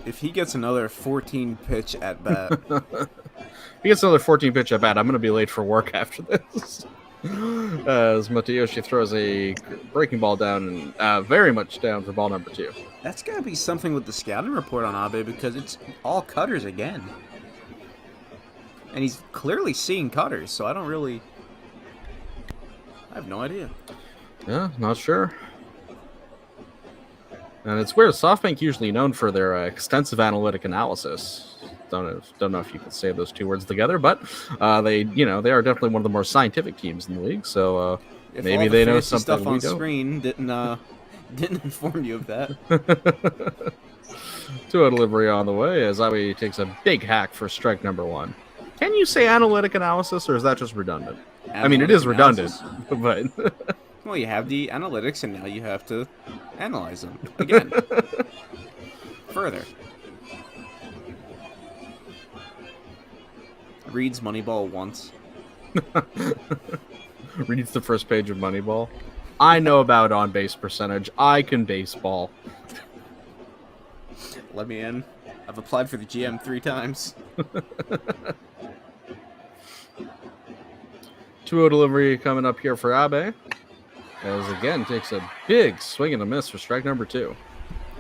If he gets another 14 pitch at bat, If he gets another 14 pitch at bat, I'm going to be late for work after this. As Matayoshi throws a breaking ball down, and very much down for ball number 2. that's got to be something with the scouting report on Abe, because it's all cutters again. And he's clearly seeing cutters, so I have no idea. Yeah, not sure. And it's weird. SoftBank usually known for their extensive analytic analysis. Don't know if you can say those 2 words together, but they are definitely one of the more scientific teams in the league. So If maybe all the they know fancy something stuff we on don't. screen didn't inform you of that. 2-0 delivery on the way as Abe takes a big hack for strike number 1. Can you say analytic analysis, or is that just redundant? I mean, it is redundant, but Well, you have the analytics, and now you have to analyze them again. Further. Reads Moneyball once. reads the first page of Moneyball. I know about on-base percentage. I can baseball. Let me in. I've applied for the GM 3 times. 2-0 delivery coming up here for Abe. As again takes a big swing and a miss for strike number 2.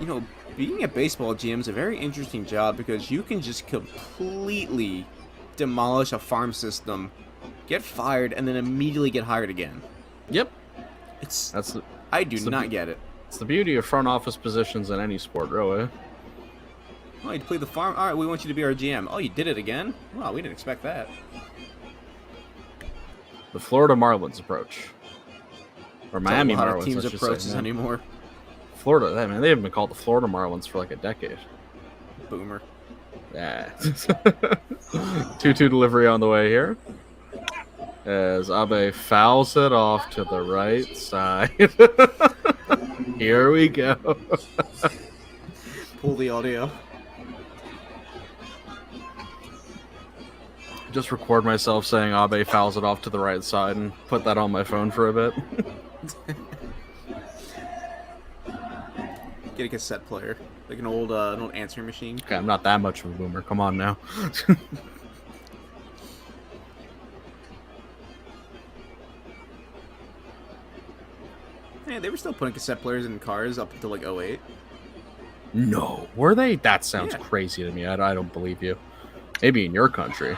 You know, being a baseball GM is a very interesting job because you can just completely demolish a farm system, get fired, and then immediately get hired again. Yep. I do not get it. It's the beauty of front office positions in any sport, really. Oh, you play the farm? All right, we want you to be our GM. Oh, you did it again? Wow, we didn't expect that. The Florida Marlins approach. Or Miami That's a lot Marlins, of teams I should approaches say. anymore. Florida, man, they haven't been called the Florida Marlins for like a decade. Boomer. Yeah. 2-2 delivery on the way here. As Abe fouls it off to the right side. Here we go. Pull the audio. Just record myself saying Abe fouls it off to the right side and put that on my phone for a bit. Get a cassette player, like an old answering machine. Okay, I'm not that much of a boomer. Come on now. Hey, they were still putting cassette players in cars up until like 08. No, were they? That sounds Yeah. crazy to me. I don't believe you. Maybe in your country.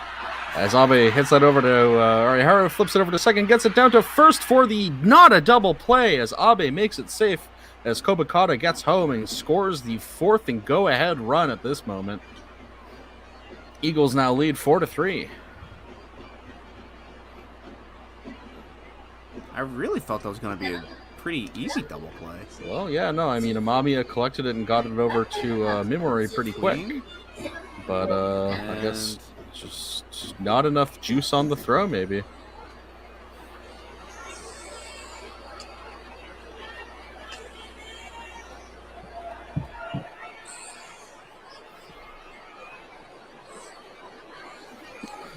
As Abe hits that over to Arihara, flips it over to second, gets it down to first for the not a double play as Abe makes it safe as Kobakata gets home and scores the 4th and go-ahead run at this moment. Eagles now lead 4-3. I really thought that was going to be a pretty easy double play. Well, yeah, no, I mean, Amamiya collected it and got it over to Mimori pretty quick. Clean. But I guess Just not enough juice on the throw, maybe.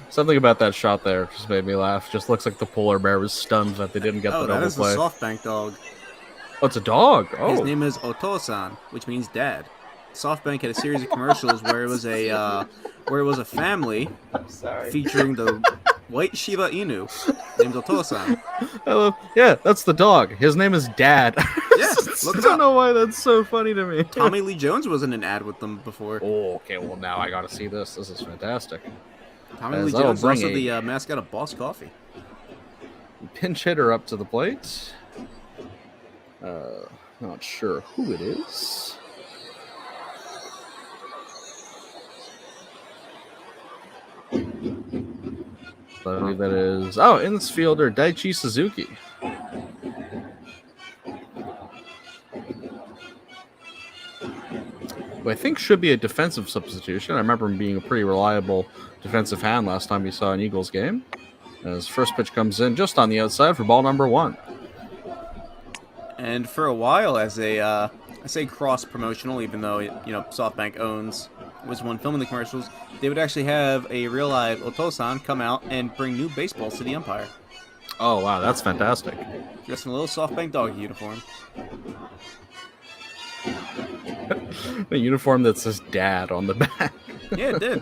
Something about that shot there just made me laugh. Just looks like the polar bear was stunned that they didn't get the that double is play. the SoftBank dog. Oh, it's a dog. Oh, His name is Otosan, which means dad. SoftBank had a series of commercials where it was a family featuring the white Shiba Inu named Otosan. Yeah, that's the dog. His name is Dad. Yeah, look I it don't up. know why that's so funny to me. Tommy Lee Jones was in an ad with them before. Oh, okay. Well, now I gotta see this. This is fantastic. Tommy As Lee that'll Jones is bring also a- the mascot of Boss Coffee. Pinch hitter up to the plate. Not sure who it is. I believe that is infielder Daichi Suzuki. Who I think should be a defensive substitution. I remember him being a pretty reliable defensive hand last time we saw an Eagles game. As first pitch comes in just on the outside for ball number 1. And for a while, as a I say cross promotional, even though SoftBank was one filming the commercials, they would actually have a real live Otosan come out and bring new baseballs to the umpire, Oh wow, that's fantastic. dressed in a little SoftBank dog uniform. The uniform that says "Dad" on the back. Yeah, it did.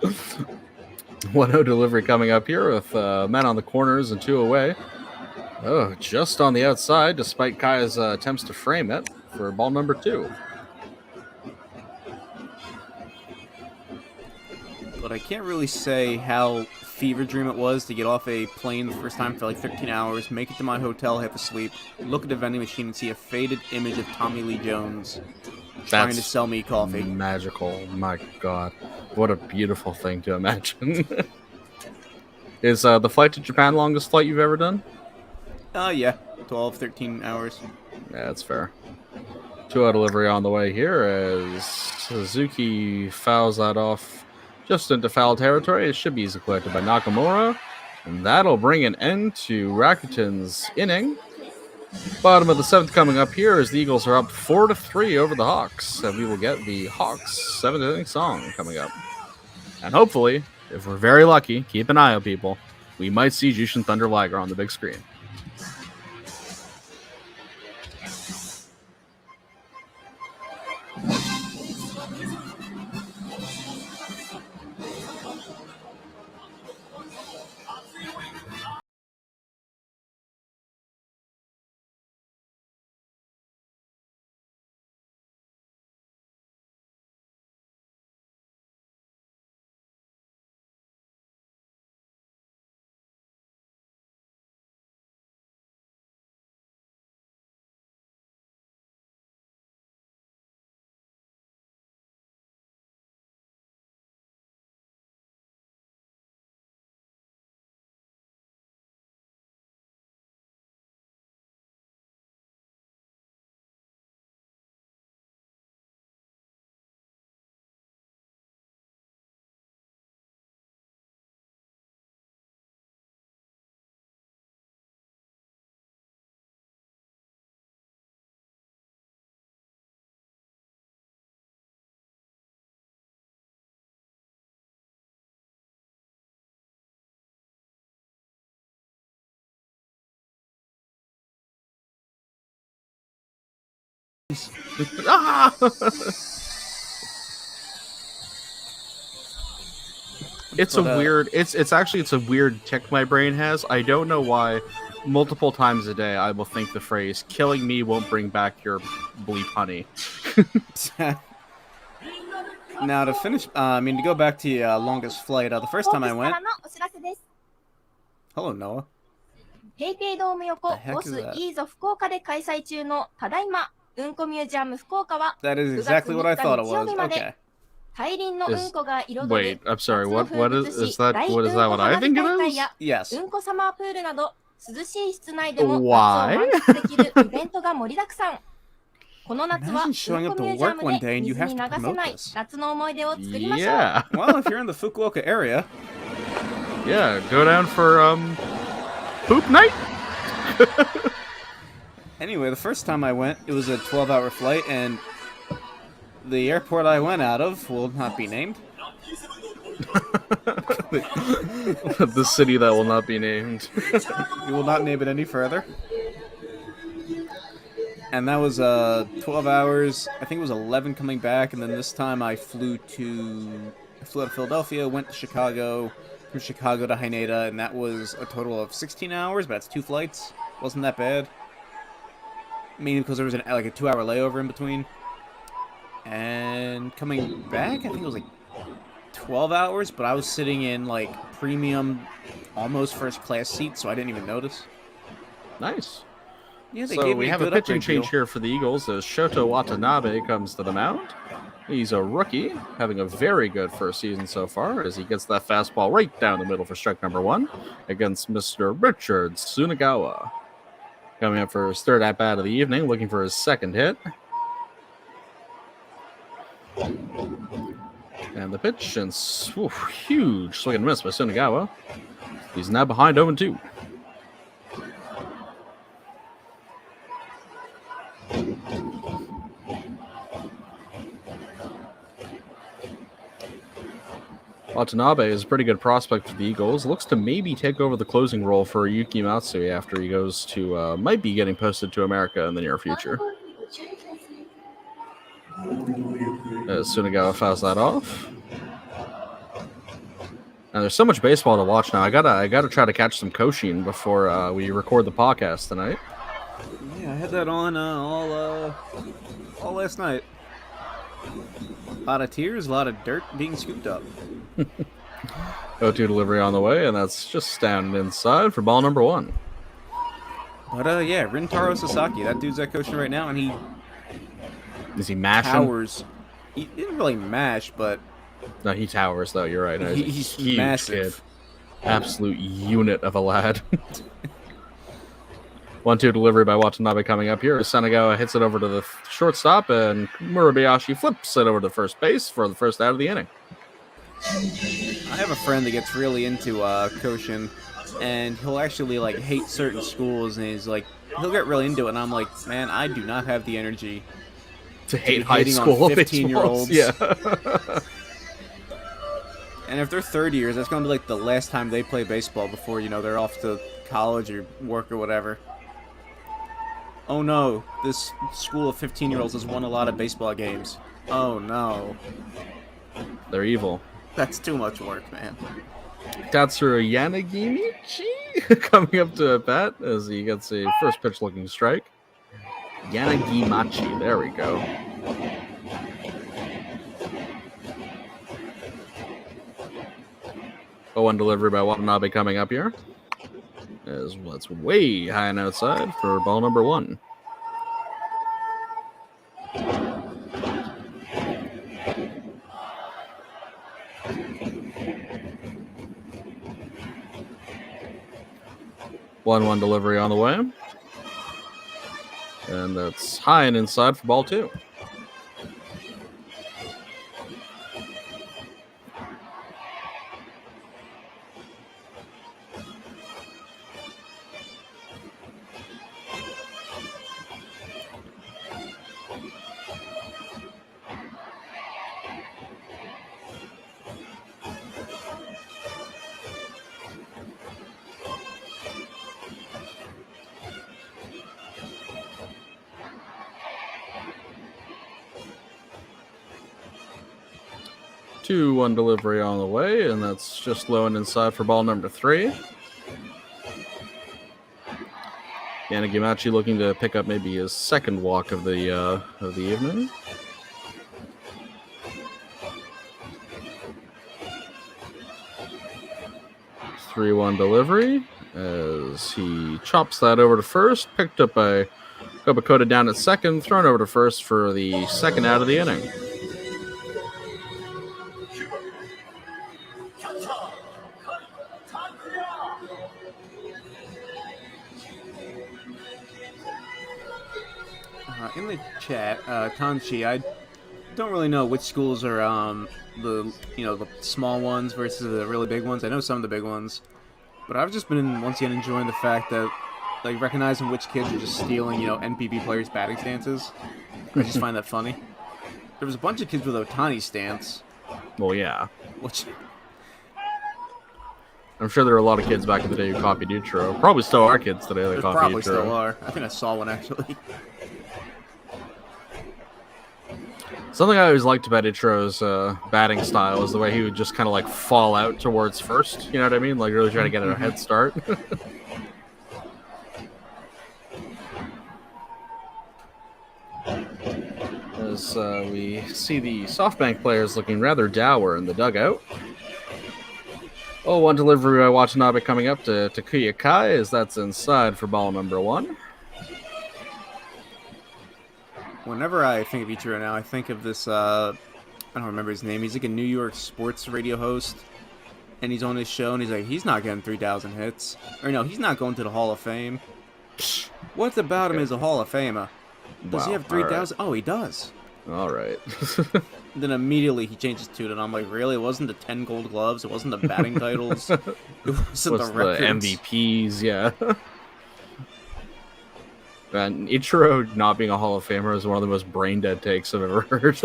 1-0 delivery coming up here with men on the corners and 2 away. Oh, just on the outside, despite Kai's attempts to frame it for ball number 2. But I can't really say how fever dream it was to get off a plane the first time for like 13 hours, make it to my hotel, have to sleep, look at the vending machine and see a faded image of Tommy Lee Jones trying to That's sell me coffee. magical. My God, what a beautiful thing to imagine. Is the flight to Japan longest flight you've ever done? Yeah, 12, 13 hours. Yeah, that's fair. 2-0 delivery on the way here as Suzuki fouls that off just into foul territory. It should be easily collected by Nakamura. And that'll bring an end to Rakuten's inning. Bottom of the 7th coming up here as the Eagles are up 4-3 over the Hawks. And we will get the Hawks 7th inning song coming up. And hopefully, if we're very lucky, keep an eye out, people, we might see Jushin Thunder Liger on the big screen. Ah! It's a weird. It's actually a weird tick my brain has. I don't know why. Multiple times a day, I will think the phrase "killing me won't bring back your bleep honey." Now to finish, to go back to the longest flight. The first time I ホークスか went. らのお知らせです。 Hello, Noah. ペイペイドーム横 The heck ボ is ス that? イーゾ福岡で開催中のただいまうんこミュージアム福岡は That is 9月 exactly what I 3 thought 日 it 日曜 was. 日まで Okay. 大輪のうんこが彩る Wait, I'm sorry. 夏の What 風 is 物詩 that? 大 What is that? うんこ What I 花火 think it 大会 is? や Yes. うんこサマープールなど涼しい室内でも夏を Why? 満喫できるイベントが盛りだくさん。この夏は Imagine showing うんこ up ミ to ュージア work ム one で day and you 水に have 流 to せ promote ない this. 夏の思い出を作りましょう。 Yeah. Well, if you're in the Fukuoka area, Yeah, go down for poop night. anyway, the first time I went, it was a 12-hour flight, and the airport I went out of will not be named. The city that will not be named. We will not name it any further. And that was 12 hours. I think it was 11 coming back, and then this time I flew out of Philadelphia, went to Chicago, from Chicago to Haneda, and that was a total of 16 hours, but that's 2 flights. Wasn't that bad. Mainly because there was a 2-hour layover in between. And coming back, I think it was like 12 hours, but I was sitting in like premium, almost first class seats, so I didn't even notice. Nice. Yeah, they So gave me we have a good pitching upgrade deal. change here for the Eagles as Shoto Watanabe comes to the mound. He's a rookie, having a very good first season so far as he gets that fastball right down the middle for strike number 1 against Mr. Richard Tsunagawa. Coming up for his third at-bat of the evening, looking for his second hit. And the pitch, and huge swing and miss by Tsunagawa. He's now behind 0-2. Watanabe is a pretty good prospect for the Eagles. Looks to maybe take over the closing role for Yuki Matsui after he goes to, might be getting posted to America in the near future. As Tsunagawa fouls that off. And there's so much baseball to watch now. I gotta try to catch some Koshin before we record the podcast tonight. Yeah, I had that on all last night. A lot of tears, a lot of dirt being scooped up. 0-2 delivery on the way, and that's just standing inside for ball number 1. But yeah, Rintaro Sasaki, that dude's at coaching right now, and he Is he mashing? towers. He didn't really mash, but No, he towers though. You're right. No, he's a he's huge massive. kid. Absolute unit of a lad. 1-2 delivery by Watanabe coming up here. Tsunagawa hits it over to the shortstop, and Murabayashi flips it over to first base for the first out of the inning. I have a friend that gets really into Koshin, and he'll actually like hate certain schools, and he'll get really into it, and I'm like, man, I do not have the energy To hate be high hating on school 15-year-olds. Yeah. And if they're third years, that's gonna be like the last time they play baseball before they're off to college or work or whatever. Oh no, this school of 15-year-olds has won a lot of baseball games. Oh no, They're evil. that's too much work, man. Tatsuru Yanagimichi coming up to bat as he gets a first pitch looking strike. Yanagimachi, there we go. One delivery by Watanabe coming up here. That's way high and outside for ball number 1. One delivery on the way. And that's high and inside for ball 2. One delivery on the way, and that's just low and inside for ball number 3. Yanagimachi looking to pick up maybe his second walk of the evening. Three-one delivery as he chops that over to first, picked up by Kobakota down at second, thrown over to first for the second out of the inning. In the chat, Tanchi, I don't really know which schools are the small ones versus the really big ones. I know some of the big ones, but I've just been once again enjoying the fact that recognizing which kids are just stealing NPB players' batting stances. I just find that funny. There was a bunch of kids with Otani stance. Well, yeah. Which I'm sure there were a lot of kids back in the day who copied Ichiro. Probably still are kids today that copy probably Ichiro. still are. I think I saw one actually. Something I always liked about Ichiro's batting style is the way he would just kind of fall out towards first. You know what I mean? Really trying to get a head start. As we see the SoftBank players looking rather dour in the dugout. 0-1 delivery by Watanabe coming up to Takuya Kai as that's inside for ball number 1. Whenever I think of Ichiro now, I think of this, I don't remember his name. He's like a New York sports radio host, and he's on his show, and he's like, he's not getting 3,000 hits. Or no, he's not going to the Hall of Fame. What about him as a Hall of Famer? Does he have 3,000? Right. Oh, he does. All right. Then immediately he changes to it, and I'm like, really? It wasn't the 10 gold gloves? It wasn't the batting titles? It wasn't the records? The MVPs, yeah. And Ichiro not being a Hall of Famer is one of the most brain-dead takes I've ever heard.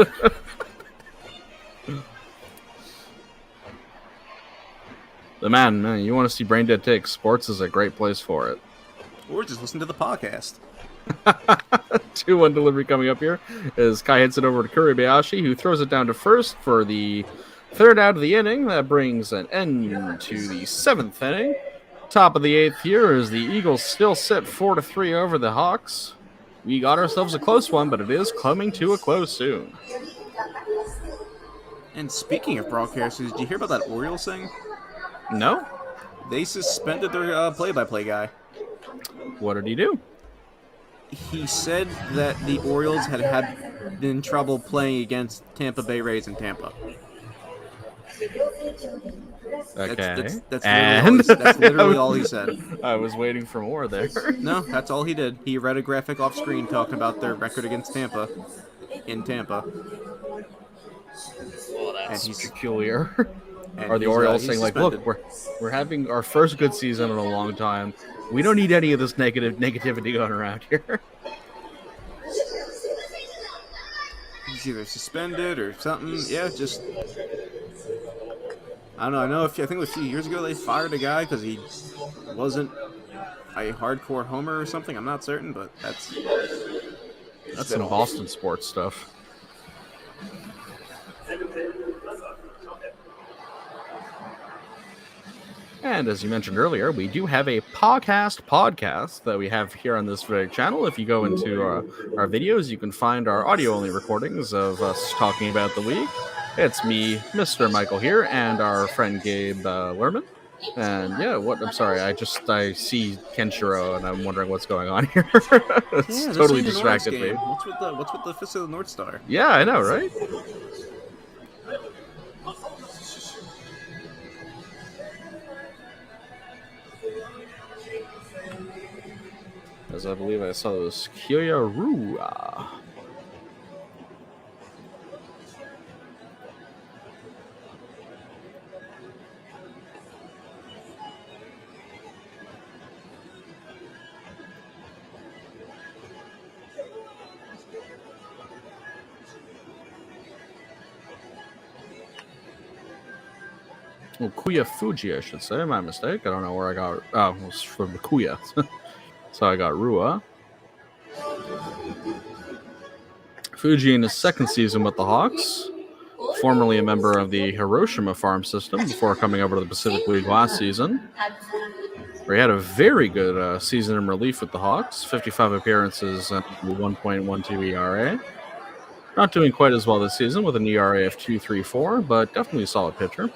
The man, you want to see brain-dead takes, sports is a great place for it. Or just listen to the podcast. 2-1 delivery coming up here as Kai hits it over to Kuribayashi, who throws it down to first for the 3rd out of the inning. That brings an end to the 7th inning. Top of the 8th here as the Eagles still sit 4-3 over the Hawks. We got ourselves a close one, but it is coming to a close soon. And speaking of broadcasters, did you hear about that Orioles thing? No? They suspended their play-by-play guy. What did he do? He said that the Orioles had been in trouble playing against Tampa Bay Rays in Tampa. Okay. That's literally all he said. I was waiting for more there. No, that's all he did. He read a graphic off screen talking about their record against Tampa in Tampa. Well, that's peculiar. Are the Orioles saying, look, we're having our first good season in a long time. We don't need any of this negativity going around here. He's either suspended or something. Yeah, just... I don't know. I think it was a few years ago they fired a guy because he wasn't a hardcore homer or something. I'm not certain, but that's some Boston sports stuff. And as you mentioned earlier, we do have a podcast that we have here on this very channel. If you go into our videos, you can find our audio-only recordings of us talking about the league. It's me, Mr. Michael here, and our friend Gabe Lerman. And yeah, I'm sorry, I see Kenshiro, and I'm wondering what's going on here. It's totally distracted me. What's with the Fist of the North Star? Yeah, I know, right? As I believe I saw this Kyoya-Rua. Well, Kuya Fuji, I should say. My mistake. I don't know where I got. Oh, it was from the Kuya. So I got Rua. Fuji in his 2nd season with the Hawks. Formerly a member of the Hiroshima farm system before coming over to the Pacific League last season, where he had a very good season in relief with the Hawks. 55 appearances and 1.12 ERA. Not doing quite as well this season with an ERA of 2.34, but definitely a solid pitcher.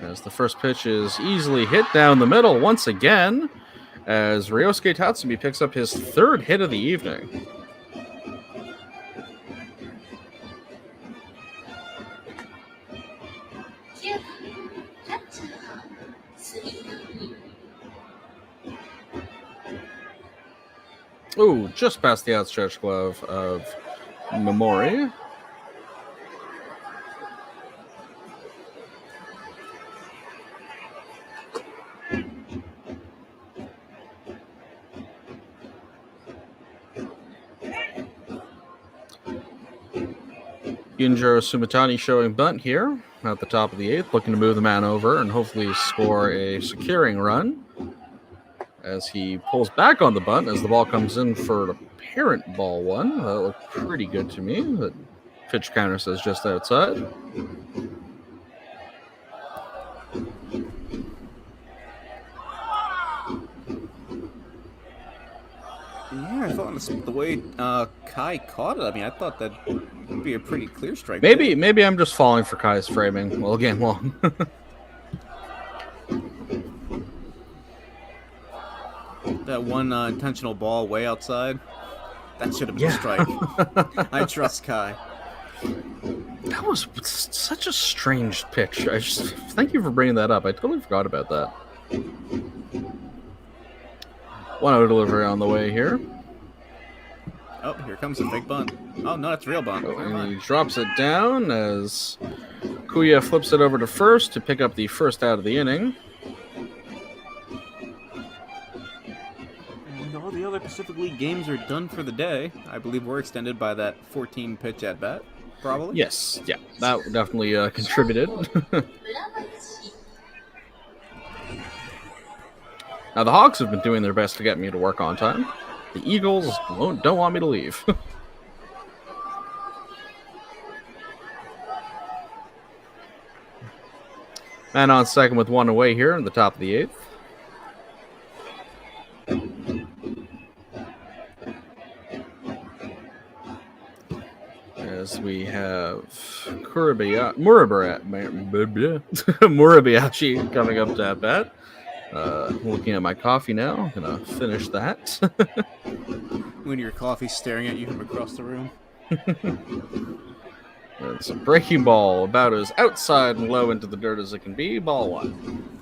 As the first pitch is easily hit down the middle once again, as Ryosuke Tatsumi picks up his 3rd hit of the evening. Ooh, just past the outstretched glove of Memori. Ginjiro Sumitani showing bunt here at the top of the 8th, looking to move the man over and hopefully score a securing run as he pulls back on the bunt as the ball comes in for the parent ball 1. That looked pretty good to me. The pitch counter says just outside. Yeah, I thought the way Kai caught it, I mean, I thought that would be a pretty clear strike. Maybe I'm just falling for Kai's framing all game long. That one intentional ball way outside, that should have been a strike. I trust Kai. That was such a strange pitch. I just thank you for bringing that up. I totally forgot about that. 1-0 delivery on the way here. Oh, here comes the fake bunt. Oh, no, that's real bunt. And he drops it down as Kuya flips it over to first to pick up the first out of the inning. And all the other Pacific League games are done for the day. I believe we're extended by that 14 pitch at bat, probably. Yes, yeah, that definitely contributed. Now, the Hawks have been doing their best to get me to work on time. The Eagles don't want me to leave. Man on second with 1 away here in the top of the 8th. As we have Murabayashi coming up to at bat. Looking at my coffee now. Gonna finish that. When your coffee's staring at you from across the room. It's a breaking ball, about as outside and low into the dirt as it can be. Ball 1.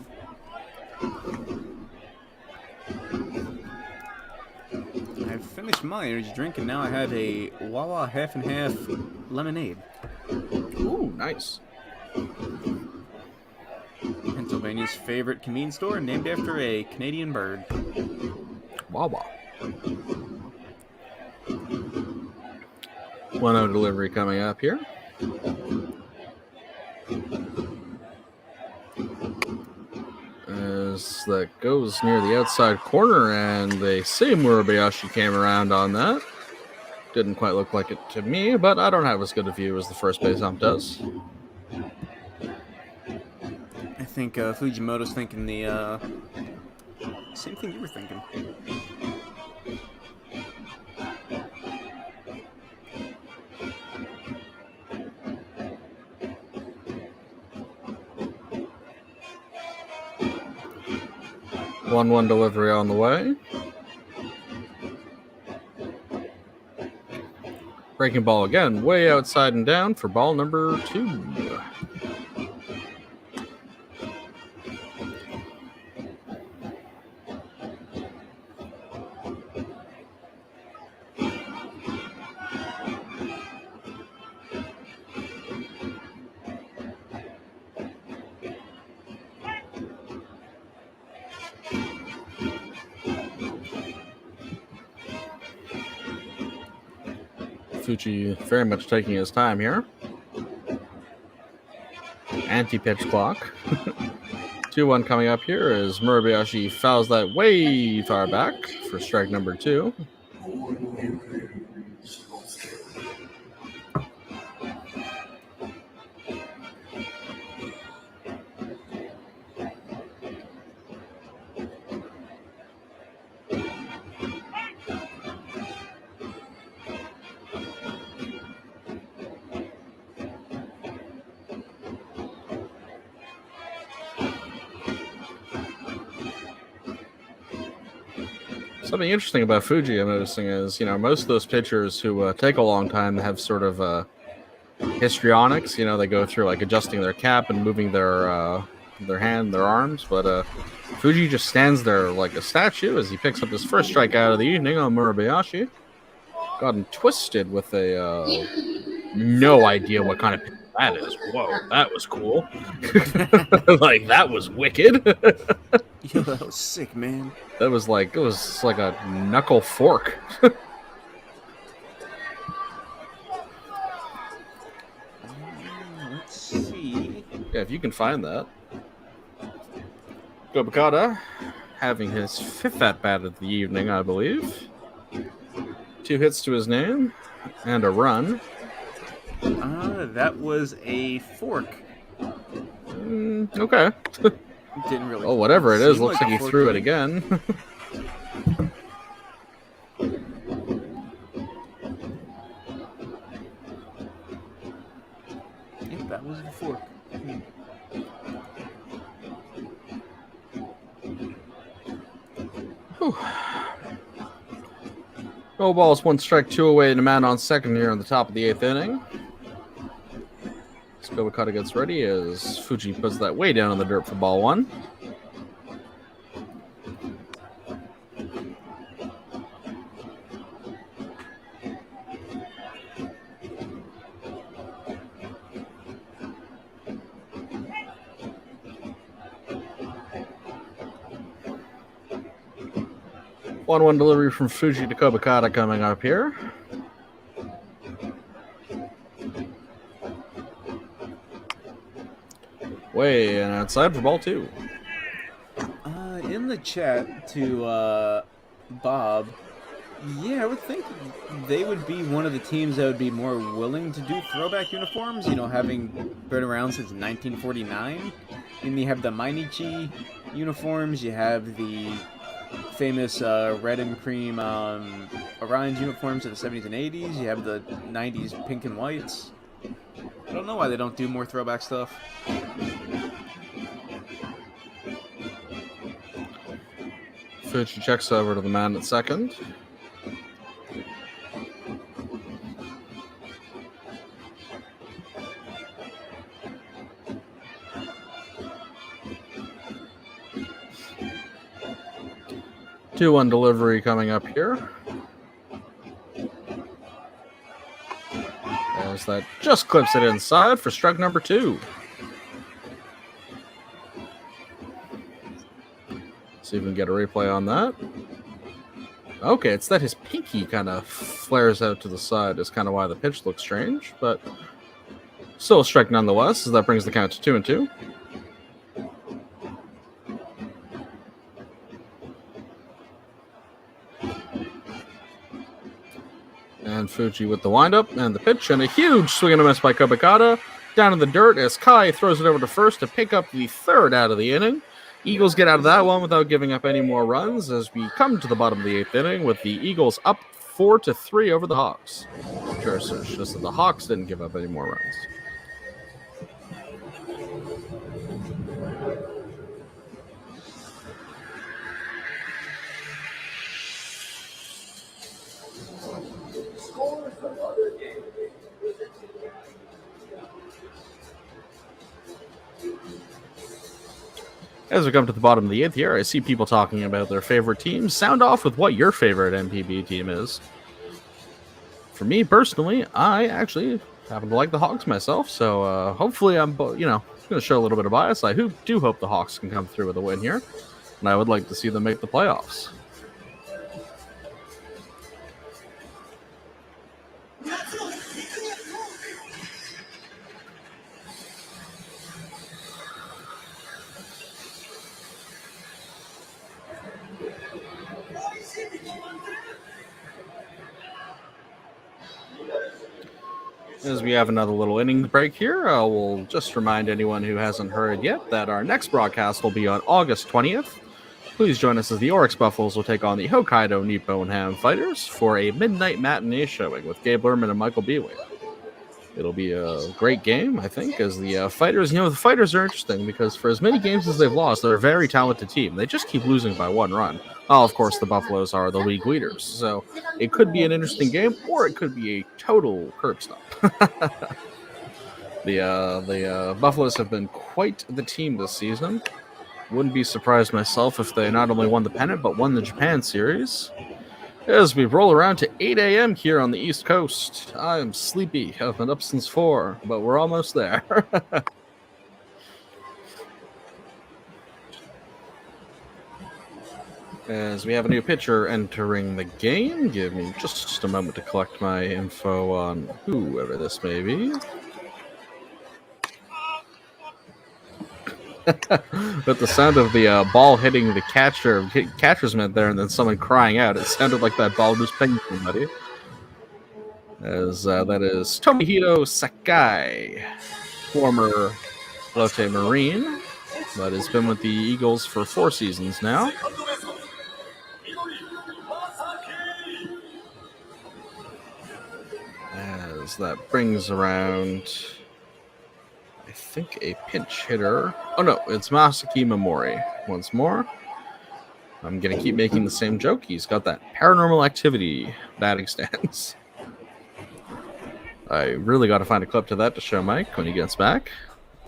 I've finished my energy drink, and now I have a Wawa half and half lemonade. Ooh, nice. Pennsylvania's favorite convenience store, named after a Canadian bird. Wawa. 1-0 delivery coming up here. As that goes near the outside corner, and they say Murabayashi came around on that. Didn't quite look like it to me, but I don't have as good a view as the first base ump does. I think Fujimoto's thinking the same thing you were thinking. One delivery on the way. Breaking ball again, way outside and down for ball number 2. Fuji very much taking his time here. Anti-pitch clock. 2-1 coming up here as Murabayashi fouls that way far back for strike number 2. Something interesting about Fuji I'm noticing is, most of those pitchers who take a long time have sort of histrionics. They go through like adjusting their cap and moving their their arms, but Fuji just stands there like a statue as he picks up his first strikeout of the evening on Murabayashi. Got him twisted with a no idea what kind of pitch that is. Whoa, that was cool. Like, that was wicked. Yo, that was sick, man. It was like a knuckle fork. Let's see. Yeah, if you can find that. Kobakata having his 5th at-bat of the evening, I believe. 2 hits to his name and a run. That was a fork. Okay. Didn't really. Oh, whatever it is, seem looks like like a he fork threw to it me. again. Yep, that was a fork. No balls, 1 strike, 2 away, and a man on second here in the top of the 8th inning. As Kobakata gets ready as Fuji puts that way down in the dirt for ball 1. One delivery from Fuji to Kobakata coming up here. Way and outside for ball 2. In the chat to Bob, yeah, I would think they would be one of the teams that would be more willing to do throwback uniforms, you know, having been around since 1949. And you have the Mainichi uniforms, you have the famous red and cream Orion's uniforms of the 70s and 80s, you have the 90s pink and whites. I don't know why they don't do more throwback stuff. Fuji checks over to the man at second. Two-one delivery coming up here. As that just clips it inside for strike number 2. See if we can get a replay on that. Okay, it's that his pinky kind of flares out to the side is kind of why the pitch looks strange, but still a strike nonetheless, as that brings the count to 2-2. And Fuji with the windup and the pitch, and a huge swing and a miss by Kobakata. Down in the dirt as Kai throws it over to first to pick up the 3rd out of the inning. Eagles get out of that one without giving up any more runs as we come to the bottom of the 8th inning with the Eagles up 4-3 over the Hawks. Sure, so it's just that the Hawks didn't give up any more runs. As we come to the bottom of the 8th here, I see people talking about their favorite teams. Sound off with what your favorite MPB team is. For me, personally, I actually happen to like the Hawks myself, so hopefully I'm, going to show a little bit of bias. I do hope the Hawks can come through with a win here, and I would like to see them make the playoffs. As we have another little inning break here, we'll just remind anyone who hasn't heard yet that our next broadcast will be on August 20th. Please join us as the Oryx Buffaloes will take on the Hokkaido Nippon Ham Fighters for a midnight matinee showing with Gabe Lerman and Michael Bewey. It'll be a great game, I think, as the Fighters, the Fighters are interesting because for as many games as they've lost, they're a very talented team. They just keep losing by 1 run. Oh, of course, the Buffaloes are the league leaders, so it could be an interesting game, or it could be a total curb stop. The Buffaloes have been quite the team this season. Wouldn't be surprised myself if they not only won the pennant, but won the Japan series. As we roll around to 8 a.m. here on the East Coast. I'm sleepy. I've been up since 4, but we're almost there. As we have a new pitcher entering the game. Give me just a moment to collect my info on whoever this may be. But the sound of the ball hitting the catcher's mitt there, and then someone crying out, it sounded like that ball was pinging somebody. As that is Tomohiro Sakai, former Lotte Marine, but has been with the Eagles for 4 seasons now. As that brings around, I think, a pinch hitter. Oh no, it's Masaki Momori once more. I'm going to keep making the same joke. He's got that paranormal activity batting stance. I really got to find a clip to that to show Mike when he gets back.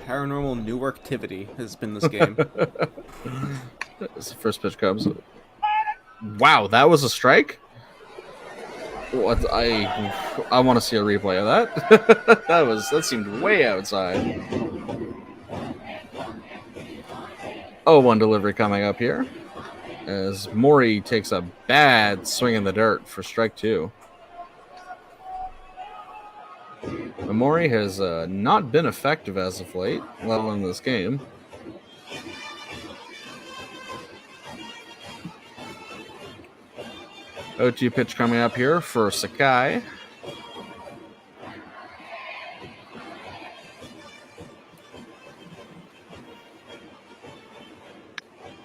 Paranormal new activity has been this game. As the first pitch comes. Wow, that was a strike? What? I want to see a replay of that. that seemed way outside. 0-1 delivery coming up here. As Mori takes a bad swing in the dirt for strike 2. Mori has not been effective as of late, well in this game. O2 pitch coming up here for Sakai.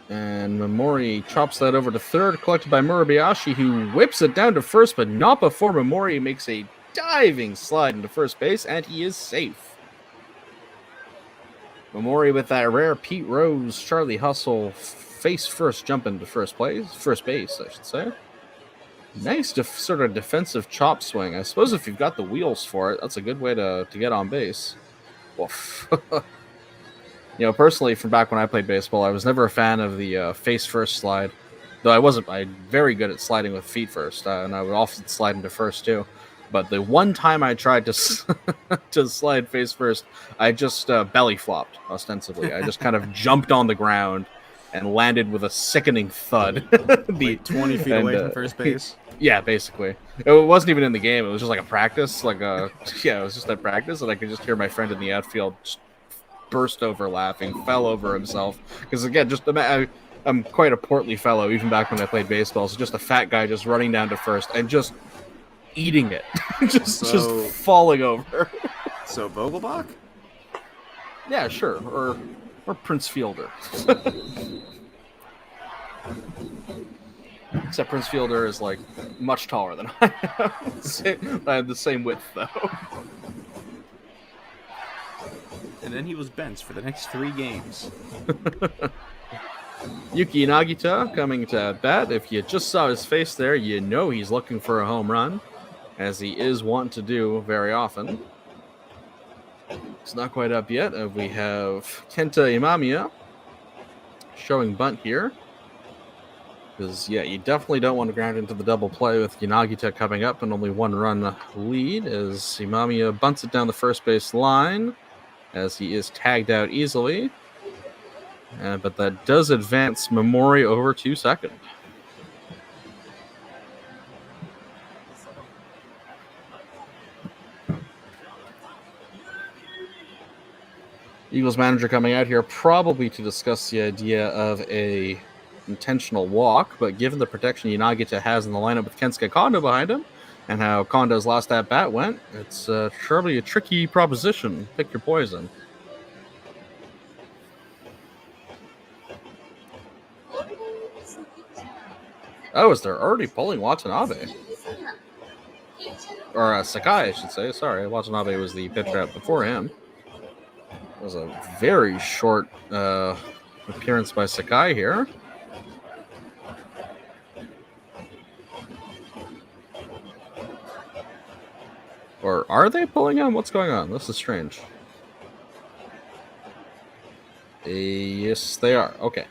And Momori chops that over to third, collected by Murabayashi, who whips it down to first, but not before Momori makes a diving slide into first base, and he is safe. Momori with that rare Pete Rose, Charlie Hustle face first jump into first base, I should say. Nice sort of defensive chop swing. I suppose if you've got the wheels for it, that's a good way to get on base. Woof. Personally, from back when I played baseball, I was never a fan of the face first slide. Though I'm very good at sliding with feet first, and I would often slide into first too. But the one time I tried to to slide face first, I just belly flopped, ostensibly. I just kind of jumped on the ground and landed with a sickening thud. Like 20 feet away from first base? Yeah, basically. It wasn't even in the game. It was just like a practice. It was just a practice, and I could just hear my friend in the outfield just burst over laughing, fell over himself. Because, again, I'm quite a portly fellow, even back when I played baseball. So just a fat guy just running down to first and just eating it. just falling over. So Vogelbach? Yeah, sure. Or Prince Fielder. Except Prince Fielder is, much taller than I am. I have the same width, though. And then he was benched for the next 3 games. Yuki Nagita coming to bat. If you just saw his face there, you know he's looking for a home run, as he is wont to do very often. It's not quite up yet. We have Kenta Imamiya showing bunt here. Because, you definitely don't want to ground into the double play with Yanagita coming up and only 1 run lead, as Imamiya bunts it down the first base line as he is tagged out easily. But that does advance Momori over to second. Eagles manager coming out here probably to discuss the idea of a intentional walk, but given the protection Yanagita has in the lineup with Kensuke Kondo behind him and how Kondo's last at-bat went, it's surely a tricky proposition. Pick your poison. Oh, is there already pulling Watanabe? Or Sakai, I should say. Sorry, Watanabe was the pitcher out before him. It was a very short appearance by Sakai here. Or are they pulling him? What's going on? This is strange. Yes, they are. Okay.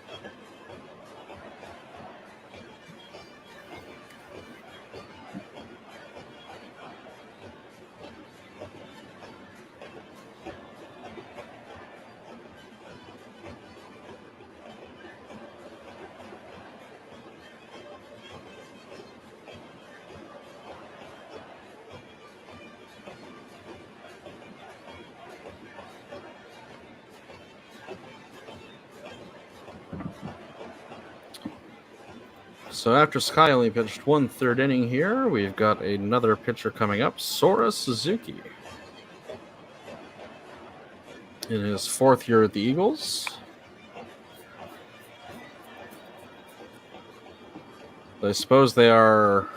So after Sky only pitched 1/3 inning here, we've got another pitcher coming up, Sora Suzuki. In his 4th year at the Eagles. I suppose they are...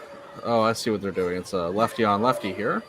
Oh, I see what they're doing. It's a lefty on lefty here.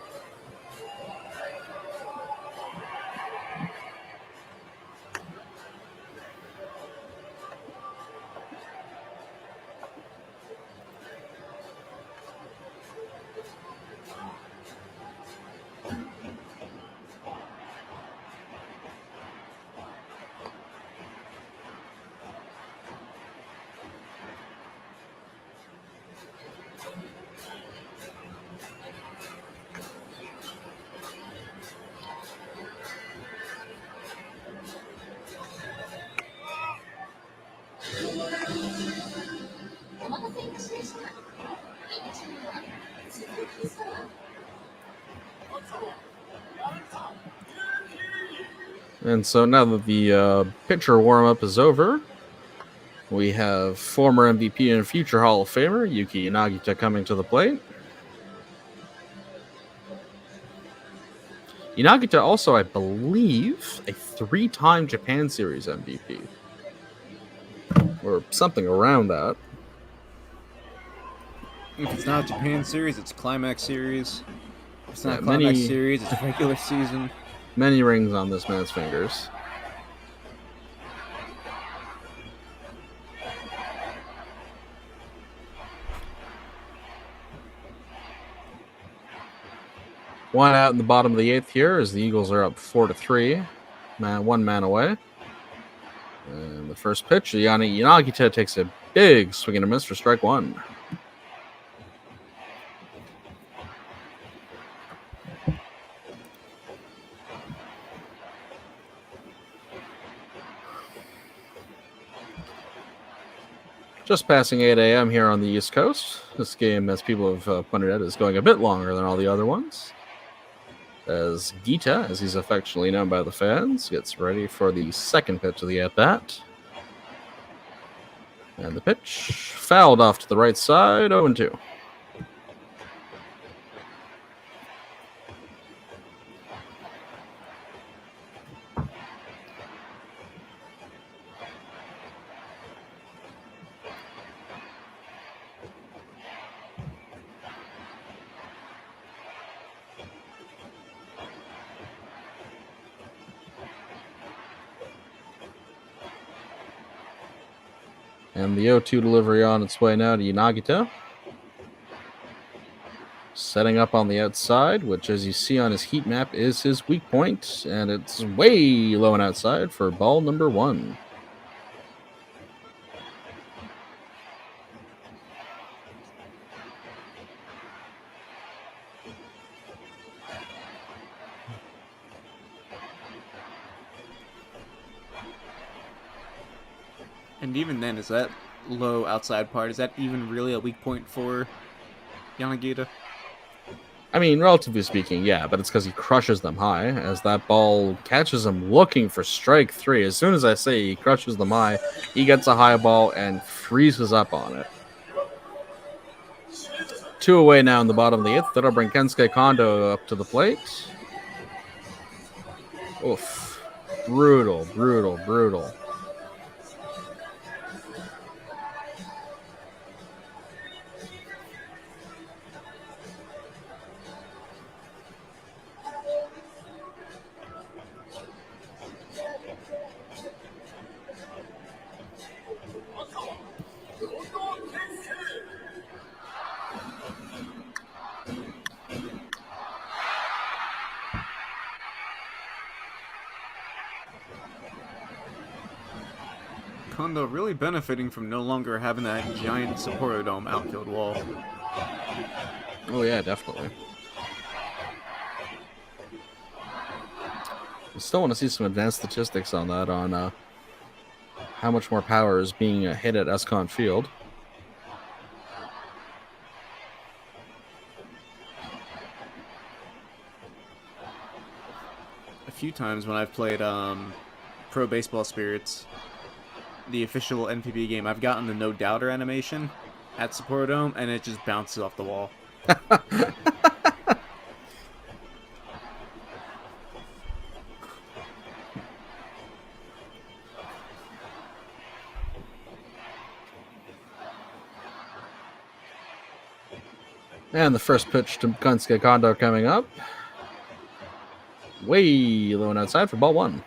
And so now that the pitcher warm-up is over, we have former MVP and future Hall of Famer Yuki Nagita coming to the plate. Inagita also, I believe, a 3-time Japan Series MVP. Or something around that. If it's not Japan Series, it's Climax Series. If it's not Yeah, Climax Series, it's regular season. Many rings on this man's fingers. One out in the bottom of the 8th here as the Eagles are up 4-3. One man away. And the first pitch, Yanni Yanagita takes a big swing and a miss for strike one. Just passing 8 a.m. here on the East Coast. This game, as people have pointed out, is going a bit longer than all the other ones. As Gita, as he's affectionately known by the fans, gets ready for the second pitch of the at-bat. And the pitch fouled off to the right side, 0-2. And the 0-2 delivery on its way now to Yanagita. Setting up on the outside, which, as you see on his heat map, is his weak point. And it's way low and outside for ball number 1. And even then, is that low outside part, is that even really a weak point for Yanagita? I mean, relatively speaking, yeah, but it's because he crushes them high, as that ball catches him looking for strike 3. As soon as I say he crushes them high, he gets a high ball and freezes up on it. 2 away now in the bottom of the 8th. That'll bring Kensuke Kondo up to the plate. Oof. Brutal, brutal, brutal. Kondo really benefiting from no longer having that giant Sapporo Dome outfield wall. Oh yeah, definitely. I still want to see some advanced statistics on that, on how much more power is being hit at Escon Field. A few times when I've played Pro Baseball Spirits, the official NPB game, I've gotten the no doubter animation at Sapporo Dome, and it just bounces off the wall. And the first pitch to Gunsuke Kondo coming up. Way low and outside for ball one.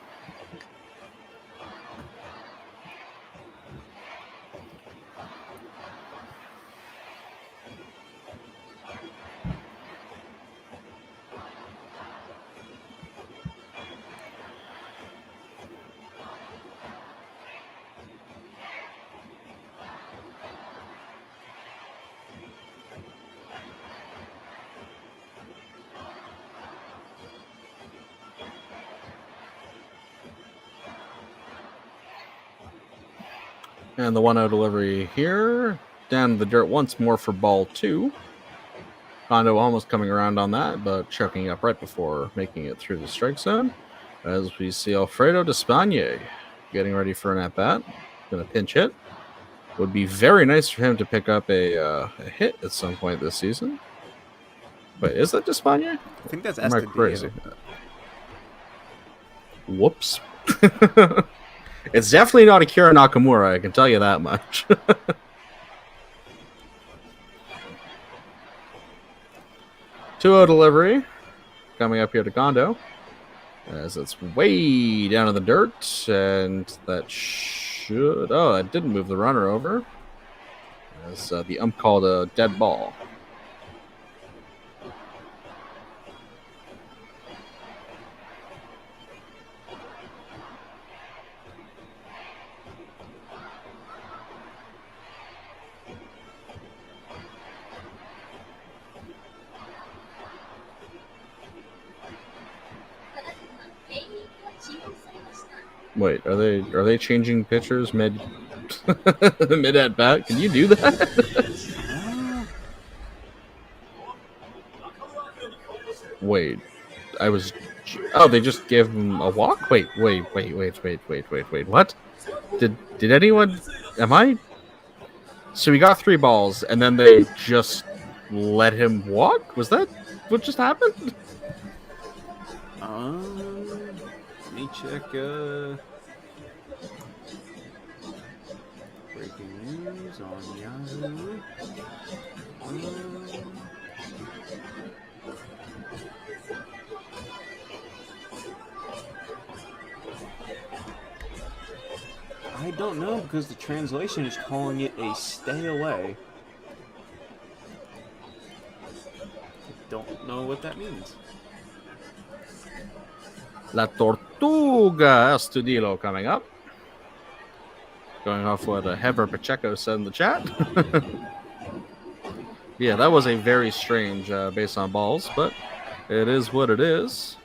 And the 1-0 delivery here. Down the dirt once more for ball two. Kondo almost coming around on that, but choking up right before making it through the strike zone. As we see Alfredo Despaigne getting ready for an at-bat. Going to pinch hit. Would be very nice for him to pick up a hit at some point this season. Wait, is that Despaigne? I think that's Am I Estudillo. crazy? Whoops. It's definitely not Akira Nakamura, I can tell you that much. 2-0 delivery. Coming up here to Kondo. As it's way down in the dirt. And that should... Oh, that didn't move the runner over. As the ump called a dead ball. Wait, are they changing pitchers mid mid at bat? Can you do that? Wait, I was. Oh, they just gave him a walk. Wait. What? Did anyone? Am I? So he got 3 balls, and then they just let him walk. Was that what just happened? Let me check. Breaking news on Yahoo. I don't know because the translation is calling it a stay away. I don't know what that means. La Tortuga Estudillo coming up. Going off what Heber Pacheco said in the chat. Yeah, that was a very strange base on balls, but it is what it is.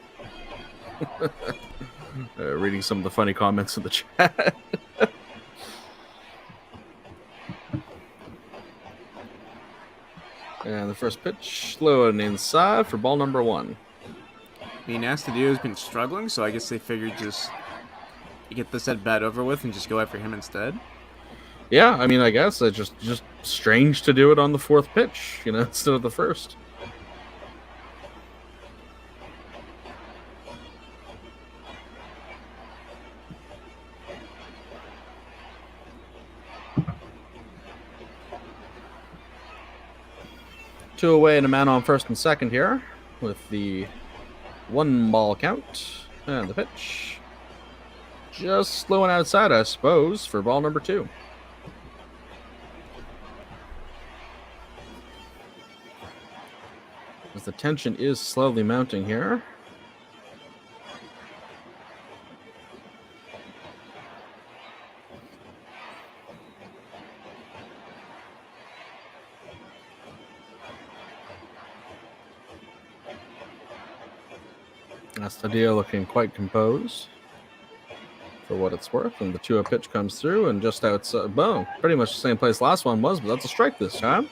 Reading some of the funny comments in the chat. And the first pitch, low and inside for ball number 1. I mean, Astudillo's been struggling, so I guess they figured just get this at bat over with and just go after him instead. Yeah, I mean, I guess it's just strange to do it on the 4th pitch, instead of the 1st. Two away and a man on first and second here with the 1-ball count. And the pitch. Just slow and outside, I suppose, for ball number 2. As the tension is slowly mounting here. Estadio looking quite composed for what it's worth. And the 2-0 pitch comes through and just outside. Boom. Pretty much the same place last one was, but that's a strike this time.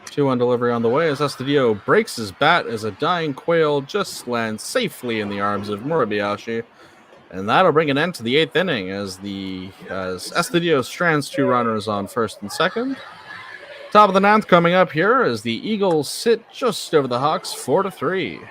Two-one delivery on the way as Estadio breaks his bat as a dying quail just lands safely in the arms of Murabayashi. And that'll bring an end to the 8th inning as Estadio strands 2 runners on first and second. Top of the 9th coming up here as the Eagles sit just over the Hawks 4-3.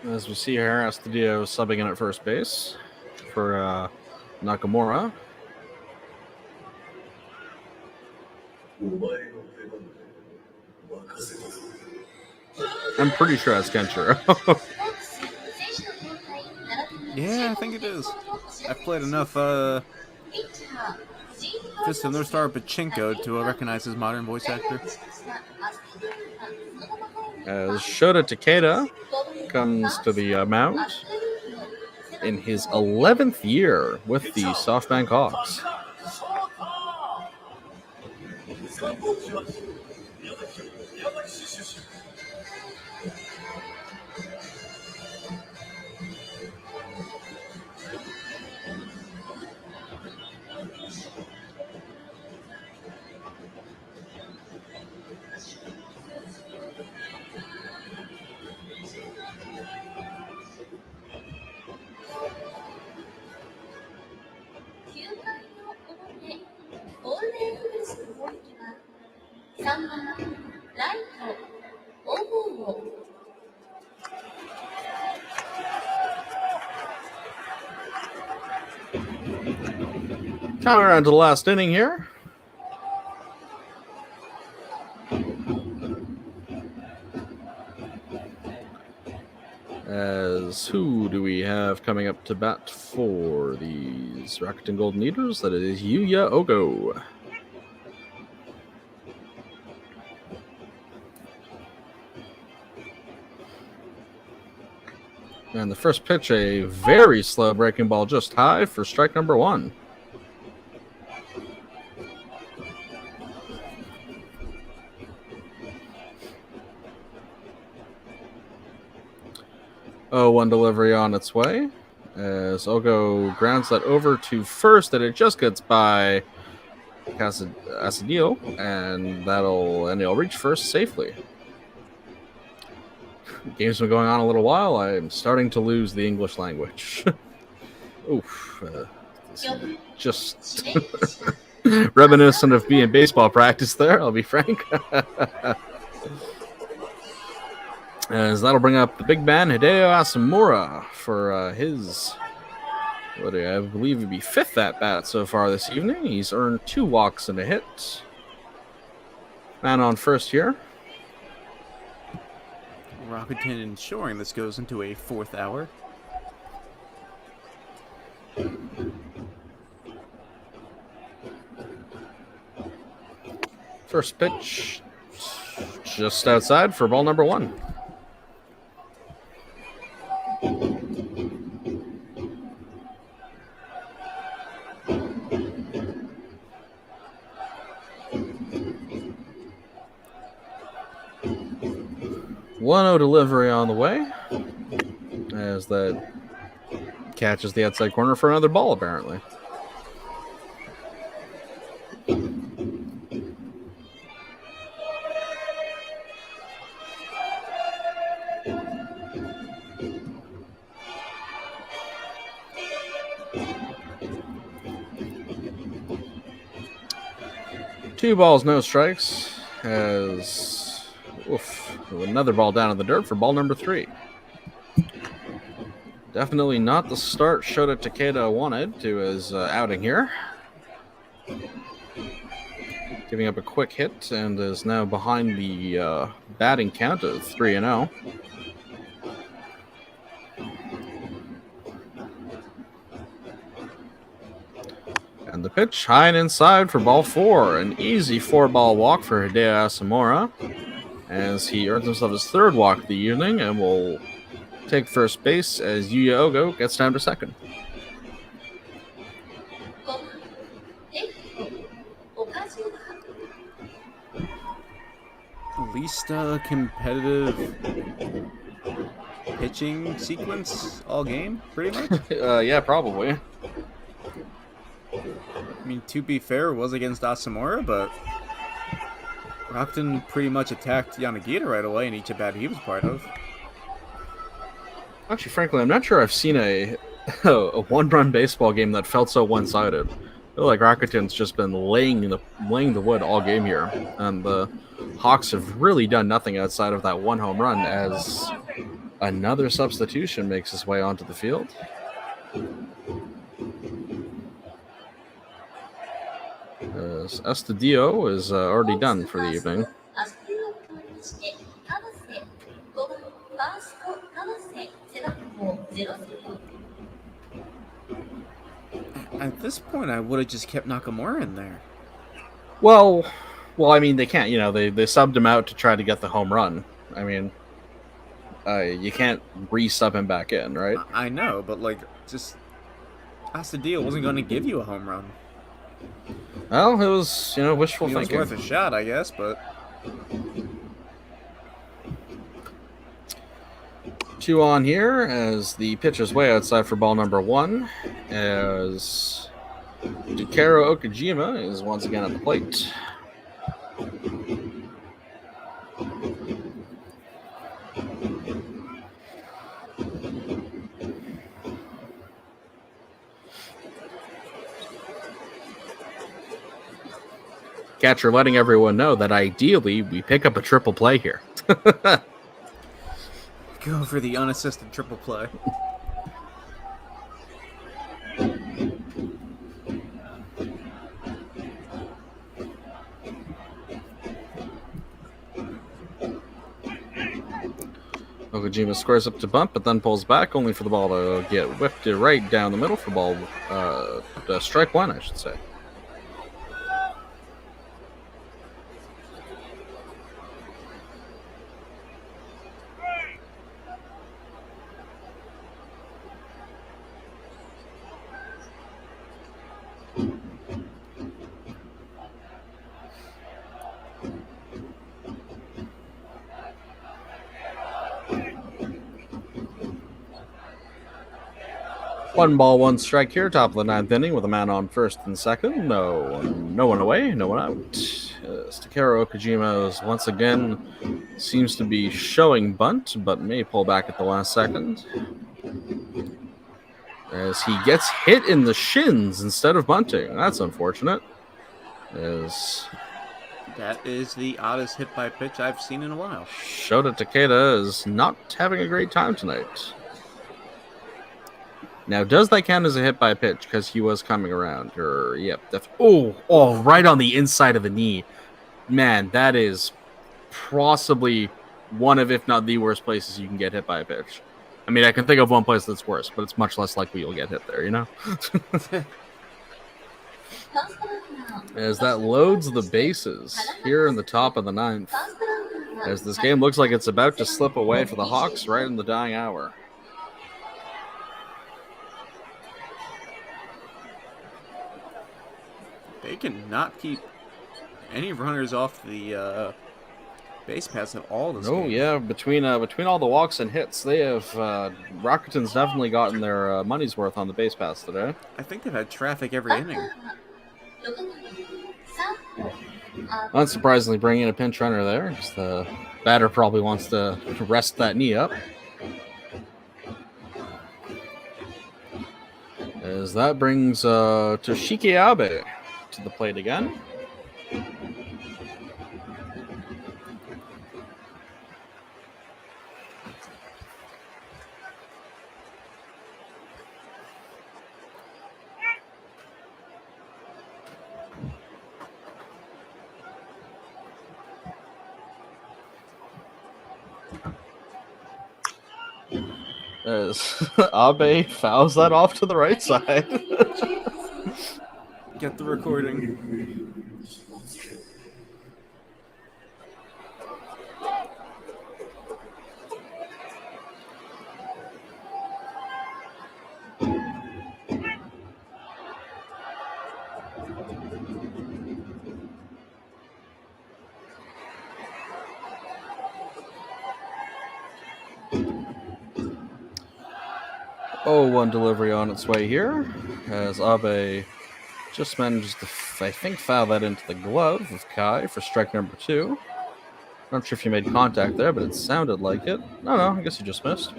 As we see here, Estadio subbing in at first base for Nakamura. I'm pretty sure that's Kenshiro. Yeah, I think it is. I've played enough Fist of North Star Pachinko to recognize his modern voice actor. As Shota Takeda comes to the mound in his 11th year with the SoftBank Hawks. Coming around to the last inning here. As who do we have coming up to bat for these Rakuten Golden Eaters? That is Yuya Ogo. And the first pitch, a very slow breaking ball just high for strike number 1. Oh, 1 delivery on its way as Ogo grounds that over to first, and it just gets by Asadil, and he'll reach first safely. Game's been going on a little while. I'm starting to lose the English language. Oof. Just reminiscent of being baseball practice there, I'll be frank. As that'll bring up the big man, Hideo Asamura, for his, I believe would be 5th at-bat so far this evening. He's earned 2 walks and a hit. Man on first here. Rakuten ensuring this goes into a 4th hour. First pitch just outside for ball number 1. 1-0 delivery on the way. As that catches the outside corner for another ball, apparently. Two balls, no strikes. As another ball down in the dirt for ball number 3. Definitely not the start Shota Takeda wanted to his outing here. Giving up a quick hit and is now behind the batting count of 3-0. And the pitch high and inside for ball 4. An easy 4-ball walk for Hideo Asamura as he earns himself his 3rd walk of the evening and will take first base as Yuya Ogo gets down to second. Least competitive pitching sequence all game, pretty much. Yeah, probably. I mean, to be fair, it was against Asamura, but Rakuten pretty much attacked Yanagita right away in each at-bat he was part of. Actually, frankly, I'm not sure I've seen a one-run baseball game that felt so one-sided. I feel like Rakuten's just been laying the wood all game here, and the Hawks have really done nothing outside of that 1 home run as another substitution makes his way onto the field. Estadio is already done for the evening. At this point, I would have just kept Nakamura in there. Well, I mean, they can't. They subbed him out to try to get the home run. I mean, you can't re-sub him back in, right? I know, but just Estadio wasn't going to give you a home run. Well, it was, wishful thinking. It was worth a shot, I guess, but 2 on here as the pitch is way outside for ball number 1 as Takaro Okajima is once again at the plate. Catcher letting everyone know that ideally we pick up a triple play here. Go for the unassisted triple play. Okajima squares up to bunt, but then pulls back, only for the ball to get whipped right down the middle for ball, strike 1, I should say. One ball, one strike here, top of the 9th inning with a man on first and second. No one away, no one out. Takaro Okajima is once again seems to be showing bunt, but may pull back at the last second. As he gets hit in the shins instead of bunting. That's unfortunate. That is the oddest hit by pitch I've seen in a while. Shota Takeda is not having a great time tonight. Now, does that count as a hit by pitch? Because he was coming around. Yep. Right on the inside of the knee. Man, that is possibly one of, if not the worst places you can get hit by a pitch. I mean, I can think of one place that's worse, but it's much less likely you'll get hit there, As that loads the bases here in the top of the 9th. As this game looks like it's about to slip away for the Hawks right in the dying hour. They cannot keep any runners off the Base paths have all this. Oh yeah, between all the walks and hits, they have Rakuten's definitely gotten their money's worth on the base paths today. I think they've had traffic every inning. Unsurprisingly, bringing in a pinch runner there, because the batter probably wants to rest that knee up. As that brings Toshiki Abe to the plate again. As Abe fouls that off to the right side. Get the recording. Oh, one delivery on its way here, as Abe just manages to, I think, foul that into the glove of Kai for strike number 2. Not sure if you made contact there, but it sounded like it. No, I guess you just missed.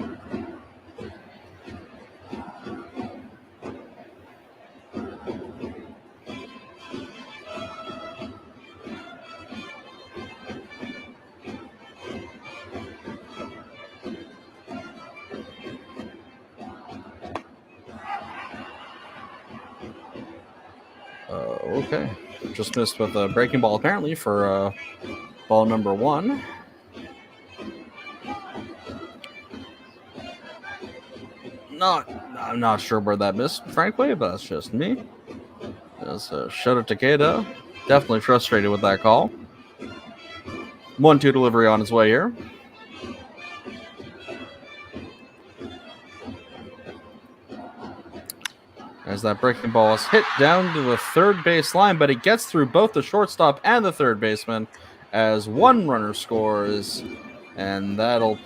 Okay. Just missed with a breaking ball, apparently, for ball number 1. I'm not sure where that missed, frankly, but that's just me. As Shota Takeda, definitely frustrated with that call. 1-2 delivery on his way here. As that breaking ball is hit down to the third base line, but it gets through both the shortstop and the third baseman as one runner scores, and that'll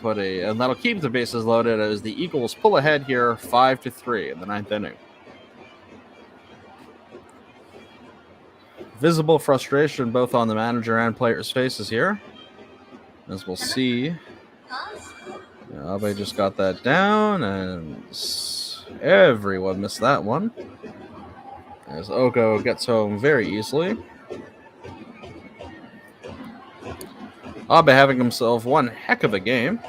keep the bases loaded as the Eagles pull ahead here 5-3 in the 9th inning. Visible frustration both on the manager and players' faces here, as we'll see. Abe just got that down, and everyone missed that one. As Oko gets home very easily. Abe having himself one heck of a game,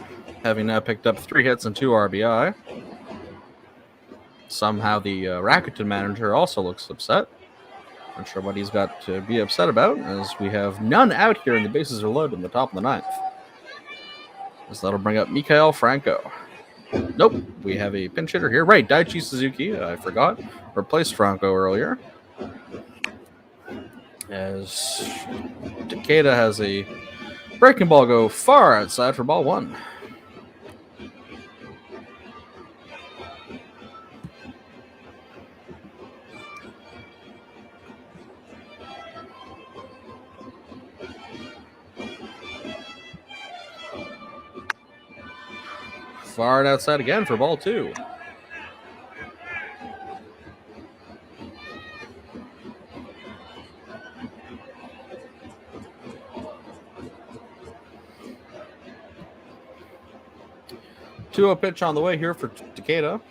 having now picked up 3 hits and 2 RBI. Somehow the Rakuten manager also looks upset. Not sure what he's got to be upset about, as we have none out here and the bases are loaded in the top of the 9th. As that'll bring up Mikhail Franco. Nope, we have a pinch hitter here. Right, Daichi Suzuki, I forgot, replaced Franco earlier. As Takeda has a breaking ball go far outside for ball 1. Far and outside again for ball 2. Two-0 pitch on the way here for Takeda.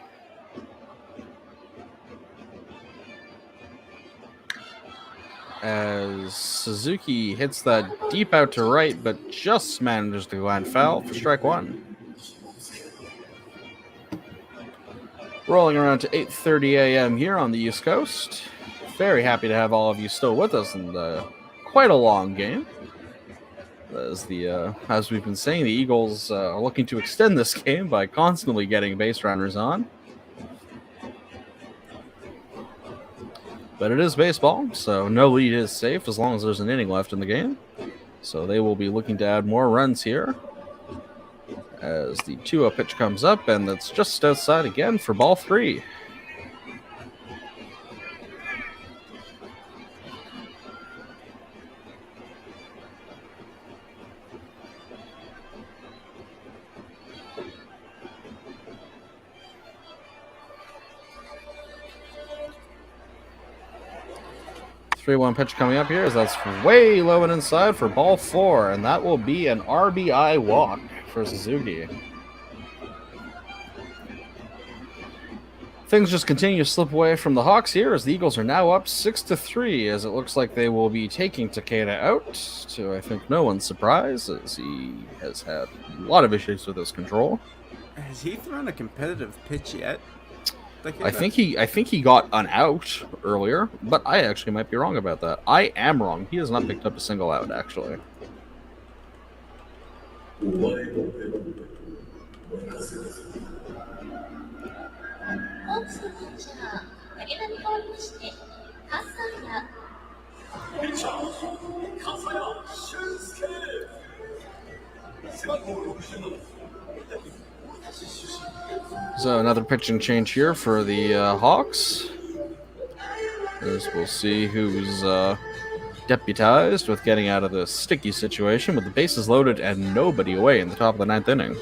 As Suzuki hits that deep out to right, but just manages to land foul for strike 1. Rolling around to 8:30 a.m. here on the East Coast. Very happy to have all of you still with us in quite a long game. As we've been saying, the Eagles are looking to extend this game by constantly getting base runners on. But it is baseball, so no lead is safe as long as there's an inning left in the game. So they will be looking to add more runs here. As the 2-0 pitch comes up, and that's just outside again for ball 3. 3-1 pitch coming up here as that's way low and inside for ball 4, and that will be an RBI walk for Suzuki. Things just continue to slip away from the Hawks here as the Eagles are now up 6-3, as it looks like they will be taking Takeda out, to I think no one's surprise, as he has had a lot of issues with his control. Has he thrown a competitive pitch yet? I think he got an out earlier, but I actually might be wrong about that. I am wrong. He has not picked up a single out, actually. So another pitching change here for the Hawks. As we'll see who's deputized with getting out of this sticky situation with the bases loaded and nobody away in the top of the 9th inning.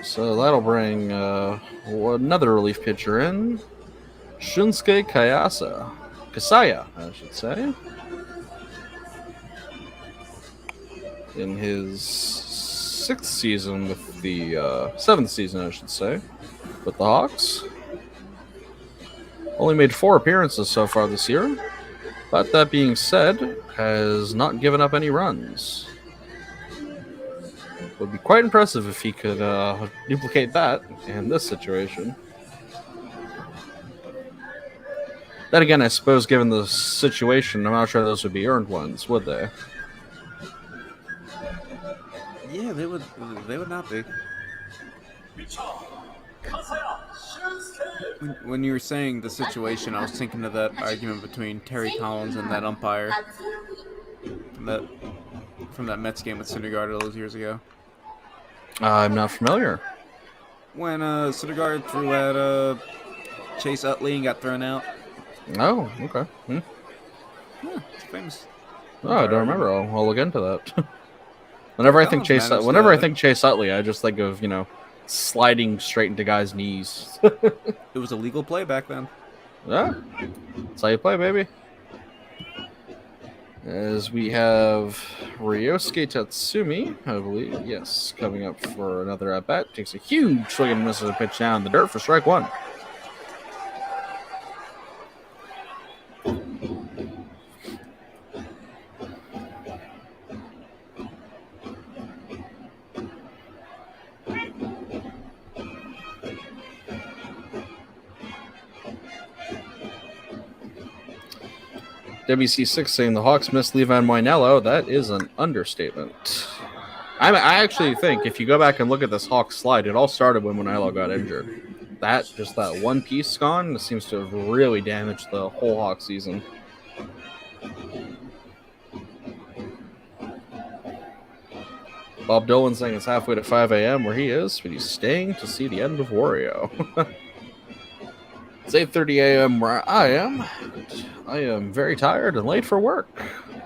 So that'll bring another relief pitcher in, Shunsuke Kasaya, I should say, in his 6th season with the 7th season, I should say, with the Hawks. Only made 4 appearances so far this year, but that being said, has not given up any runs. Would be quite impressive if he could duplicate that in this situation. Then again, I suppose given the situation, I'm not sure those would be earned ones, would they? Yeah, they would not be. When you were saying the situation, I was thinking of that argument between Terry Collins and that umpire from that Mets game with Syndergaard all those years ago. I'm not familiar. When Syndergaard threw at Chase Utley and got thrown out. Oh, okay. Yeah, it's famous. Oh, I don't remember. I'll look into that. Whenever I think Chase Utley, I just think of sliding straight into guys' knees. It was a legal play back then. Yeah, that's how you play, baby. As we have Ryosuke Tatsumi, I believe, yes, coming up for another at-bat. Takes a huge swing and misses a pitch down in the dirt for strike 1. WC6 saying the Hawks missed Levi Moinello. That is an understatement. I actually think if you go back and look at this Hawks slide, it all started when Moinello got injured. That one piece gone seems to have really damaged the whole Hawks season. Bob Dolan saying it's halfway to 5 a.m. where he is, but he's staying to see the end of Wario. It's 8:30 a.m. where I am. I am very tired and late for work.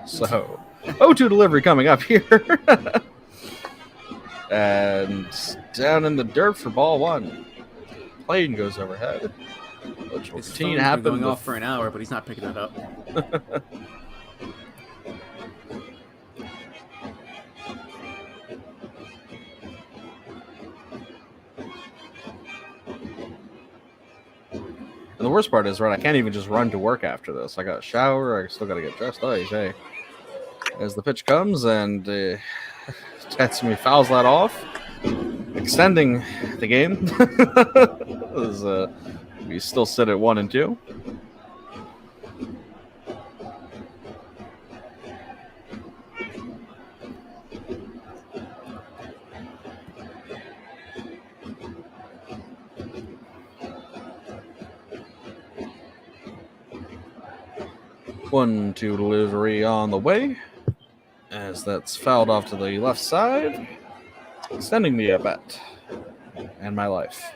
So, O2 delivery coming up here. And down in the dirt for ball 1. Plane goes overhead, which will continue to happen. Going off for an hour, but he's not picking it up. 'And the worst part is, right, I can't even just run to work after this. I got a shower, I still got to get dressed. Oh, hey. As the pitch comes and Tatsumi fouls that off, extending the game. As, we still sit at 1 and 2. One, 2 delivery on the way, as that's fouled off to the left side. sending me a bet and my life.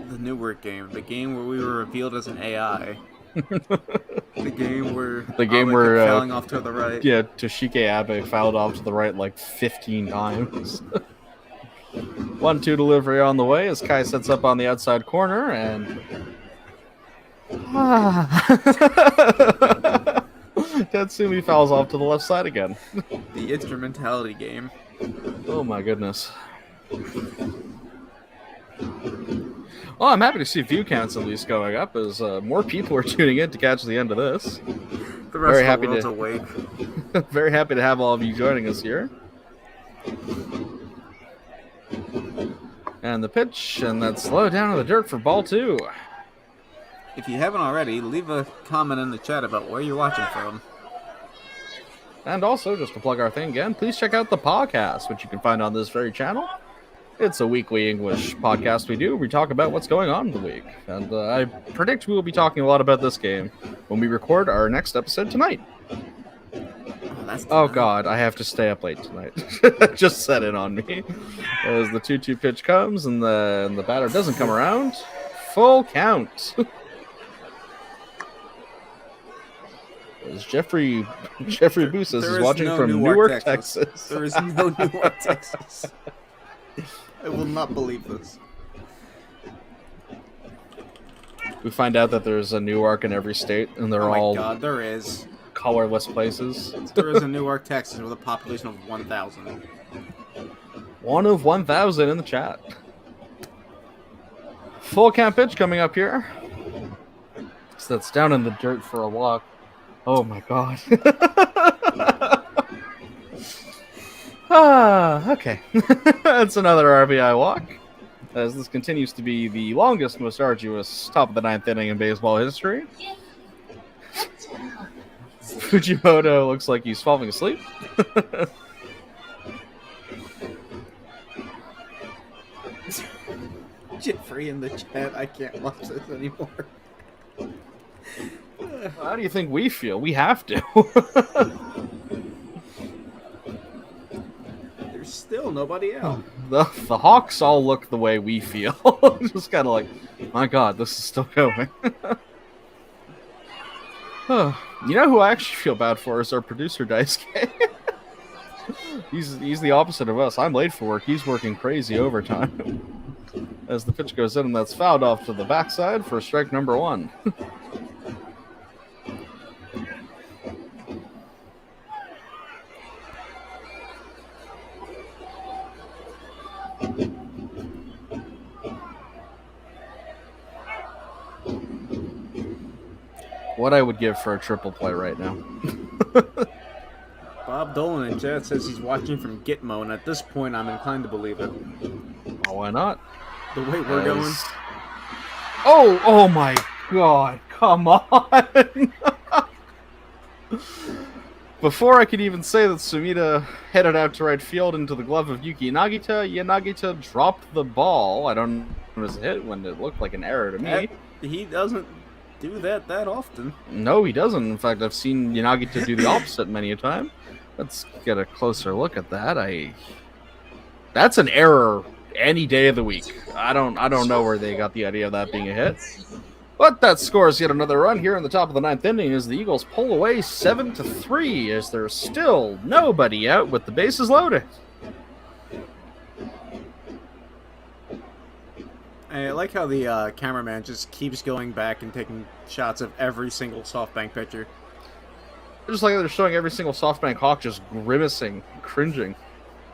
The Newark game, the game where we were revealed as an AI. The game where kept fouling off to the right. Yeah, Toshike Abe fouled off to the right like 15 times. 1-2 delivery on the way as Kai sets up on the outside corner and Tatsumi fouls off to the left side again. The instrumentality game. Oh my goodness. Well, I'm happy to see view counts at least going up as more people are tuning in to catch the end of this. The rest of the world's awake. Very happy to have all of you joining us here. And the pitch, and that's slow down to the dirt for ball 2. If you haven't already, leave a comment in the chat about where you're watching from. And also, just to plug our thing again, please check out the podcast, which you can find on this very channel. It's a weekly English podcast we do. We talk about what's going on in the week. And I predict we will be talking a lot about this game when we record our next episode tonight. Oh god, I have to stay up late tonight. Just set it on me. As the 2-2 pitch comes and the batter doesn't come around. Full count. As Jeffrey Bousas is watching from Newark, Texas. There is no Newark, Texas. I will not believe this. We find out that there's a Newark in every state, and they're all Oh my god, there is. Colorless places. There is a Newark, Texas with a population of 1,000. 1 of 1,000 in the chat. Full count pitch coming up here. So that's down in the dirt for a walk. Oh my god. Okay. That's another RBI walk. As this continues to be the longest, most arduous top of the 9th inning in baseball history. Fujimoto looks like he's falling asleep. Jeffrey in the chat, I can't watch this anymore. How do you think we feel? We have to. There's still nobody out. The Hawks all look the way we feel. Just kind of like, my god, this is still going. You know who I actually feel bad for is our producer, Daisuke. He's the opposite of us. I'm late for work. He's working crazy overtime. As the pitch goes in, and that's fouled off to the backside for strike number 1. What I would give for a triple play right now. Bob Dolan in chat says he's watching from Gitmo, and at this point, I'm inclined to believe it. Oh, why not? The way we're going. Oh my god, come on! Before I could even say that Sumida headed out to right field into the glove of Yuki Yanagita dropped the ball. I don't know if it was a hit when it looked like an error to me. He doesn't do that often. No, he doesn't. In fact, I've seen Yanagita do the opposite many a time. Let's get a closer look at that. That's an error any day of the week. I don't know where they got the idea of that being a hit. But that scores yet another run here in the top of the 9th inning as the Eagles pull away 7-3 as there's still nobody out with the bases loaded. I like how the cameraman just keeps going back and taking shots of every single SoftBank pitcher. Just like they're showing every single SoftBank Hawk just grimacing, cringing.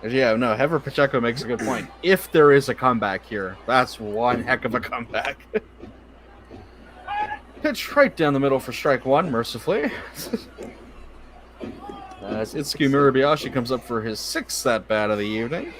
Yeah, no, Hever Pacheco makes a good point. If there is a comeback here, that's one heck of a comeback. Pitch right down the middle for strike 1, mercifully. As Itsuki Murabayashi comes up for his 6th at-bat of the evening.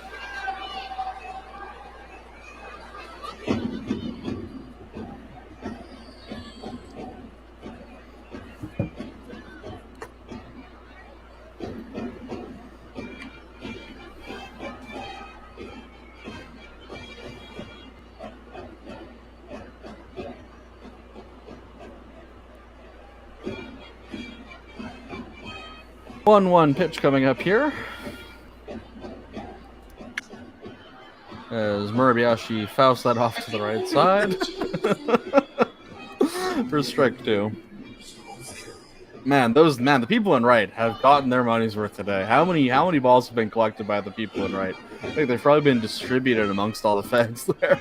1-1 pitch coming up here. As Murabayashi fouls that off to the right side. For strike 2. Man, the people in right have gotten their money's worth today. How many balls have been collected by the people in right? I think they've probably been distributed amongst all the fans there.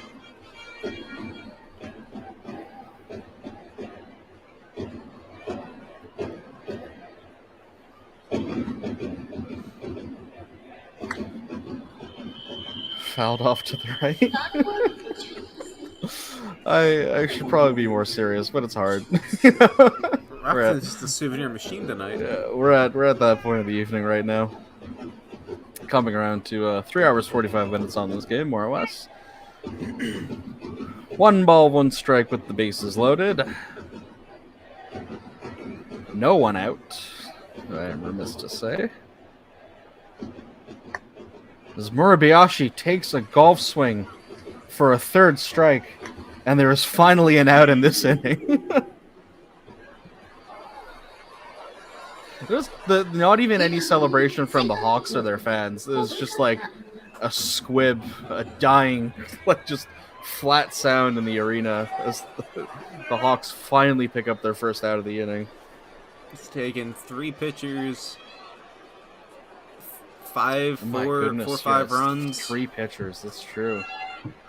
Fouled off to the right. I should probably be more serious, but it's hard. It's just a souvenir machine tonight. We're at that point of the evening right now. Coming around to 3 hours 45 minutes on this game, more or less. 1 ball, 1 strike with the bases loaded. No one out. I am remiss to say. As Murabayashi takes a golf swing for a 3rd strike, and there is finally an out in this inning. There's not even any celebration from the Hawks or their fans. It was just like a squib, a dying, like just flat sound in the arena as the Hawks finally pick up their first out of the inning. It's taken 3 pitchers, 5 runs. 3 pitchers, that's true.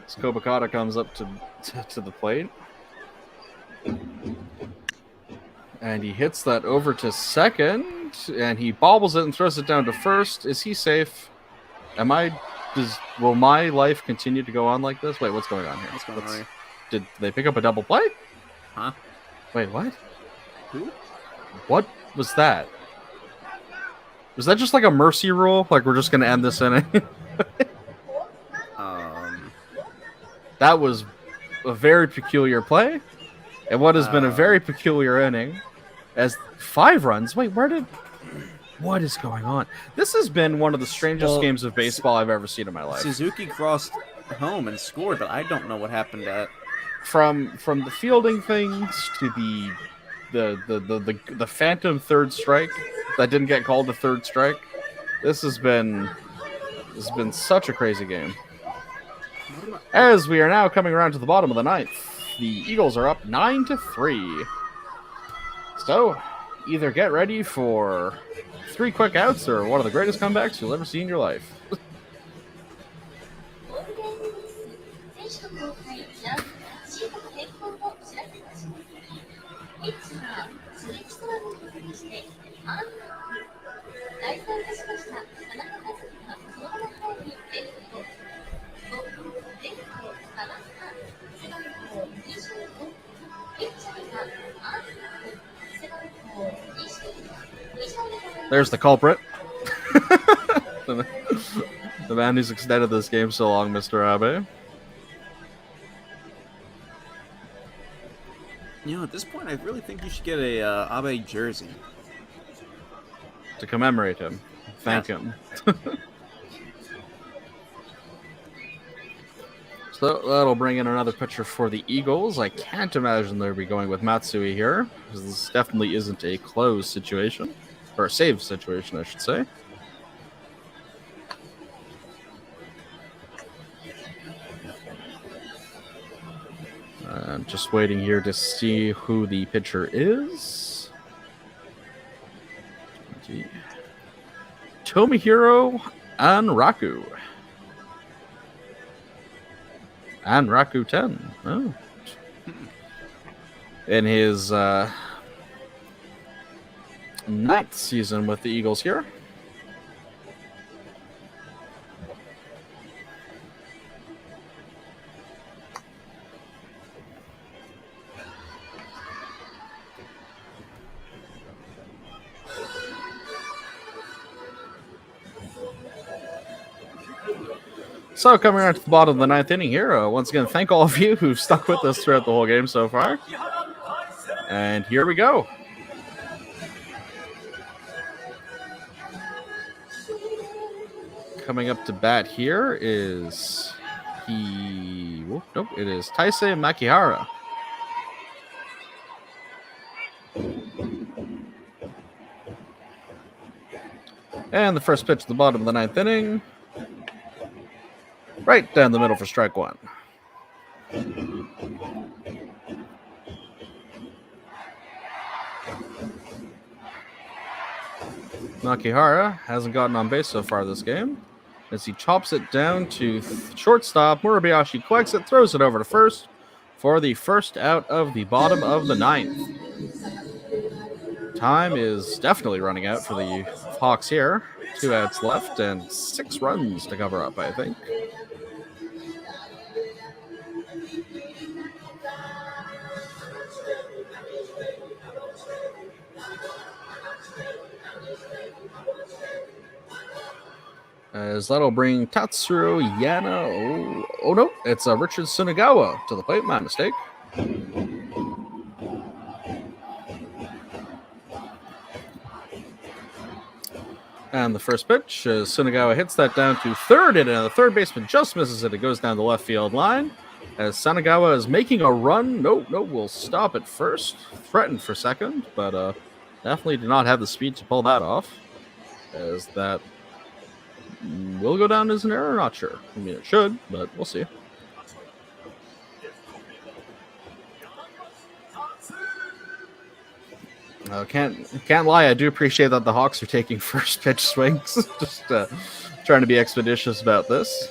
As Kobakata comes up to the plate. And he hits that over to second, and he bobbles it and throws it down to first. Is he safe? Will my life continue to go on like this? Wait, what's going on here? What's going on here? Did they pick up a double play? Huh? Wait, what? Who? What was that? Was that just like a mercy rule? Like we're just going to end this inning? That was a very peculiar play. And what has been a very peculiar inning. As 5 runs. Wait, what is going on? This has been one of the strangest games of baseball I've ever seen in my life. Suzuki crossed home and scored, but I don't know what happened at. From the fielding things to the phantom 3rd strike that didn't get called the 3rd strike. This has been such a crazy game. As we are now coming around to the bottom of the 9th, the Eagles are up 9-3. So, either get ready for 3 quick outs or one of the greatest comebacks you'll ever see in your life. There's the culprit. The man who's extended this game so long, Mr. Abe. You know, at this point, I really think you should get a Abe jersey. To commemorate him. Thank him. So that'll bring in another pitcher for the Eagles. I can't imagine they'll be going with Matsui here, because this definitely isn't a closed situation. Or a save situation, I should say. I'm just waiting here to see who the pitcher is. Tomohiro Anraku. Anraku 10. Oh. In his 9th season with the Eagles here. So, coming around to the bottom of the 9th inning here, once again, thank all of you who've stuck with us throughout the whole game so far. And here we go. Coming up to bat here is it is Taisei Makihara. And the first pitch at the bottom of the ninth inning. Right down the middle for strike one. Nakihara hasn't gotten on base so far this game, as he chops it down to shortstop. Murabayashi collects it, throws it over to first for the first out of the bottom of the ninth. Time is definitely running out for the Hawks here. 2 outs left and 6 runs to cover up, I think. As that'll bring Tatsuro Yana. Oh no, it's Richard Sunagawa to the plate. My mistake. And the first pitch, Sunagawa hits that down to third, and the third baseman just misses it. It goes down the left field line. As Sunagawa is making a run. No, we'll stop at first. Threatened for second, but definitely did not have the speed to pull that off. As that will go down as an error, not sure. I mean, it should, but we'll see. Can't lie, I do appreciate that the Hawks are taking first pitch swings. Just trying to be expeditious about this.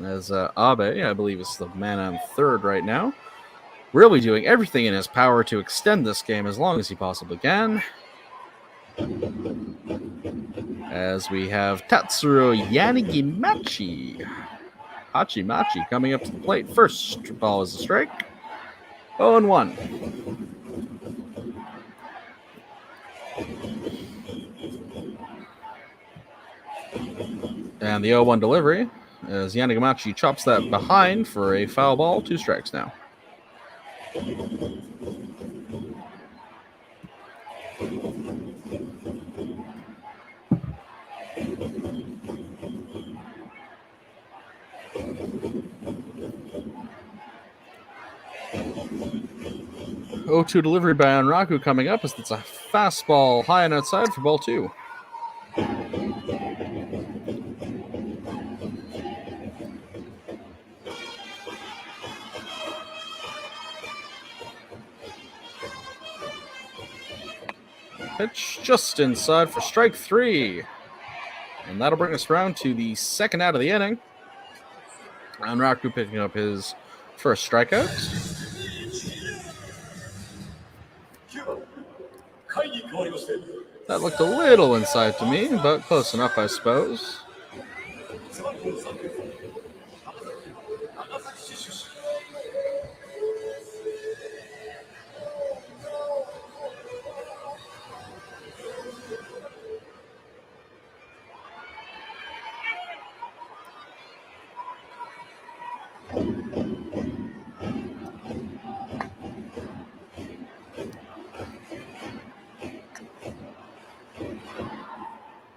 As Abe, I believe, is the man on third right now. Really doing everything in his power to extend this game as long as he possibly can. As we have Tatsuro Yanigimachi. Hachimachi coming up to the plate. First ball is a strike. 0-1. And the 0-1 delivery as Yanigimachi chops that behind for a foul ball. 2 strikes now. O2 delivery by Onraku coming up as it's a fastball high and outside for ball 2. Pitch just inside for strike 3. And that'll bring us around to the second out of the inning. Onraku picking up his first strikeout. That looked a little inside to me, but close enough, I suppose.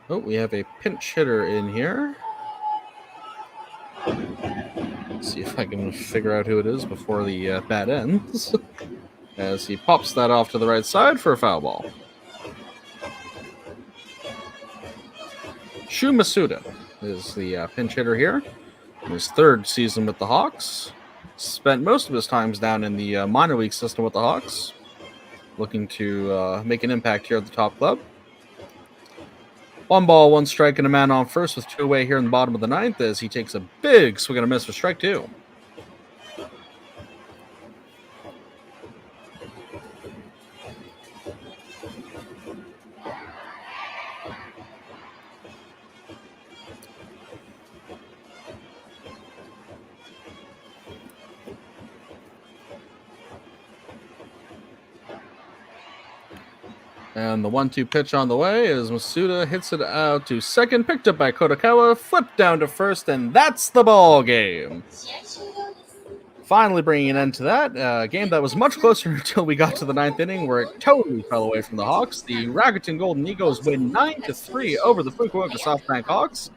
Oh, we have a pinch hitter in here. Let's see if I can figure out who it is before the bat ends. As he pops that off to the right side for a foul ball. Shu Masuda is the pinch hitter here. In his 3rd season with the Hawks. Spent most of his times down in the minor league system with the Hawks. Looking to make an impact here at the top club. 1 ball, 1 strike, and a man on first with 2 away here in the bottom of the 9th as he takes a big swing and a miss for strike 2. And the 1-2 pitch on the way as Masuda hits it out to second, picked up by Kodakawa, flipped down to first, and that's the ball game. Finally bringing an end to that game that was much closer until we got to the 9th inning, where it totally fell away from the Hawks. The Rakuten Golden Eagles win 9-3 over the Fukuoka SoftBank Hawks.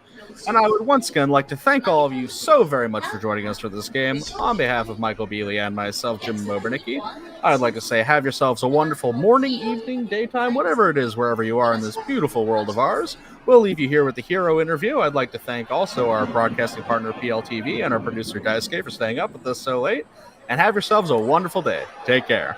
And I would once again like to thank all of you so very much for joining us for this game. On behalf of Michael Bealey and myself, Jim Mobernicki, I'd like to say have yourselves a wonderful morning, evening, daytime, whatever it is, wherever you are in this beautiful world of ours. We'll leave you here with the hero interview. I'd like to thank also our broadcasting partner, PLTV, and our producer, Daisuke, for staying up with us so late. And have yourselves a wonderful day. Take care.